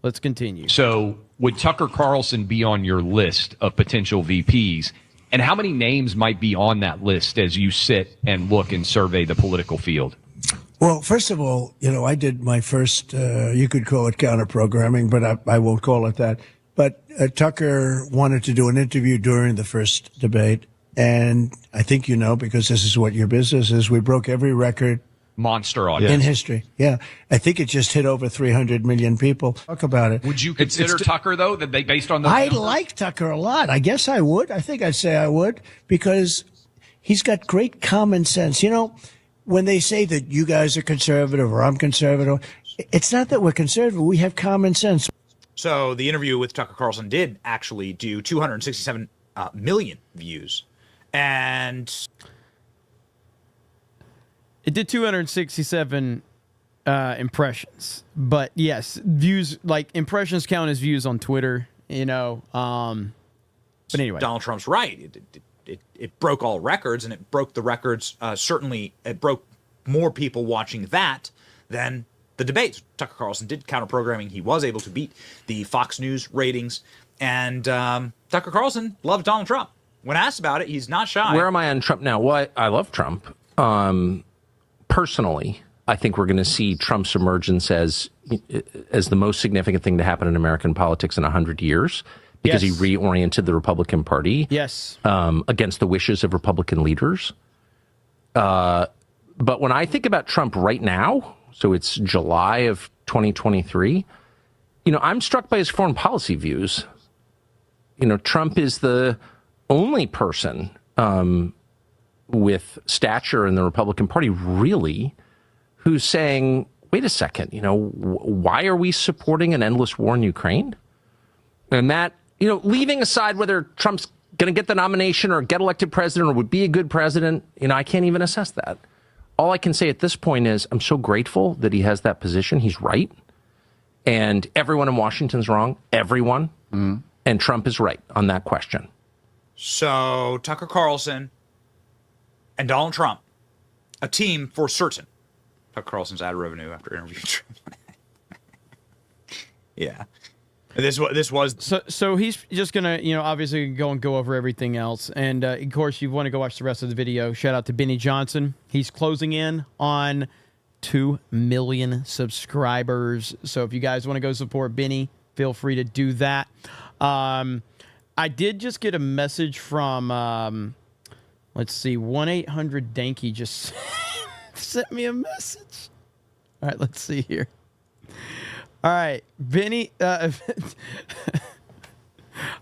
Let's continue. So would Tucker Carlson be on your list of potential VPs? And how many names might be on that list as you sit and look and survey the political field? Well, first of all, I did my first, you could call it counter-programming, but I won't call it that. But Tucker wanted to do an interview during the first debate. And I think because this is what your business is, we broke every record. Monster audience. In history. Yeah. I think it just hit over 300 million people. Talk about it. Would you consider Tucker, though, that they based on those I numbers? like Tucker a lot. I guess I would. I think I'd say I would because he's got great common sense. When they say that you guys are conservative or I'm conservative, it's not that we're conservative. We have common sense. So the interview with Tucker Carlson did actually do 267 million views. And it did 267 impressions. But yes, views, like impressions count as views on Twitter, But anyway. Donald Trump's right. It broke all records, and it broke the records. Certainly, it broke more people watching that than the debates. Tucker Carlson did counter-programming. He was able to beat the Fox News ratings. And Tucker Carlson loved Donald Trump. When asked about it, he's not shy. Where am I on Trump now? Well, I love Trump. Personally, I think we're going to see Trump's emergence as the most significant thing to happen in American politics in 100 years. Because he reoriented the Republican Party against the wishes of Republican leaders. But when I think about Trump right now, so it's July of 2023, I'm struck by his foreign policy views. Trump is the only person with stature in the Republican Party, really, who's saying, wait a second, why are we supporting an endless war in Ukraine? And that, leaving aside whether Trump's going to get the nomination or get elected president or would be a good president, I can't even assess that. All I can say at this point is I'm so grateful that he has that position. He's right. And everyone in Washington's wrong. Everyone. Mm. And Trump is right on that question. So Tucker Carlson and Donald Trump, a team for certain. Tucker Carlson's ad revenue after interviewing Trump. Yeah. This was so he's just gonna obviously go over everything else, and of course you want to go watch the rest of the video. Shout out to Benny Johnson. He's closing in on 2 million subscribers. So if you guys want to go support Benny, feel free to do that. I did just get a message from let's see, 1-800-DANKY just sent me a message. All right, let's see here. All right, Benny. All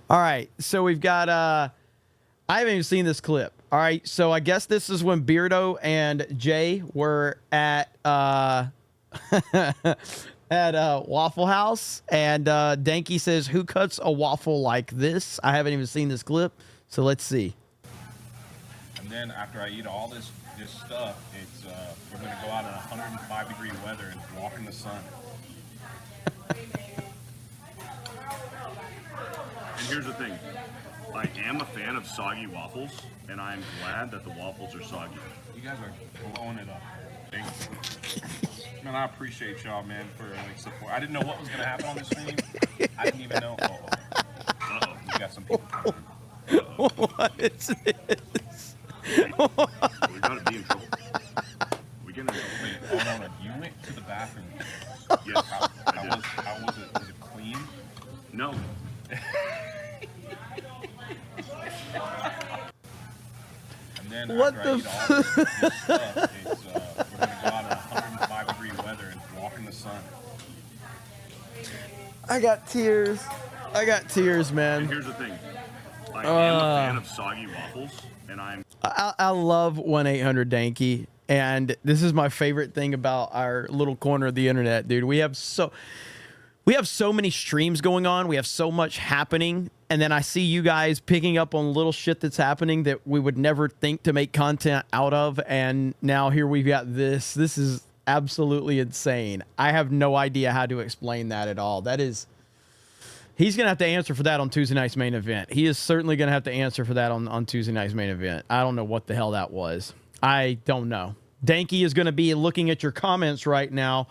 right, so we've got. I haven't even seen this clip. All right, so I guess this is when Beardo and Jay were at Waffle House, and Danky says, "Who cuts a waffle like this?" I haven't even seen this clip, so let's see. And then after I eat all this stuff, it's we're gonna go out in 105-degree weather and walk in the sun. And here's the thing, I am a fan of soggy waffles, and I'm glad that the waffles are soggy. You guys are blowing it up. Thank you. Man, I appreciate y'all, man, for support. I didn't know what was gonna happen on the stream. I didn't even know. Uh-oh, we got some people coming. What is this? We're gonna be in trouble. We're getting in trouble. Wait, hold on. You went to the bathroom. Yes, how was it? Was it clean? No. And then What after the I eat all this stuff, it's we're gonna go out in 105-degree weather and walk in the sun. I got tears. Man. And here's the thing, I am a fan of soggy waffles, and I love 1-800-DANKY, and this is my favorite thing about our little corner of the internet, dude. We have so many streams going on. We have so much happening. And then I see you guys picking up on little shit that's happening that we would never think to make content out of. And now here we've got this. This is absolutely insane. I have no idea how to explain that at all. He's going to have to answer for that on Tuesday night's main event. He is certainly going to have to answer for that on Tuesday night's main event. I don't know what the hell that was. I don't know. Danky is going to be looking at your comments right now.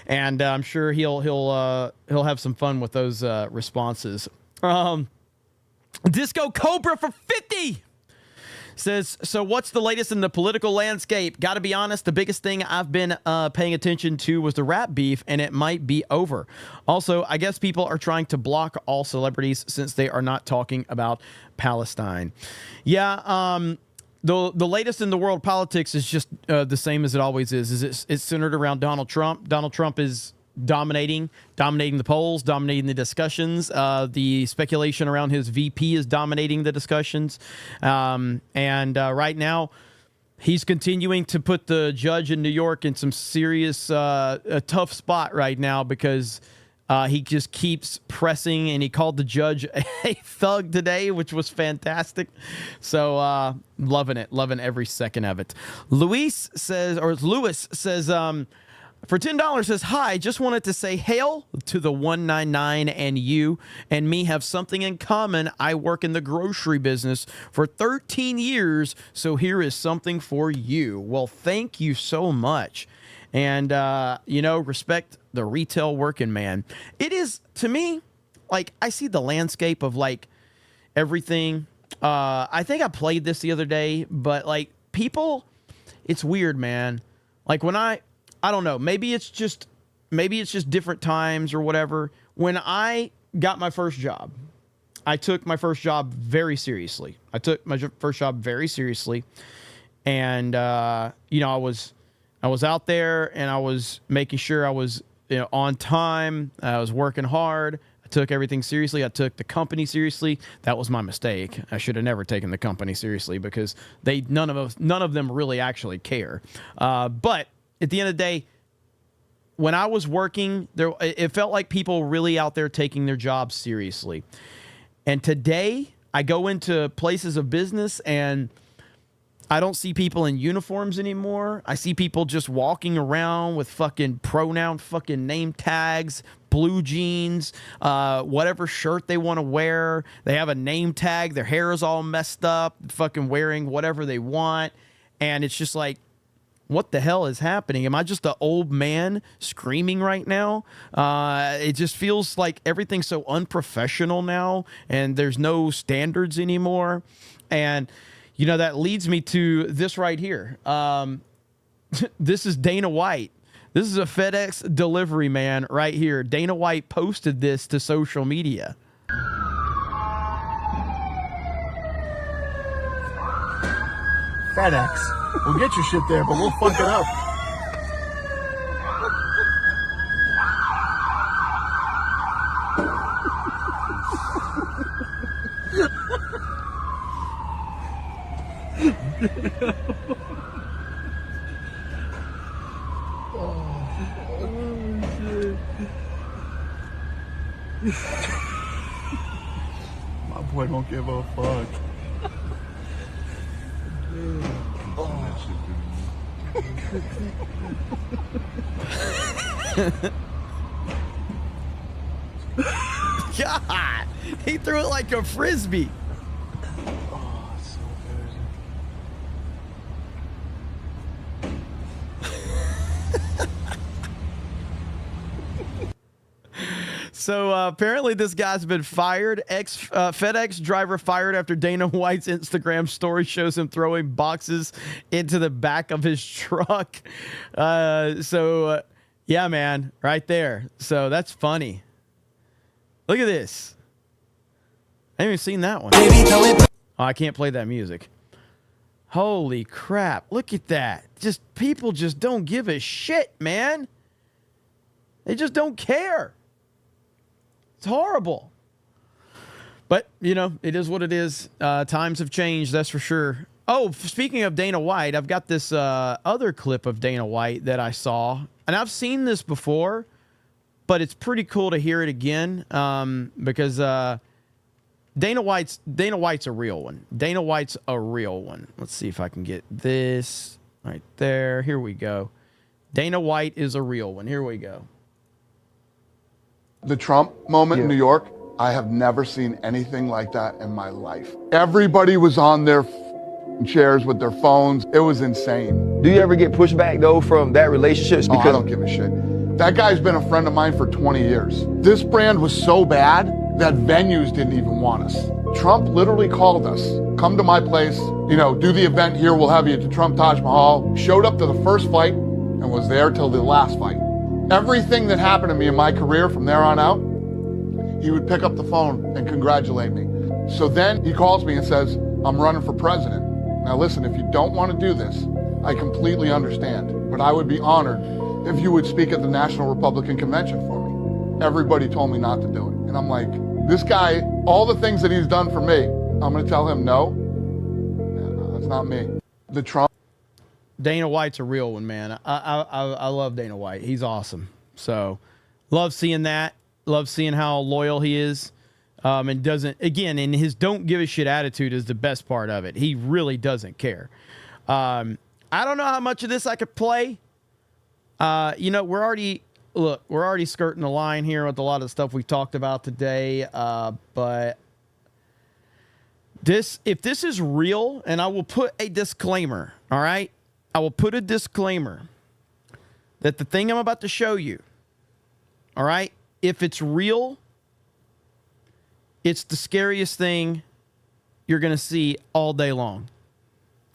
and I'm sure he'll have some fun with those responses. Disco Cobra for 50 says, so what's the latest in the political landscape? Got to be honest, the biggest thing I've been paying attention to was the rap beef, and it might be over. Also, I guess people are trying to block all celebrities since they are not talking about Palestine. Yeah, the latest in the world politics is just the same as it always is. It's centered around Donald Trump. Donald Trump is dominating the polls, dominating the discussions. The speculation around his VP is dominating the discussions. And right now, he's continuing to put the judge in New York in some serious, a tough spot right now because he just keeps pressing, and he called the judge a thug today, which was fantastic. So loving every second of it. Lewis says, for $10 says, hi, just wanted to say hail to the 199, and you and me have something in common. I work in the grocery business for 13 years, so here is something for you. Well, thank you so much. And, respect the retail working man. It is, to me, like, I see the landscape of, like, everything. I think I played this the other day, but, like, people, it's weird, man. Like, when I don't know, maybe it's just different times or whatever. When I got my first job, I took my first job very seriously. And, I was out there, and I was making sure I was on time. I was working hard. I took everything seriously. I took the company seriously. That was my mistake. I should have never taken the company seriously because none of them really actually care. But at the end of the day, when I was working, it felt like people really out there taking their jobs seriously. And today, I go into places of business, and I don't see people in uniforms anymore. I see people just walking around with fucking pronoun fucking name tags, blue jeans, whatever shirt they want to wear. They have a name tag. Their hair is all messed up, fucking wearing whatever they want. And it's just like, what the hell is happening? Am I just an old man screaming right now? It just feels like everything's so unprofessional now, and there's no standards anymore. And, that leads me to this right here. This is Dana White. This is a FedEx delivery man right here. Dana White posted this to social media. FedEx. We'll get your shit there, but we'll fuck it up. My boy don't give a fuck. God, he threw it like a frisbee. So apparently this guy's been fired. FedEx driver fired after Dana White's Instagram story shows him throwing boxes into the back of his truck. Yeah, man, right there. So that's funny. Look at this. I haven't even seen that one. Oh, I can't play that music. Holy crap. Look at that. People just don't give a shit, man. They just don't care. It's horrible. But, it is what it is. Times have changed, that's for sure. Oh, speaking of Dana White, I've got this other clip of Dana White that I saw. And I've seen this before, but it's pretty cool to hear it again because Dana White's a real one. Dana White's a real one. Let's see if I can get this right there. Here we go. Dana White is a real one. Here we go. The Trump moment in New York, I have never seen anything like that in my life. Everybody was on their chairs with their phones. It was insane. Do you ever get pushback, though, from that relationship? I don't give a shit. That guy's been a friend of mine for 20 years. This brand was so bad that venues didn't even want us. Trump literally called us, come to my place, do the event here, we'll have you at the Trump Taj Mahal. Showed up to the first fight and was there till the last fight. Everything that happened to me in my career from there on out, he would pick up the phone and congratulate me. So then he calls me and says, I'm running for president. Now listen, if you don't want to do this, I completely understand, but I would be honored if you would speak at the National Republican Convention for me. Everybody told me not to do it. And I'm like, this guy, all the things that he's done for me, I'm going to tell him no, that's not me. The Trump. Dana White's a real one, man. I love Dana White. He's awesome. So love seeing that. Love seeing how loyal he is. And doesn't, again, and his don't give a shit attitude is the best part of it. He really doesn't care. I don't know how much of this I could play. We're already skirting the line here with a lot of the stuff we've talked about today. But if this is real, and I will put a disclaimer, all right? I will put a disclaimer that the thing I'm about to show you, all right, if it's real, it's the scariest thing you're going to see all day long.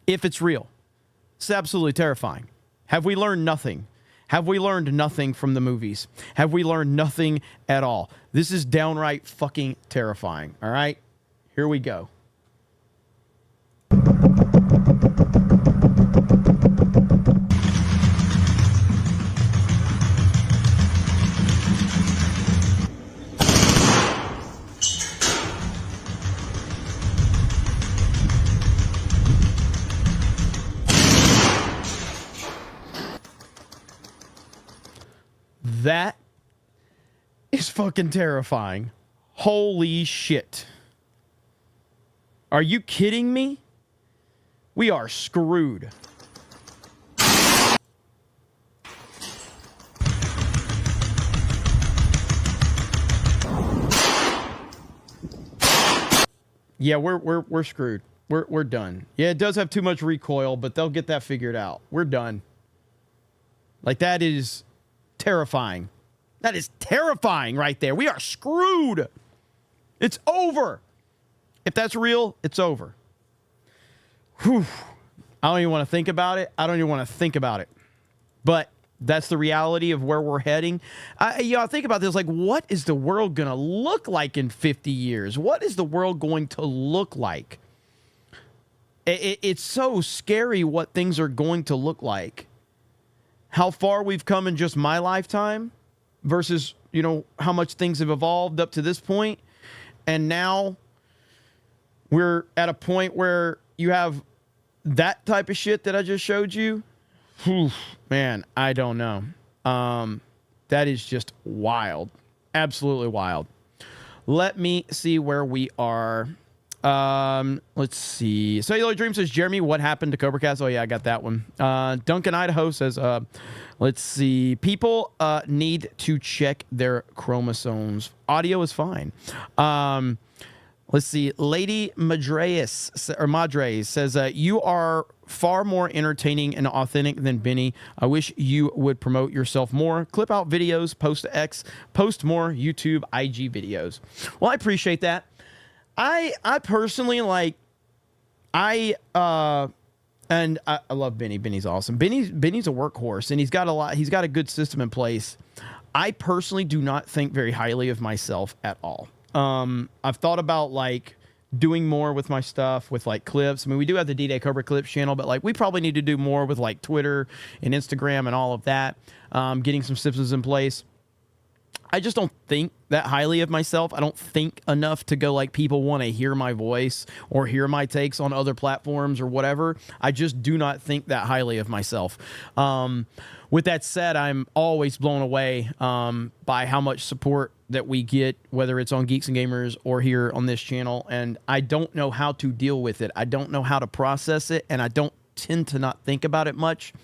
If it's real. It's absolutely terrifying. Have we learned nothing? Have we learned nothing from the movies? Have we learned nothing at all? This is downright fucking terrifying, all right? Here we go. That is fucking terrifying. Holy shit. Are you kidding me? We are screwed. Yeah, we're screwed. We're done. Yeah, it does have too much recoil, but they'll get that figured out. We're done. Like, that is terrifying. That is terrifying right there. We are screwed. It's over. If that's real, it's over. Whew. I don't even want to think about it. I don't even want to think about it. But that's the reality of where we're heading. I think about this, like, what is the world going to look like in 50 years? What is the world going to look like? It's so scary what things are going to look like. How far we've come in just my lifetime versus, how much things have evolved up to this point. And now we're at a point where you have that type of shit that I just showed you. Whew, man, I don't know. That is just wild. Absolutely wild. Let me see where we are. Let's see. Cellular Dream says, Jeremy, what happened to CobraCast? Oh, yeah, I got that one. Duncan Idaho says, let's see. People need to check their chromosomes. Audio is fine. Let's see. Lady Madres says, you are far more entertaining and authentic than Benny. I wish you would promote yourself more. Clip out videos, post to X, post more YouTube, IG videos. Well, I appreciate that. I personally I love Benny. Benny's awesome. Benny's a workhorse, and he's got a good system in place. I personally do not think very highly of myself at all. I've thought about doing more with my stuff with clips. I mean, we do have the D-Day Cobra Clips channel, but we probably need to do more with Twitter and Instagram and all of that. Getting some systems in place. I just don't think that highly of myself. I don't think enough to go people want to hear my voice or hear my takes on other platforms or whatever. I just do not think that highly of myself. With that said, I'm always blown away by how much support that we get, whether it's on Geeks and Gamers or here on this channel. And I don't know how to deal with it. I don't know how to process it, and I don't tend to not think about it much.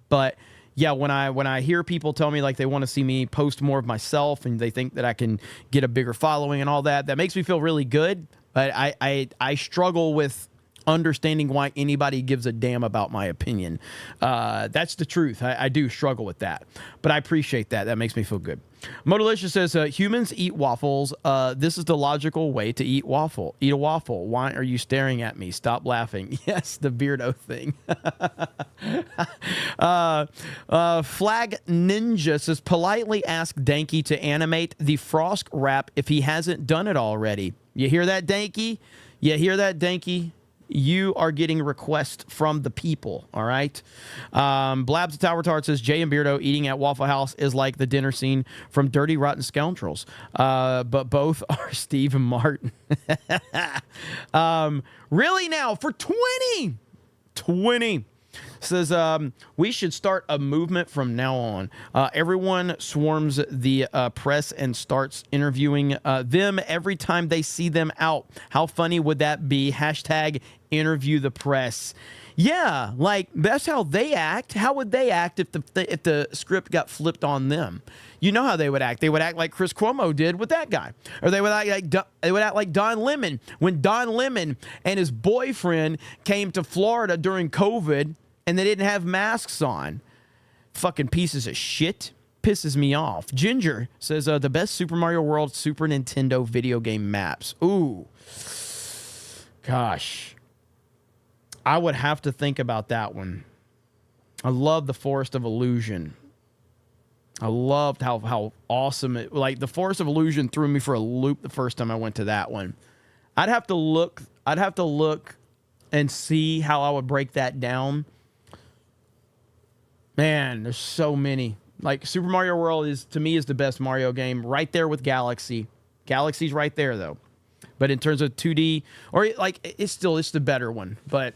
But yeah, when I hear people tell me they want to see me post more of myself and they think that I can get a bigger following and all that, that makes me feel really good. But I struggle with understanding why anybody gives a damn about my opinion. That's the truth. I do struggle with that, but I appreciate that. That makes me feel good. Modalicious says, humans eat waffles. This is the logical way to eat waffle. Eat a waffle. Why are you staring at me? Stop laughing. Yes, the beardo thing. Flag Ninja says, politely ask Danky to animate the Frost rap if he hasn't done it already. You hear that, Danky? You hear that, Danky? You are getting requests from the people, all right? Blabs the Tower Tart says, Jay and Beardo eating at Waffle House is like the dinner scene from Dirty Rotten Scoundrels, but both are Steve and Martin. Really now, for 20 says, we should start a movement from now on. Everyone swarms the press and starts interviewing them every time they see them out. How funny would that be? Hashtag interview the press. Yeah, like that's how they act. How would they act if the script got flipped on them? You know how they would act. They would act like Chris Cuomo did with that guy, or they would act like Don Lemon when Don Lemon and his boyfriend came to Florida during COVID and they didn't have masks on. Fucking pieces of shit. Pisses me off. Ginger says the best Super Mario World Super Nintendo video game maps. Ooh, gosh. I would have to think about that one. I love the Forest of Illusion. I loved how awesome it, like the Forest of Illusion threw me for a loop the first time I went to that one. I'd have to look and see how I would break that down. Man, there's so many. Like Super Mario World is to me is the best Mario game, right there with Galaxy. Galaxy's right there though. But in terms of 2D, or like it's the better one. But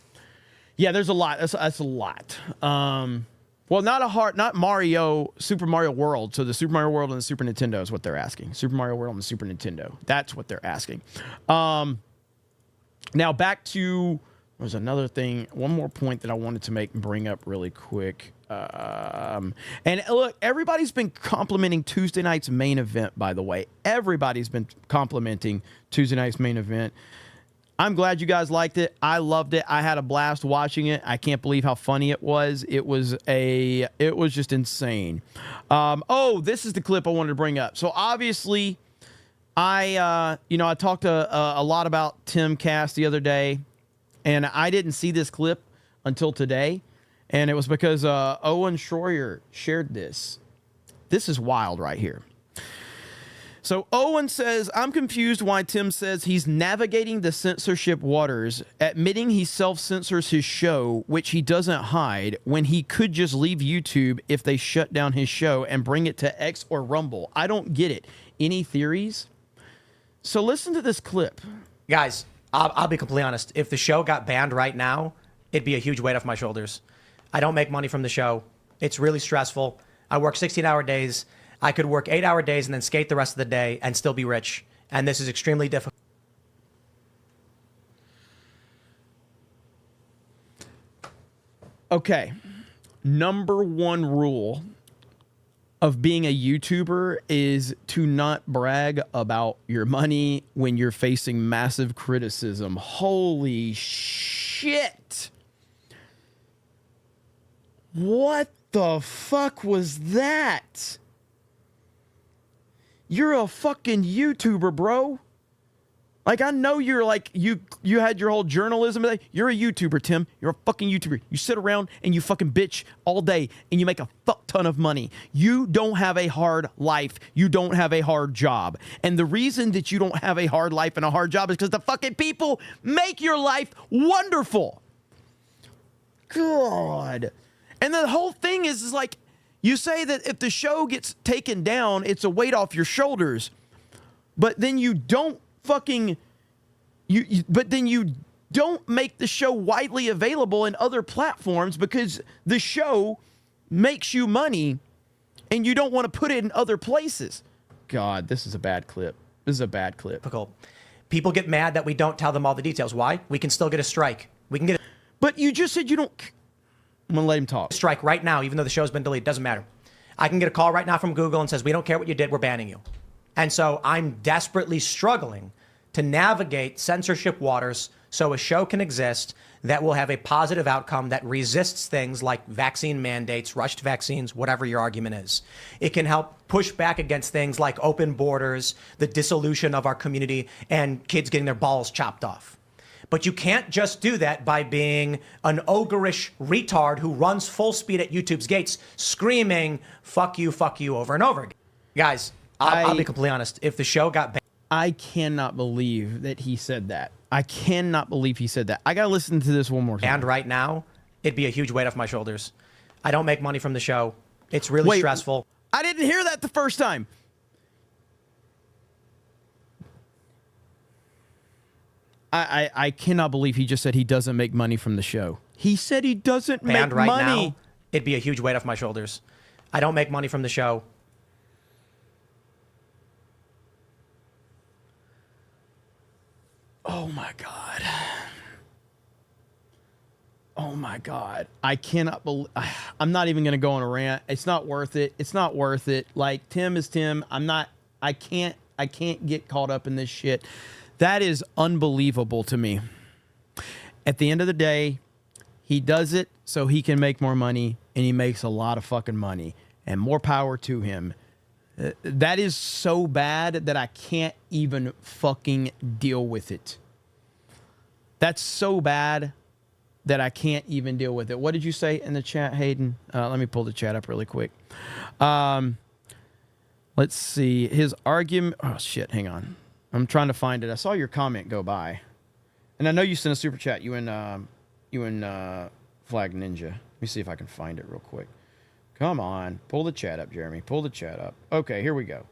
yeah, there's a lot. That's a lot. Well, not Mario, Super Mario World. So the Super Mario World and the Super Nintendo is what they're asking. Super Mario World and the Super Nintendo. That's what they're asking. Now back to, there's another thing, one more point that I wanted to make and bring up really quick. And look, everybody's been complimenting Tuesday night's main event, by the way. Everybody's been complimenting Tuesday night's main event. I'm glad you guys liked it. I loved it. I had a blast watching it. I can't believe how funny it was. It was just insane. This is the clip I wanted to bring up. So obviously, I talked a lot about Tim Cass the other day, and I didn't see this clip until today, and it was because Owen Schroyer shared this. This is wild right here. So Owen says, I'm confused why Tim says he's navigating the censorship waters, admitting he self-censors his show, which he doesn't hide, when he could just leave YouTube if they shut down his show and bring it to X or Rumble. I don't get it. Any theories? So listen to this clip. Guys, I'll be completely honest. If the show got banned right now, it'd be a huge weight off my shoulders. I don't make money from the show. It's really stressful. I work 16-hour days. I could work 8-hour days and then skate the rest of the day and still be rich. And this is extremely difficult. Okay. Number one rule of being a YouTuber is to not brag about your money when you're facing massive criticism. Holy shit. What the fuck was that? You're a fucking YouTuber, bro. Like, I know you're like, you had your whole journalism. You're a YouTuber, Tim. You're a fucking YouTuber. You sit around and you fucking bitch all day and you make a fuck ton of money. You don't have a hard life. You don't have a hard job. And the reason that you don't have a hard life and a hard job is because the fucking people make your life wonderful. God. And the whole thing is like, you say that if the show gets taken down, it's a weight off your shoulders. But then you don't fucking but then you don't make the show widely available in other platforms because the show makes you money and you don't want to put it in other places. God, this is a bad clip. This is a bad clip. People get mad that we don't tell them all the details. Why? We can still get a strike. We can get But you just said you don't. I'm going to let him talk. Strike right now, even though the show's been deleted. Doesn't matter. I can get a call right now from Google and says, we don't care what you did, we're banning you. And so I'm desperately struggling to navigate censorship waters So a show can exist that will have a positive outcome that resists things like vaccine mandates, rushed vaccines, whatever your argument is. It can help push back against things like open borders, the dissolution of our community, and kids getting their balls chopped off. But you can't just do that by being an ogreish retard who runs full speed at YouTube's gates, screaming, fuck you, over and over again. Guys, I'll be completely honest. If the show got banned, I cannot believe that he said that. I cannot believe he said that. I got to listen to this one more time. And right now, it'd be a huge weight off my shoulders. I don't make money from the show. It's really stressful. I didn't hear that the first time. I cannot believe he just said he doesn't make money from the show. He said he doesn't make right money. Now, it'd be a huge weight off my shoulders. I don't make money from the show. Oh my God. Oh my God. I cannot believe. I'm not even going to go on a rant. It's not worth it. It's not worth it. Like, Tim is Tim. I can't get caught up in this shit. That is unbelievable to me. At the end of the day, he does it so he can make more money, and he makes a lot of fucking money, and more power to him. That is so bad that I can't even fucking deal with it. That's so bad that I can't even deal with it. What did you say in the chat, Hayden? Let me pull the chat up really quick. Let's see. His argument. Oh, shit. Hang on. I'm trying to find it. I saw your comment go by. And I know you sent a super chat. You and Flag Ninja. Let me see if I can find it real quick. Come on. Pull the chat up, Jeremy. Pull the chat up. Okay, here we go.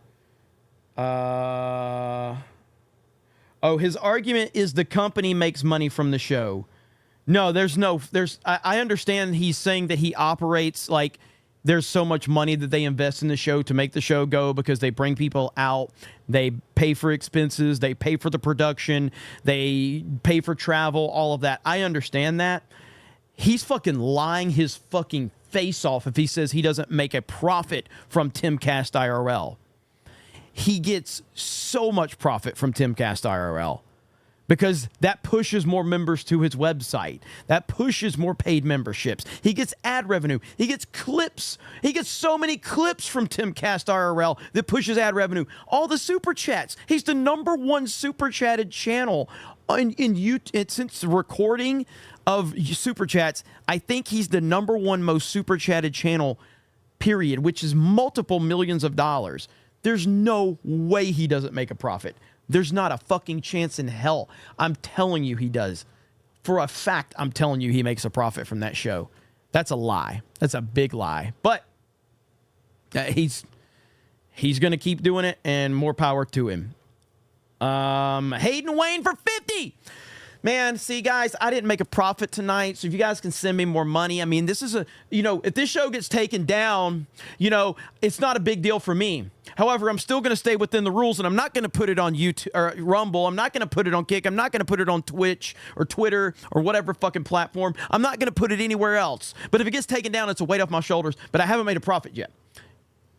His argument is the company makes money from the show. No, I understand he's saying that he operates like there's so much money that they invest in the show to make the show go because they bring people out, they pay for expenses, they pay for the production, they pay for travel, all of that. I understand that. He's fucking lying his fucking face off if he says he doesn't make a profit from Timcast IRL. He gets so much profit from Timcast IRL because that pushes more members to his website. That pushes more paid memberships. He gets ad revenue. He gets clips. He gets so many clips from Timcast IRL that pushes ad revenue. All the super chats. He's the #1 super chatted channel in YouTube since the recording of super chats. I think he's the #1 most super chatted channel, period, which is multiple millions of dollars. There's no way he doesn't make a profit. There's not a fucking chance in hell. I'm telling you he does. For a fact, I'm telling you he makes a profit from that show. That's a lie. That's a big lie. But he's going to keep doing it, and more power to him. Hayden Wayne for 50. Man, see, guys, I didn't make a profit tonight, so if you guys can send me more money, I mean, this is if this show gets taken down, it's not a big deal for me. However, I'm still going to stay within the rules, and I'm not going to put it on YouTube or Rumble. I'm not going to put it on Kick. I'm not going to put it on Twitch or Twitter or whatever fucking platform. I'm not going to put it anywhere else. But if it gets taken down, it's a weight off my shoulders, but I haven't made a profit yet.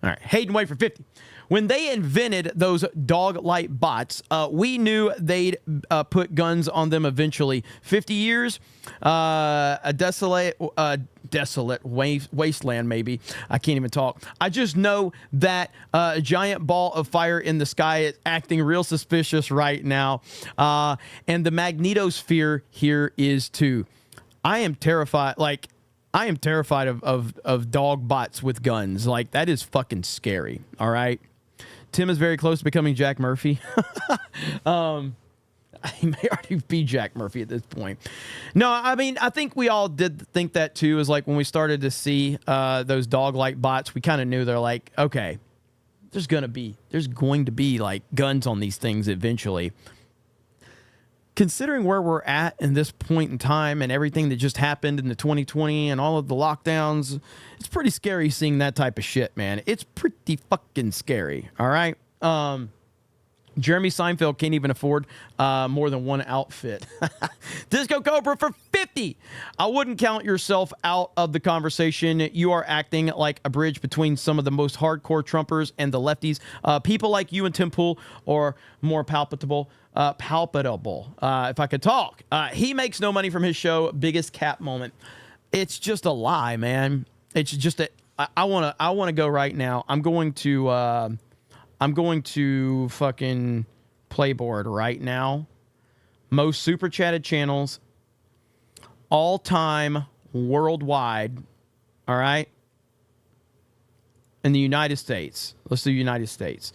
All right, Hayden Wade for 50. When they invented those dog-light bots, we knew they'd put guns on them eventually. 50 years, a desolate wasteland, maybe. I can't even talk. I just know that a giant ball of fire in the sky is acting real suspicious right now. And the magnetosphere here is too. I am terrified. I am terrified of dog bots with guns. Like, that is fucking scary. All right. Tim is very close to becoming Jack Murphy. He may already be Jack Murphy at this point. No, I mean, I think we all did think that too. Is like when we started to see those dog-like bots, we kind of knew they're like, okay, there's going to be like guns on these things eventually. Considering where we're at in this point in time and everything that just happened in the 2020 and all of the lockdowns, it's pretty scary seeing that type of shit, man. It's pretty fucking scary, all right? Jeremy Seinfeld can't even afford more than one outfit. Disco Cobra for 50. I wouldn't count yourself out of the conversation. You are acting like a bridge between some of the most hardcore Trumpers and the lefties. People like you and Tim Pool are more palpable. If I could talk. He makes no money from his show. Biggest cap moment. It's just a lie, man. It's just a. I want to go right now. I'm going to fucking Playboard right now. Most super chatted channels all time worldwide. All right. In the United States. Let's do United States.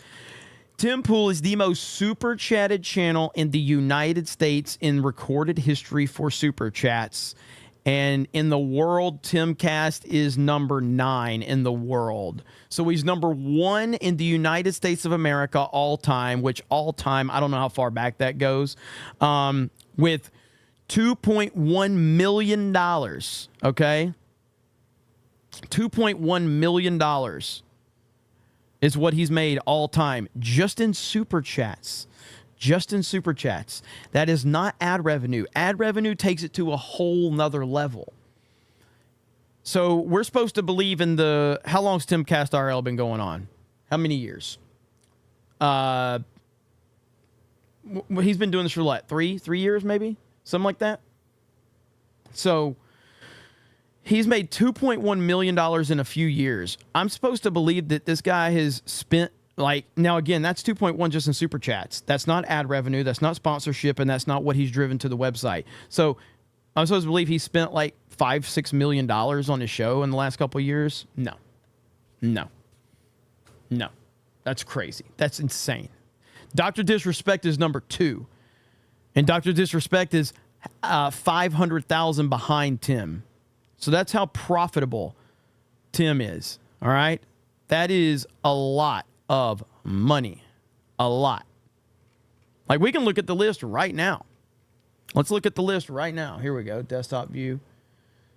Tim Pool is the most super chatted channel in the United States in recorded history for super chats. And in the world, Timcast is number 9 in the world. So he's number 1 in the United States of America all time, which all time, I don't know how far back that goes, with $2.1 million, okay? $2.1 million is what he's made all time, just in super chats. Just in super chats. That is not ad revenue. Ad revenue takes it to a whole nother level. So we're supposed to believe in the... How long's Timcast RL been going on? How many years? He's been doing this for what? 3 years maybe? Something like that? So he's made $2.1 million in a few years. I'm supposed to believe that this guy has spent... Like, now again, that's 2.1 just in super chats. That's not ad revenue. That's not sponsorship. And that's not what he's driven to the website. So I'm supposed to believe he spent like $5-6 million on his show in the last couple of years. No. That's crazy. That's insane. Dr. Disrespect is number 2. And Dr. Disrespect is 500,000 behind Tim. So that's how profitable Tim is. All right. That is a lot of money. A lot. Like, we can look at the list right now. Let's look at the list right now. Here we go. Desktop view.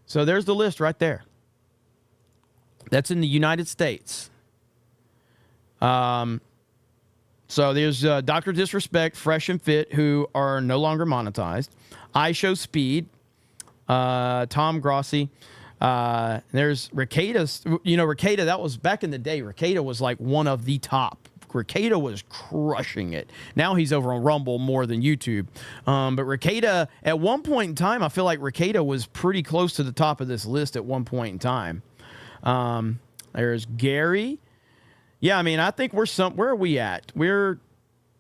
So there's the list right there. That's in the United States. So there's Dr. Disrespect, Fresh and Fit, who are no longer monetized. I Show Speed. Tom Grossi. There's Ricada. You know, Ricada, that was back in the day. Ricada was like one of the top. Ricada was crushing it. Now he's over on Rumble more than YouTube. But Ricada, at one point in time, I feel like Ricada was pretty close to the top of this list at one point in time. There's Gary. Yeah, I mean, I think where are we at? Okay,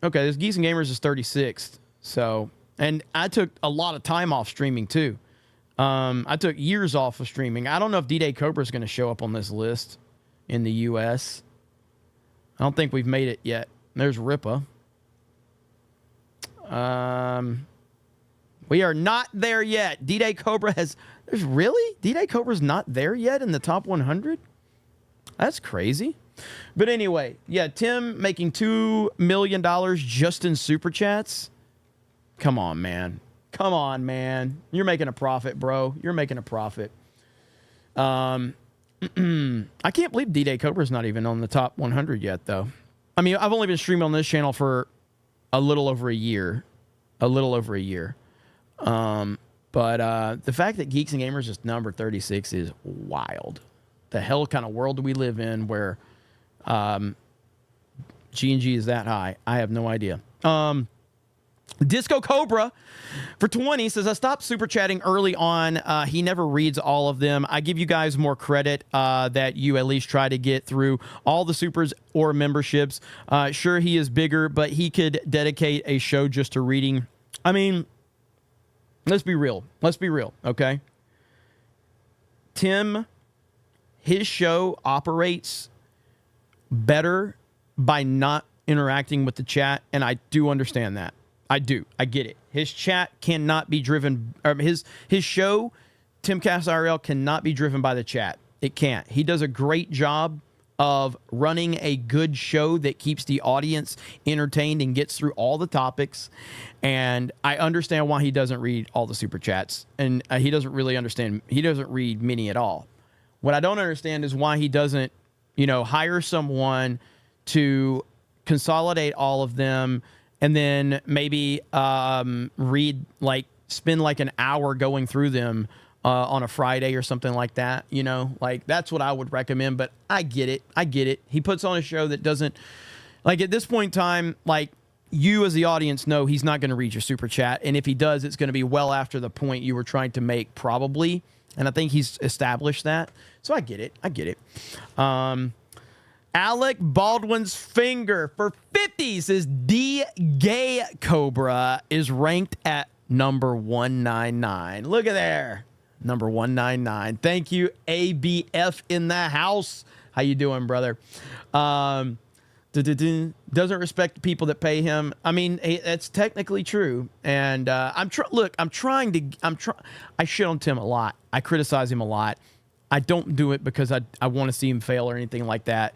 this Geese and Gamers is 36th. So, and I took a lot of time off streaming too. I took years off of streaming. I don't know if D-Day Cobra is going to show up on this list in the U.S. I don't think we've made it yet. There's Ripa. We are not there yet. D-Day Cobra has... Really? D-Day Cobra's not there yet in the top 100? That's crazy. But anyway, yeah, Tim making $2 million just in Super Chats. Come on, man. Come on, man. You're making a profit, bro. You're making a profit. I can't believe D-Day Cobra's not even on the top 100 yet, though. I mean, I've only been streaming on this channel for a little over a year. But the fact that Geeks and Gamers is number 36 is wild. The hell kind of world do we live in where G&G is that high? I have no idea. Disco Cobra for 20 says, I stopped super chatting early on. He never reads all of them. I give you guys more credit that you at least try to get through all the supers or memberships. Sure, he is bigger, but he could dedicate a show just to reading. I mean, let's be real. Okay? Tim, his show operates better by not interacting with the chat, and I do understand that. I do. I get it. His chat cannot be driven... his show, Timcast RL, cannot be driven by the chat. It can't. He does a great job of running a good show that keeps the audience entertained and gets through all the topics. And I understand why he doesn't read all the super chats. And he doesn't really understand... He doesn't read many at all. What I don't understand is why he doesn't, hire someone to consolidate all of them and then maybe spend like an hour going through them on a Friday or something like that. You know, like that's what I would recommend. But I get it. He puts on a show that doesn't, like, at this point in time, like, you as the audience know he's not going to read your super chat, and if he does, it's going to be well after the point you were trying to make, probably. And I think he's established that. So I get it. Alec Baldwin's finger for 50 says D Gay Cobra is ranked at number 199. Look at there. Number 199. Thank you, ABF in the house. How you doing, brother? Doesn't respect the people that pay him. I mean, that's technically true. And I shit on Tim a lot. I criticize him a lot. I don't do it because I want to see him fail or anything like that.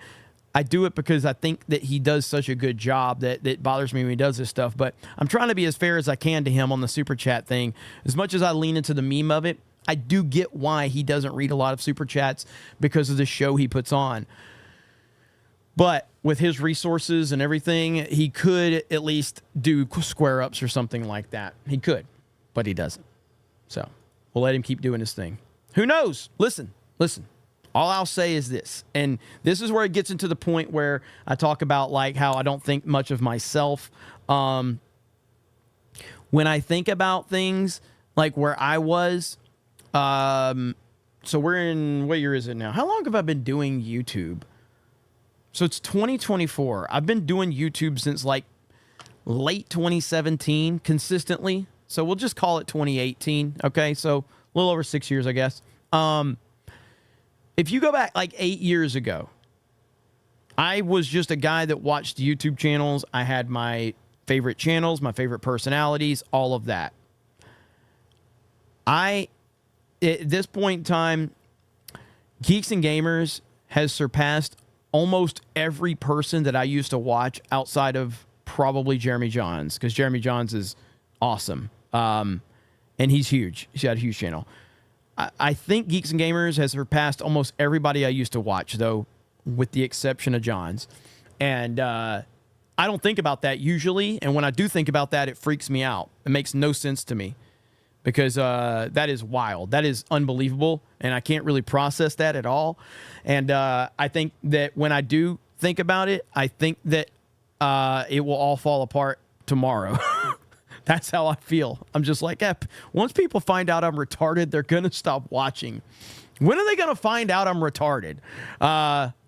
I do it because I think that he does such a good job that it bothers me when he does this stuff. But I'm trying to be as fair as I can to him on the super chat thing. As much as I lean into the meme of it, I do get why he doesn't read a lot of super chats because of the show he puts on. But with his resources and everything, he could at least do square ups or something like that. He could, but he doesn't. So we'll let him keep doing his thing. Who knows? Listen. All I'll say is this, and this is where it gets into the point where I talk about like how I don't think much of myself. When I think about things like where I was, so we're in, what year is it now? How long have I been doing YouTube? So it's 2024. I've been doing YouTube since like late 2017 consistently. So we'll just call it 2018. Okay. So a little over 6 years, I guess. If you go back like 8 years ago, I was just a guy that watched YouTube channels. I had my favorite channels, my favorite personalities, all of that. At this point in time, Geeks and Gamers has surpassed almost every person that I used to watch outside of probably Jeremy Johns, because Jeremy Johns is awesome. And he's huge. He's got a huge channel. I think Geeks and Gamers has surpassed almost everybody I used to watch, though, with the exception of Johns. And I don't think about that usually. And when I do think about that, it freaks me out. It makes no sense to me because that is wild. That is unbelievable. And I can't really process that at all. And I think that when I do think about it, I think that it will all fall apart tomorrow. That's how I feel. I'm just like, once people find out I'm retarded, they're going to stop watching. When are they going to find out I'm retarded?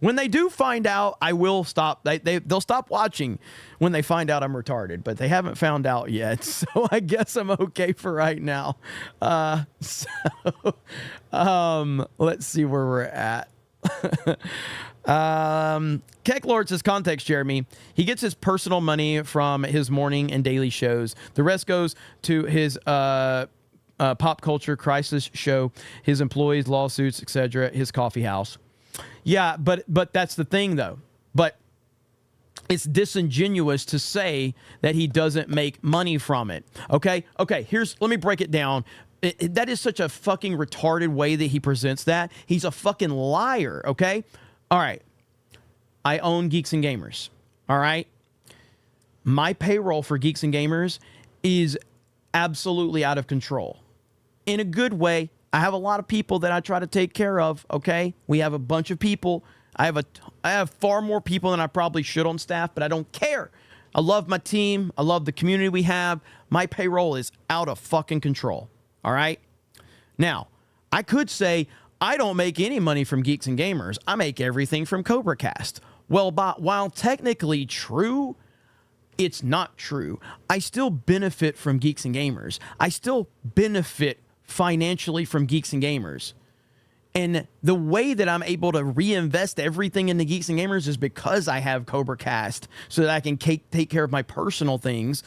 When they do find out, I will stop. They'll stop watching when they find out I'm retarded, but they haven't found out yet. So I guess I'm okay for right now. Let's see where we're at. Keck Lord says, context, Jeremy. He gets his personal money from his morning and daily shows. The rest goes to his pop culture crisis show, his employees, lawsuits, etc., his coffee house. Yeah, but that's the thing, though. But it's disingenuous to say that he doesn't make money from it. Okay, let me break it down. That is such a fucking retarded way that he presents that. He's a fucking liar, okay? All right. I own Geeks and Gamers, all right? My payroll for Geeks and Gamers is absolutely out of control. In a good way. I have a lot of people that I try to take care of, okay? We have a bunch of people. I have far more people than I probably should on staff, but I don't care. I love my team. I love the community we have. My payroll is out of fucking control. All right. Now, I could say I don't make any money from Geeks and Gamers. I make everything from CobraCast. Well, while technically true, it's not true. I still benefit from Geeks and Gamers. I still benefit financially from Geeks and Gamers. And the way that I'm able to reinvest everything into Geeks and Gamers is because I have CobraCast, so that I can take care of my personal things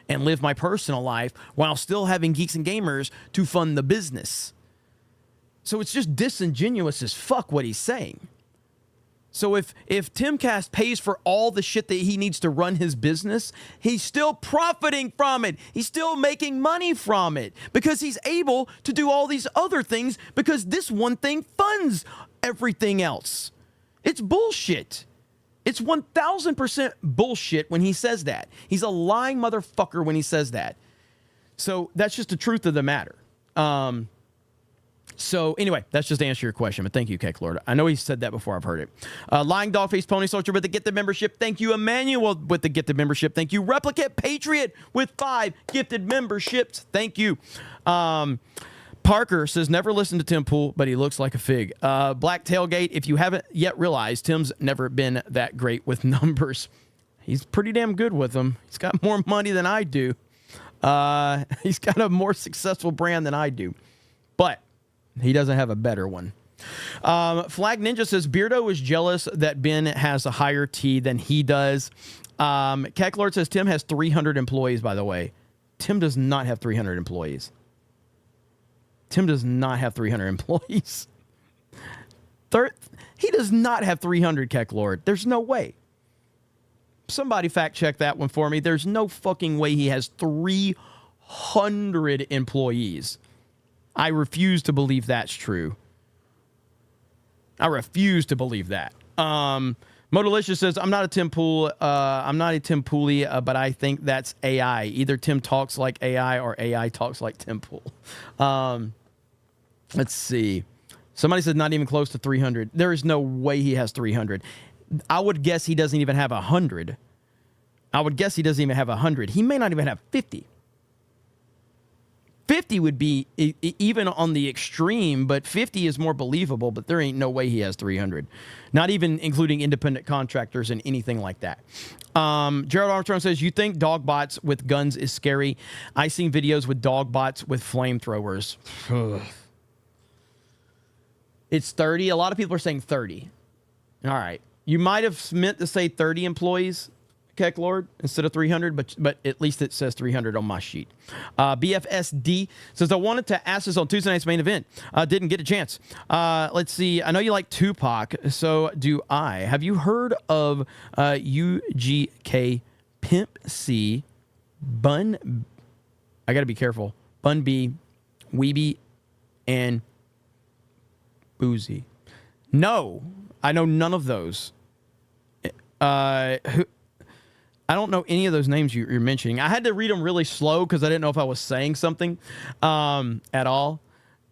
and live my personal life while still having Geeks and Gamers to fund the business. So it's just disingenuous as fuck what he's saying. So if Timcast pays for all the shit that he needs to run his business, he's still profiting from it. He's still making money from it because he's able to do all these other things because this one thing funds everything else. It's bullshit. It's 1,000% bullshit when he says that. He's a lying motherfucker when he says that. So that's just the truth of the matter. So anyway, that's just to answer your question, but thank you, Cake Lord. I know he said that before. I've heard it. Lying Dogface Pony Soldier with the gifted membership. Thank you, Emmanuel, with the gifted membership. Thank you, Replicate Patriot with 5 gifted memberships. Thank you. Parker says, never listened to Tim Pool, but he looks like a fig. Black Tailgate, if you haven't yet realized, Tim's never been that great with numbers. He's pretty damn good with them. He's got more money than I do. He's got a more successful brand than I do. But he doesn't have a better one. Flag Ninja says, Beardo is jealous that Ben has a higher T than he does. Keklord says, Tim has 300 employees, by the way. Tim does not have 300 employees. Tim does not have 300 employees. He does not have 300, Keklord. There's no way. Somebody fact check that one for me. There's no fucking way he has 300 employees. I refuse to believe that's true. I refuse to believe that. Modalicious says, I'm not a Tim Pool. I'm not a Tim Pooley, but I think that's AI. Either Tim talks like AI or AI talks like Tim Pool. Let's see. Somebody said not even close to 300. There is no way he has 300. I would guess he doesn't even have 100. I would guess he doesn't even have 100. He may not even have 50. 50 would be even on the extreme, but 50 is more believable, but there ain't no way he has 300. Not even including independent contractors and anything like that. Gerald Armstrong says, you think dog bots with guns is scary? I seen videos with dog bots with flamethrowers. It's 30. A lot of people are saying 30. All right. You might have meant to say 30 employees, Keck Lord, instead of 300, but at least it says 300 on my sheet. BFSD says, I wanted to ask this on Tuesday night's main event. Didn't get a chance. Let's see. I know you like Tupac, so do I. Have you heard of UGK, Pimp C, Bun... I got to be careful. Bun B, Weeby, and Boozy? No, I know none of those. I don't know any of those names you're mentioning. I had to read them really slow because I didn't know if I was saying something at all.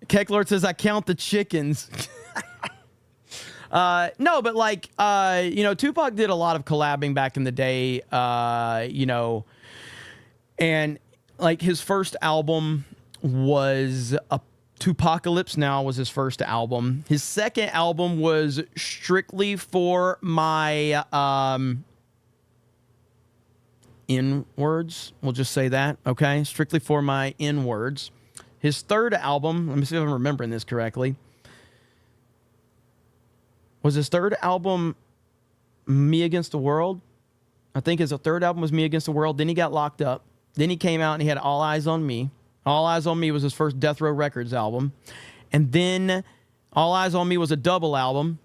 Kecklord says, I count the chickens. No, but like, Tupac did a lot of collabing back in the day, and like his first album was Tupacalypse Now was his first album. His second album was strictly for my N-words. We'll just say that, okay? Strictly for my N-words. His third album, let me see if I'm remembering this correctly. Was his third album Me Against the World? I think his third album was Me Against the World. Then he got locked up. Then he came out and he had All Eyes on Me. All Eyes on Me was his first Death Row Records album. And then All Eyes on Me was a double album.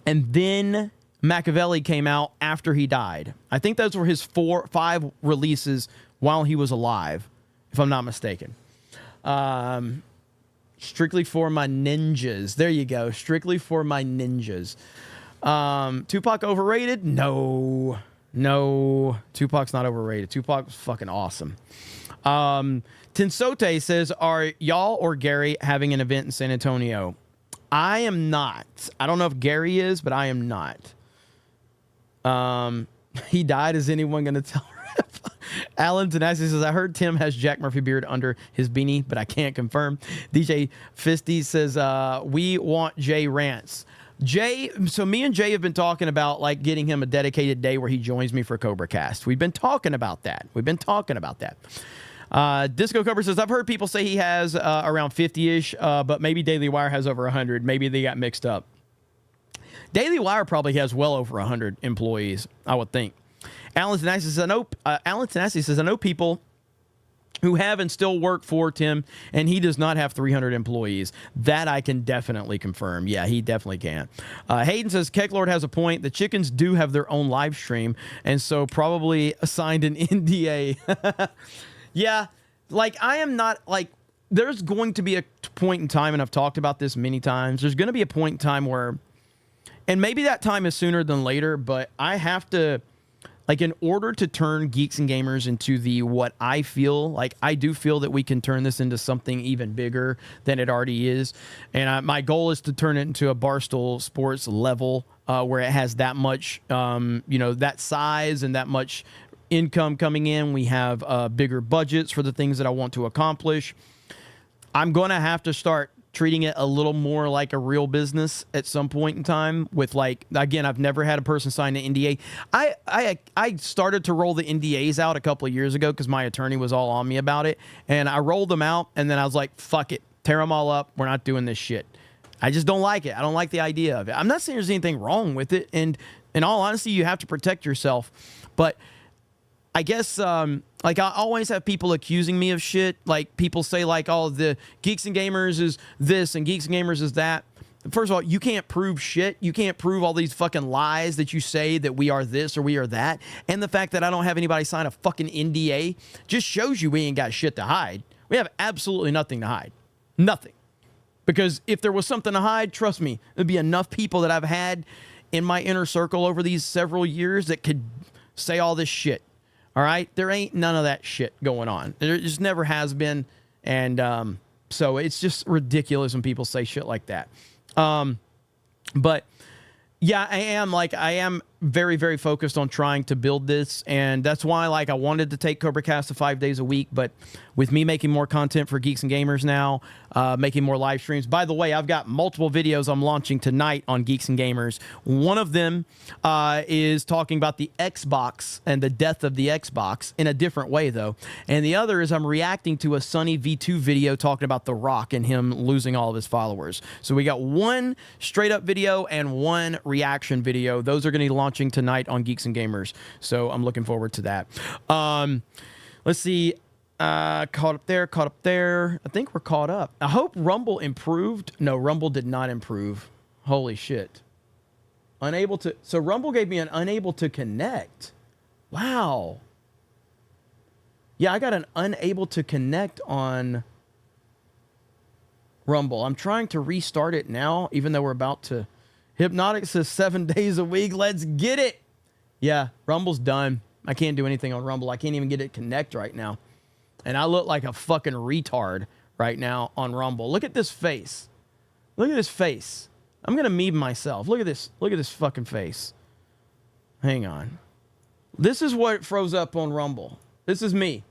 And then Machiavelli came out after he died. I think those were his 5 releases while he was alive, if I'm not mistaken. Strictly for my ninjas. There you go. Strictly for my ninjas. Tupac overrated? No. Tupac's not overrated. Tupac was fucking awesome. Tensote says, are y'all or Gary having an event in San Antonio? I am not. I don't know if Gary is, but I am not. He died. Is anyone going to tell Rip? Alan Tenassi says, I heard Tim has Jack Murphy beard under his beanie, but I can't confirm. DJ Fisty says, we want Jay rants. Jay, so me and Jay have been talking about like getting him a dedicated day where he joins me for CobraCast. We've been talking about that. Disco Cobra says, I've heard people say he has around 50-ish, but maybe Daily Wire has over 100. Maybe they got mixed up. Daily Wire probably has well over 100 employees, I would think. Alan Tenassi says, I know people who have and still work for Tim, and he does not have 300 employees. That I can definitely confirm. Yeah, he definitely can. Hayden says, Kecklord has a point. The chickens do have their own live stream, and so probably signed an NDA. Yeah, like I am not, like, there's going to be a point in time, and I've talked about this many times, there's going to be a point in time where And maybe that time is sooner than later, but I have to, like, in order to turn Geeks and Gamers into what I feel, like, I do feel that we can turn this into something even bigger than it already is. And my goal is to turn it into a Barstool Sports level where it has that much, that size and that much income coming in. We have bigger budgets for the things that I want to accomplish. I'm going to have to start treating it a little more like a real business at some point in time with, like, again, I've never had a person sign an NDA. I started to roll the NDAs out a couple of years ago because my attorney was all on me about it. And I rolled them out and then I was like, fuck it, tear them all up. We're not doing this shit. I just don't like it. I don't like the idea of it. I'm not saying there's anything wrong with it. And in all honesty, you have to protect yourself. But I guess, like, I always have people accusing me of shit. Like, people say, like, oh, the Geeks and Gamers is this and Geeks and Gamers is that. First of all, you can't prove shit. You can't prove all these fucking lies that you say that we are this or we are that. And the fact that I don't have anybody sign a fucking NDA just shows you we ain't got shit to hide. We have absolutely nothing to hide. Nothing. Because if there was something to hide, trust me, there'd be enough people that I've had in my inner circle over these several years that could say all this shit. All right? There ain't none of that shit going on. There just never has been. And so it's just ridiculous when people say shit like that. But yeah, I am very, very focused on trying to build this. And that's why, like, I wanted to take CobraCast to 5 days a week. But with me making more content for Geeks and Gamers now, making more live streams. By the way, I've got multiple videos I'm launching tonight on Geeks and Gamers. One of them is talking about the Xbox and the death of the Xbox in a different way, though. And the other is I'm reacting to a Sunny V2 video talking about The Rock and him losing all of his followers. So we got one straight up video and one reaction video. Those are going to be launching tonight on Geeks and Gamers. So I'm looking forward to that. Let's see. Caught up there. I think we're caught up. I hope Rumble improved. No, Rumble did not improve. Holy shit. So Rumble gave me an unable to connect. Wow. Yeah, I got an unable to connect on Rumble. I'm trying to restart it now, even though we're about to. Hypnotic says 7 days a week. Let's get it. Yeah, Rumble's done. I can't do anything on Rumble. I can't even get it connect right now. And I look like a fucking retard right now on Rumble. Look at this face. Look at this face. I'm going to meme myself. Look at this. Look at this fucking face. Hang on. This is what froze up on Rumble. This is me.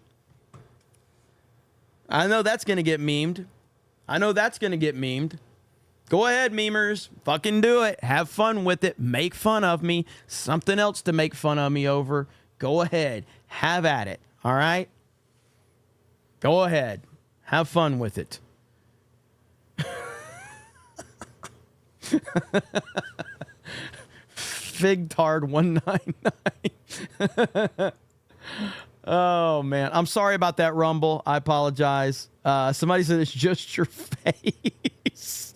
I know that's going to get memed. Go ahead, memers. Fucking do it. Have fun with it. Make fun of me. Something else to make fun of me over. Go ahead. Have at it. All right? Go ahead. Have fun with it. Figtard199. Oh, man. I'm sorry about that, Rumble. I apologize. Somebody said it's just your face.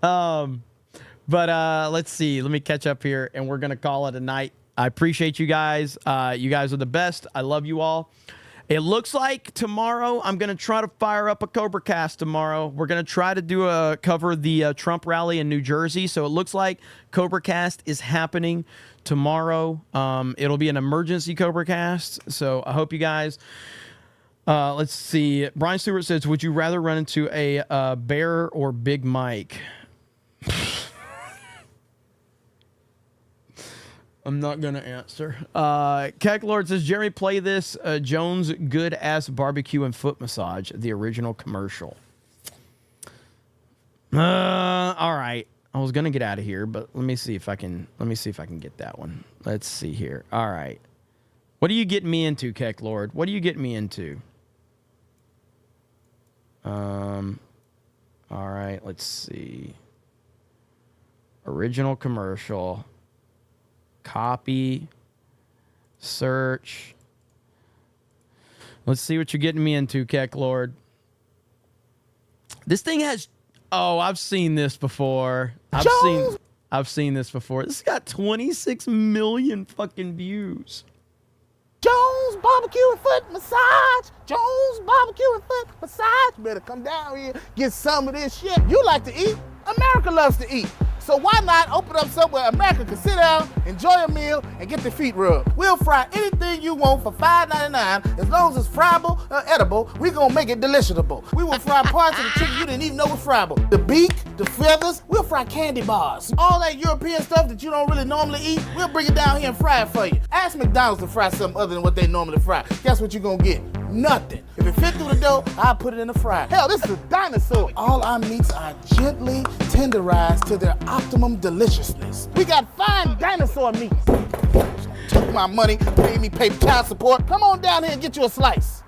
But let's see. Let me catch up here, and we're going to call it a night. I appreciate you guys. You guys are the best. I love you all. It looks like tomorrow I'm going to try to fire up a CobraCast tomorrow. We're going to try to cover the Trump rally in New Jersey. So it looks like CobraCast is happening tomorrow. It'll be an emergency CobraCast. So I hope you guys... let's see. Brian Stewart says, would you rather run into a bear or Big Mike? I'm not going to answer. Keck Lord says, Jeremy, play this Jones Good Ass Barbecue and Foot Massage, the original commercial. All right. I was going to get out of here, but let me see if I can get that one. Let's see here. All right. What are you getting me into, Keck Lord? What are you getting me into? All right. Let's see. Original commercial. Copy, search. Let's see what you're getting me into, Keck Lord. This thing has... Oh, I've seen this before. I've seen this before. This has got 26 million fucking views. Jones Barbecue and Foot Massage. Jones Barbecue and Foot Massage. You better come down here, get some of this shit. You like to eat. America loves to eat. So why not open up somewhere America can sit down, enjoy a meal, and get their feet rubbed? We'll fry anything you want for $5.99. As long as it's friable or edible, we're gonna make it deliciable. We will fry parts of the chicken you didn't even know was friable. The beak, the feathers, we'll fry candy bars. All that European stuff that you don't really normally eat, we'll bring it down here and fry it for you. Ask McDonald's to fry something other than what they normally fry. Guess what you're gonna get? Nothing. If it fit through the dough, I'll put it in the fryer. Hell, this is a dinosaur. All our meats are gently tenderized to their optimum deliciousness. We got fine dinosaur meats. Took my money, made me pay child support. Come on down here and get you a slice.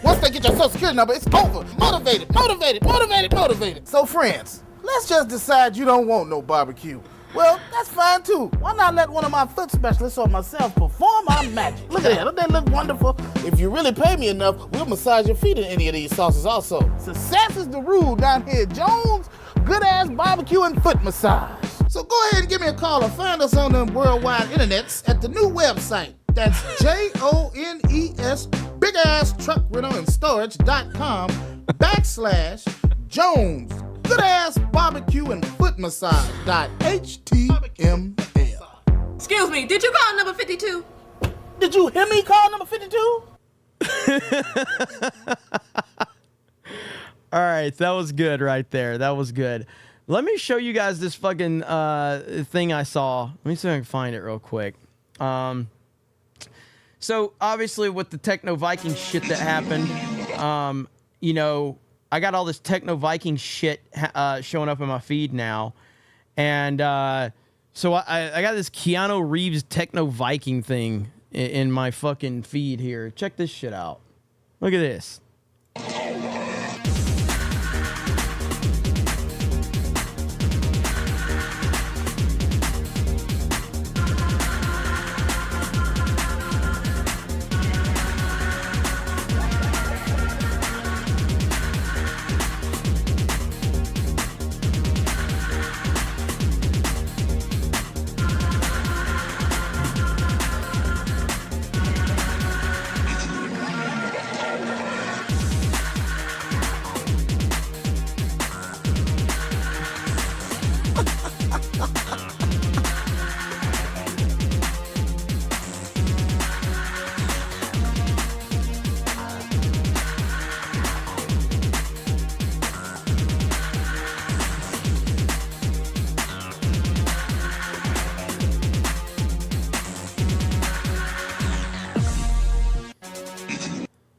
Once they get your social security number, it's over. Motivated, motivated, motivated, motivated. So friends, let's just decide you don't want no barbecue. Well, that's fine too. Why not let one of my foot specialists or myself perform our magic? Look at that, don't they look wonderful? If you really pay me enough, we'll massage your feet in any of these sauces also. Success is the rule down here at Jones. Good ass barbecue and foot massage. So go ahead and give me a call or find us on the worldwide internets at the new website. That's JONES, big ass truck rental and storage.com/Jones. Good ass barbecue and foot massage.html. Excuse me, did you call number 52? Did you hear me call number 52? All right, that was good right there. That was good. Let me show you guys this fucking thing I saw. Let me see if I can find it real quick. So obviously with the Techno Viking shit that happened, you know, I got all this Techno Viking shit showing up in my feed now. And so I got this Keanu Reeves Techno Viking thing in my fucking feed here. Check this shit out. Look at this.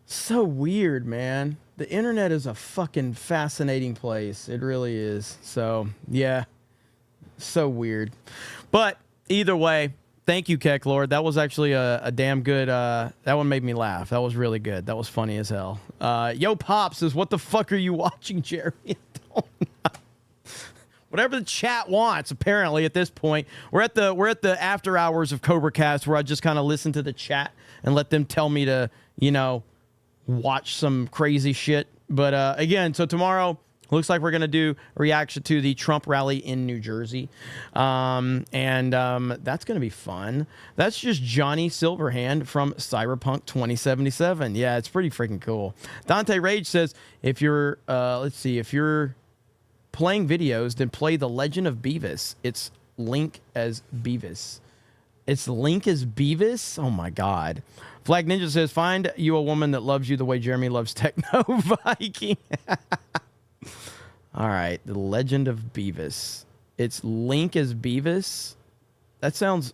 So weird, man. The internet is a fucking fascinating place. It really is. So, yeah. So weird. But either way, thank you, Keck Lord. That was actually a damn good, that one made me laugh. That was really good. That was funny as hell. Yo Pop says, what the fuck are you watching, Jeremy? Whatever the chat wants, apparently, at this point. We're at the after hours of CobraCast where I just kind of listen to the chat and let them tell me to, you know, watch some crazy shit. But again, so tomorrow looks like we're gonna do a reaction to the Trump rally in New Jersey, and that's gonna be fun. That's just Johnny Silverhand from Cyberpunk 2077. Yeah, it's pretty freaking cool. Dante Rage says, if you're if you're playing videos, then play The Legend of Beavis. It's Link as Beavis. It's Link as Beavis? Oh my god. Flag Ninja says, find you a woman that loves you the way Jeremy loves Techno Viking. All right, The Legend of Beavis. It's Link as Beavis. That sounds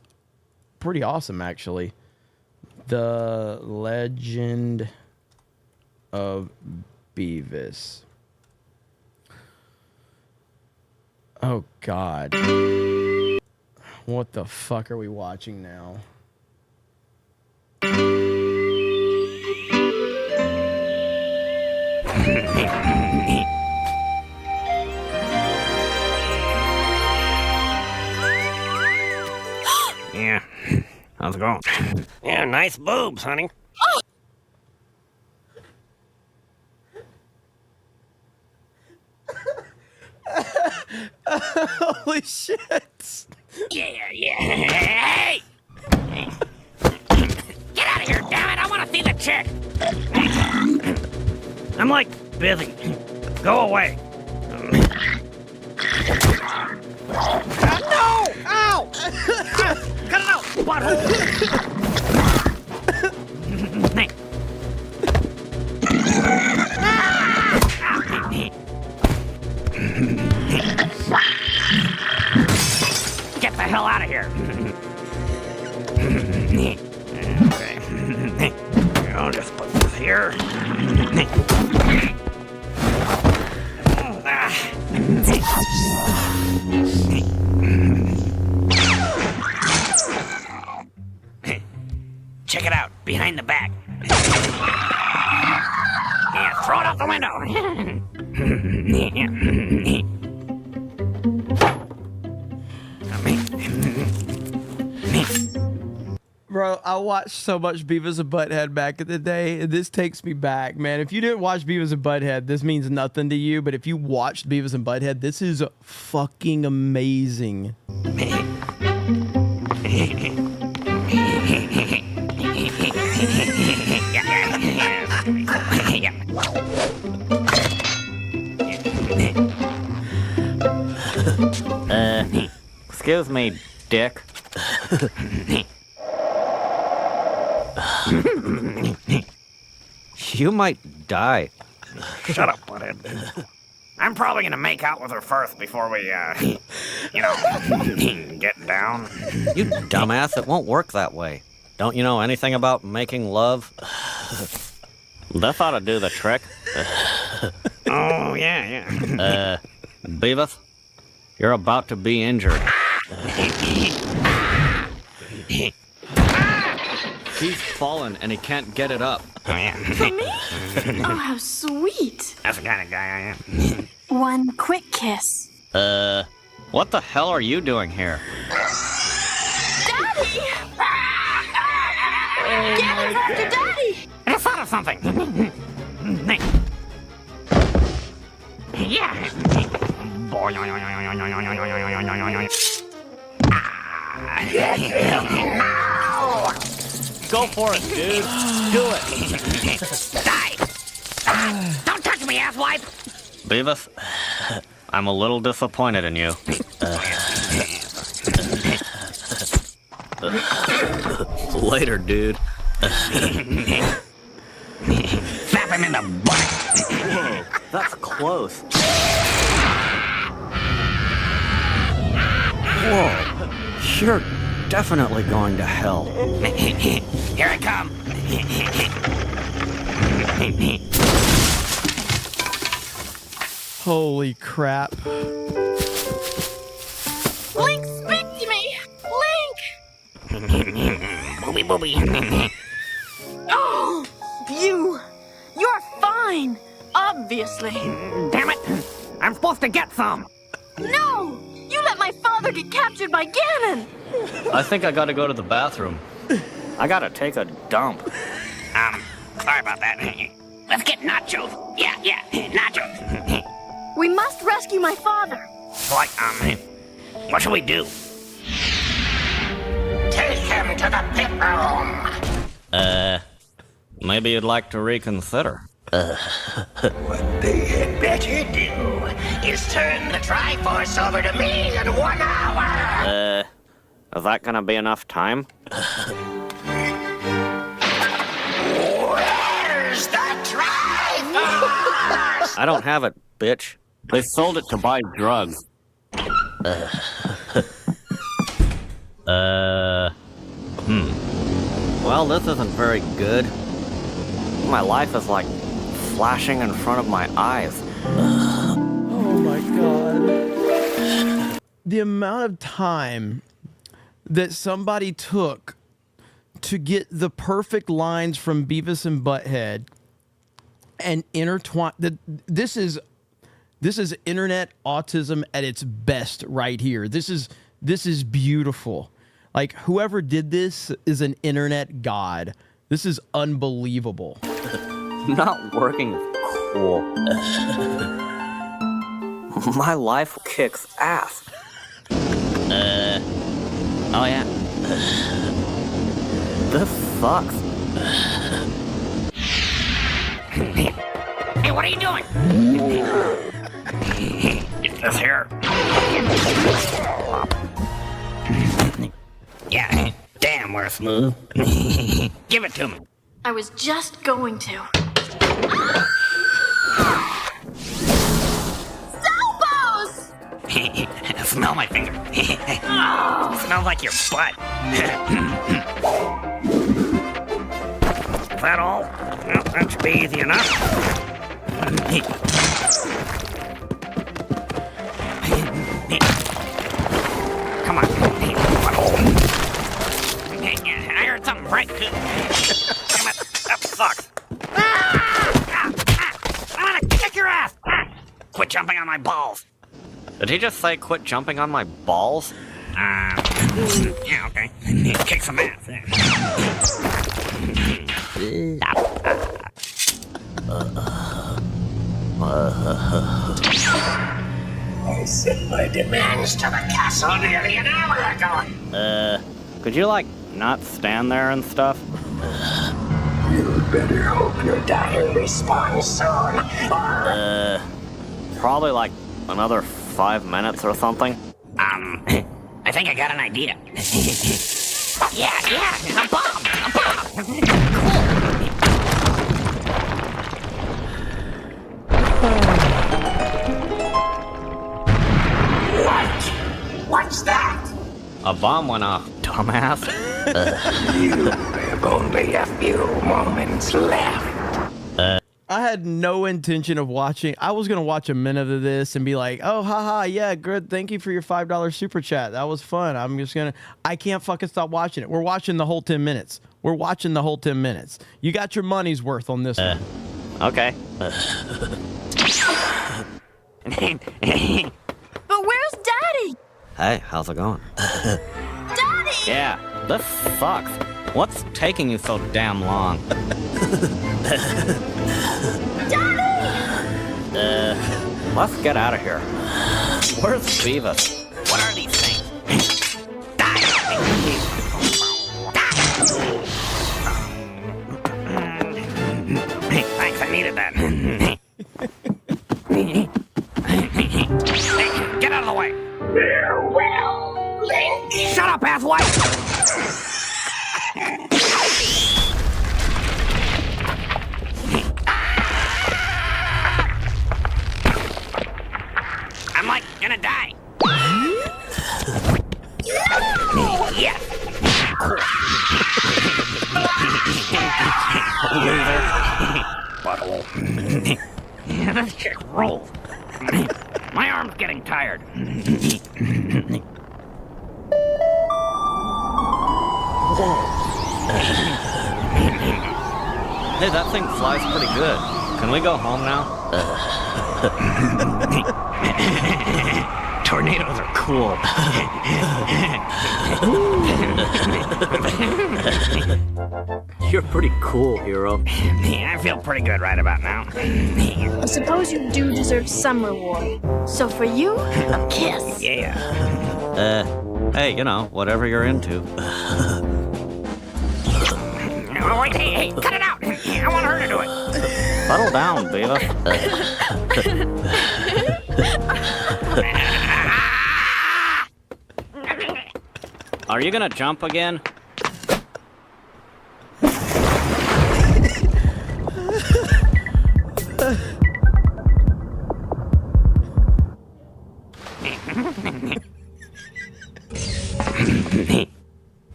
pretty awesome, actually. The Legend of Beavis. Oh, God. What the fuck are we watching now? Yeah. How's it going? Yeah, nice boobs, honey. Holy shit. Yeah. Hey! Get out of here, damn it! I want to see the chick! I'm like busy. Go away. Cut it out, butthole! Get the hell out of here! Okay. I'll just put this here. Check it out, behind the back. Yeah, throw it out the window. Bro, I watched so much Beavis and Butthead back in the day, and this takes me back, man. If you didn't watch Beavis and Butthead, this means nothing to you, but if you watched Beavis and Butthead, this is fucking amazing. Excuse me, dick. You might die. Shut up, Butthead. I'm probably gonna make out with her first before we, get down. You dumbass, it won't work that way. Don't you know anything about making love? That ought to do the trick. Oh, yeah. Beavis, you're about to be injured. He's fallen and he can't get it up. Oh, yeah. For me? Oh, how sweet. That's the kind of guy I am. One quick kiss. What the hell are you doing here? Daddy! Get him after Daddy! I thought of something. Yeah. Go for it, dude. Do it. Die. Don't touch me, asswipe. Beavis, I'm a little disappointed in you. Later, dude. Slap him in the butt. Whoa, that's close. Whoa, you're definitely going to hell. Here I come. Holy crap. Link, speak to me! Link! Booby booby. Oh, you're fine, obviously. Damn it! I'm supposed to get some. No! You let my father get captured by Ganon! I think I gotta go to the bathroom. I gotta take a dump. Sorry about that. Let's get nachos. Yeah, nachos. We must rescue my father. Like, what should we do? Take him to the pit room. Maybe you'd like to reconsider. What they had better do is turn the Triforce over to me in 1 hour. Is that gonna be enough time? Where's the Triforce? I don't have it, bitch. They sold it to buy drugs. Well, this isn't very good. My life is like flashing in front of my eyes. Oh my god. The amount of time that somebody took to get the perfect lines from Beavis and Butthead and intertwine this is internet autism at its best right here. This is beautiful. Like, whoever did this is an internet god. This is unbelievable. Not working is cool. My life kicks ass. Oh yeah. This sucks. Hey, what are you doing? Get this here. Yeah, damn, we're smooth. Give it to me. I was just going to. Salvos! Smell my finger. Smells like your butt. Is that all? Well, that should be easy enough. Come on. I heard something break. Damn it, that sucks. I'm gonna kick your ass. Quit jumping on my balls. Did he just say quit jumping on my balls? Yeah, okay. Kick some ass. I sent my demands to the castle nearly an hour ago. Could you, like, not stand there and stuff? You better hope your daughter responds soon. Probably, like, another 5 minutes or something. I think I got an idea. Yeah, a bomb. What's that? A bomb went off, dumbass. You have only a few moments left. I had no intention of watching. I was going to watch a minute of this and be like, oh, haha, yeah, good. Thank you for your $5 super chat. That was fun. I can't fucking stop watching it. We're watching the whole 10 minutes. You got your money's worth on this one. Okay. But where's Daddy? Hey, how's it going? Daddy! Yeah, this sucks. What's taking you so damn long? Daddy! Let's get out of here. Where's Beavis? What are these things? Thanks, I needed that. Hey, get out of the way. Farewell, Link. Shut up, asswipe. I'm like gonna die. Yeah. Butthole. This chick rolls. My arm's getting tired. Hey, that thing flies pretty good. Can we go home now? Tornadoes are cool. You're pretty cool, hero. I feel pretty good right about now. I suppose you do deserve some reward. So for you, a kiss. Yeah. Hey, you know, whatever you're into. Oh, wait, hey, cut it out. I want her to do it. Settle down, Beavis. Are you gonna jump again?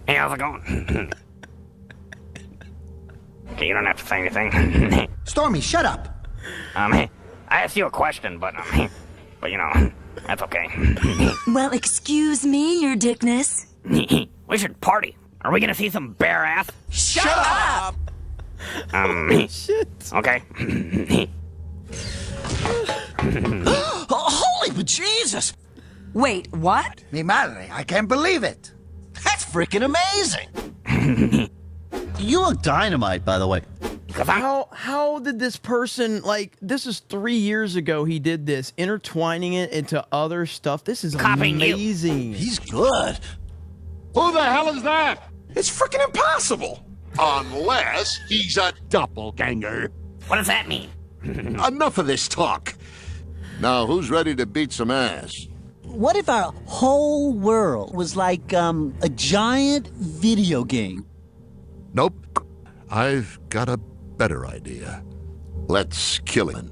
Hey, how's it going? Okay, you don't have to say anything. Stormy, shut up. I asked you a question, but you know, that's okay. Well, excuse me, your dickness. We should party. Are we gonna see some bare ass? Shut up! Shit. Okay. Holy Jesus! Wait, what? Mi madre, I can't believe it. That's freaking amazing. You look dynamite, by the way. How did this person, like, this is 3 years ago he did this, intertwining it into other stuff. This is amazing. He's good. Who the hell is that? It's freaking impossible. Unless he's a doppelganger. What does that mean? Enough of this talk. Now, who's ready to beat some ass? what if our whole world was like a giant video game? Nope. I've got a better idea. Let's kill him.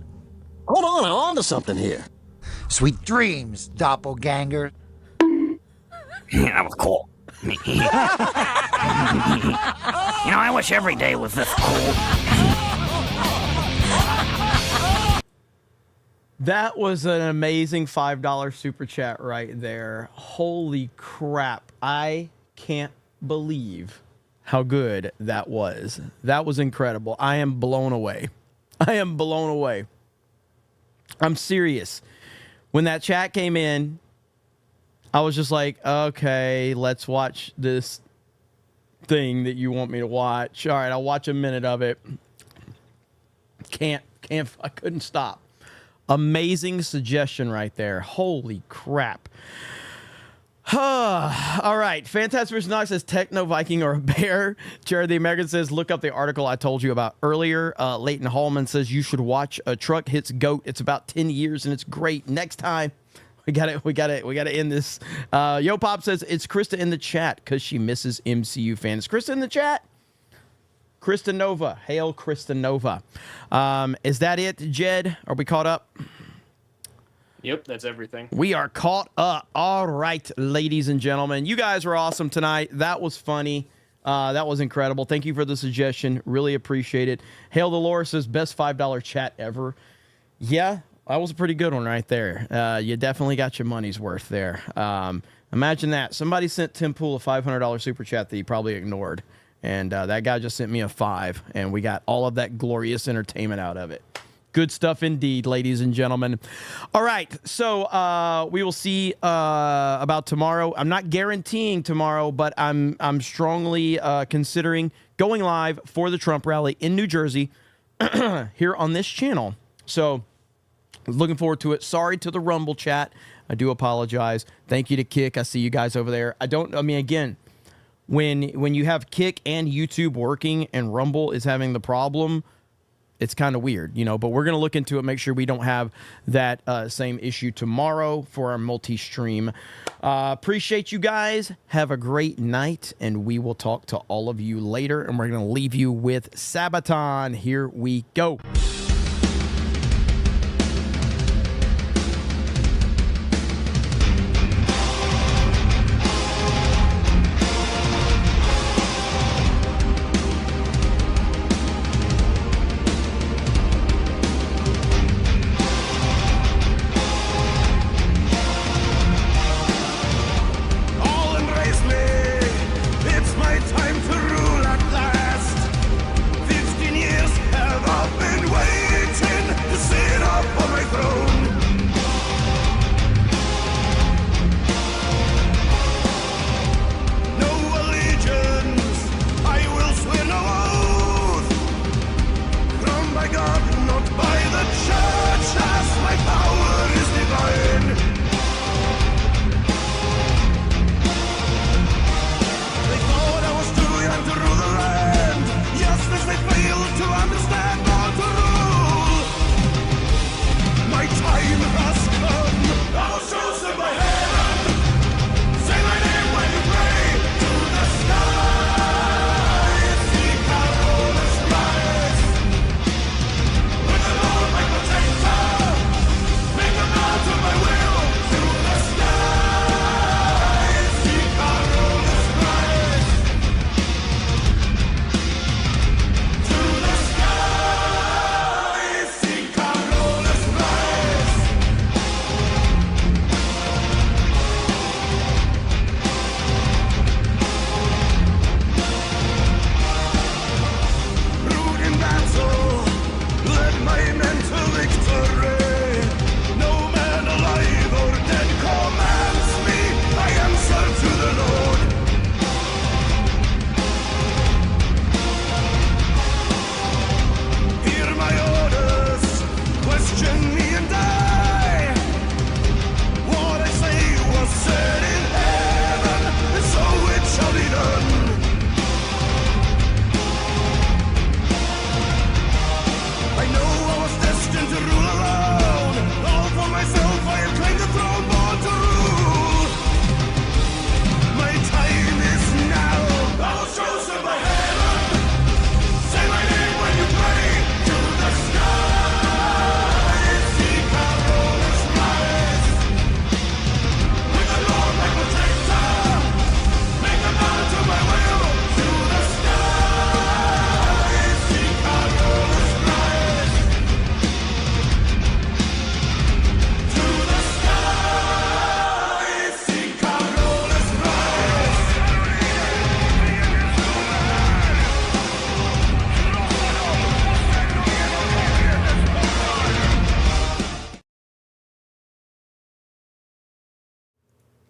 Hold on, I'm onto something here. Sweet dreams, doppelganger. That was cool. I wish every day was this cool. That was an amazing $5 super chat right there. Holy crap. I can't believe how good that was. That was incredible. I am blown away. I'm serious. When that chat came in, I was just like, okay, let's watch this thing that you want me to watch. All right, I'll watch a minute of it. I couldn't stop. Amazing suggestion right there. Holy crap. All right. Fantastic vs. Knox says Techno Viking or a bear. Jared the American says look up the article I told you about earlier. Leighton Hallman says you should watch A Truck Hits Goat. It's about 10 years and it's great. Next time. We got to end this. Yo Pop says it's Krista in the chat because she misses MCU fans. Krista in the chat? Krista Nova. Hail Krista Nova. Is that it, Jed? Are we caught up? Yep, that's everything. We are caught up. All right, ladies and gentlemen. You guys were awesome tonight. That was funny. That was incredible. Thank you for the suggestion. Really appreciate it. Hail the Lore says best $5 chat ever. Yeah, that was a pretty good one right there. You definitely got your money's worth there. Imagine that. Somebody sent Tim Pool a $500 super chat that he probably ignored. And that guy just sent me a $5, and we got all of that glorious entertainment out of it. Good stuff indeed, ladies and gentlemen. All right, so we will see about tomorrow. I'm not guaranteeing tomorrow, but I'm strongly considering going live for the Trump rally in New Jersey here on this channel. So looking forward to it. Sorry to the Rumble chat. I do apologize. Thank you to Kick. I see you guys over there. Again, when you have Kick and YouTube working and Rumble is having the problem, it's kind of weird, but we're going to look into it, make sure we don't have that same issue tomorrow for our multi-stream. Appreciate you guys. Have a great night, and we will talk to all of you later, and we're going to leave you with Sabaton. Here we go. Time to rule at last. 15 years have I been waiting.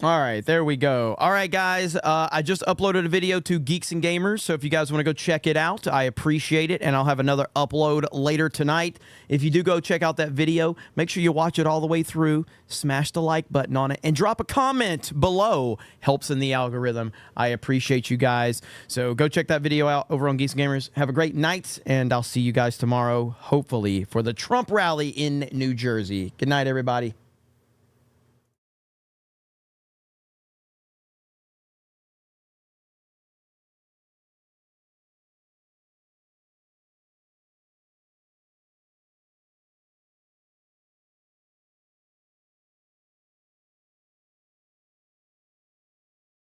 All right, there we go. All right, guys, I just uploaded a video to Geeks and Gamers, so if you guys want to go check it out, I appreciate it, and I'll have another upload later tonight. If you do go check out that video, make sure you watch it all the way through, smash the like button on it, and drop a comment below. Helps in the algorithm. I appreciate you guys. So go check that video out over on Geeks and Gamers. Have a great night, and I'll see you guys tomorrow, hopefully, for the Trump rally in New Jersey. Good night, everybody.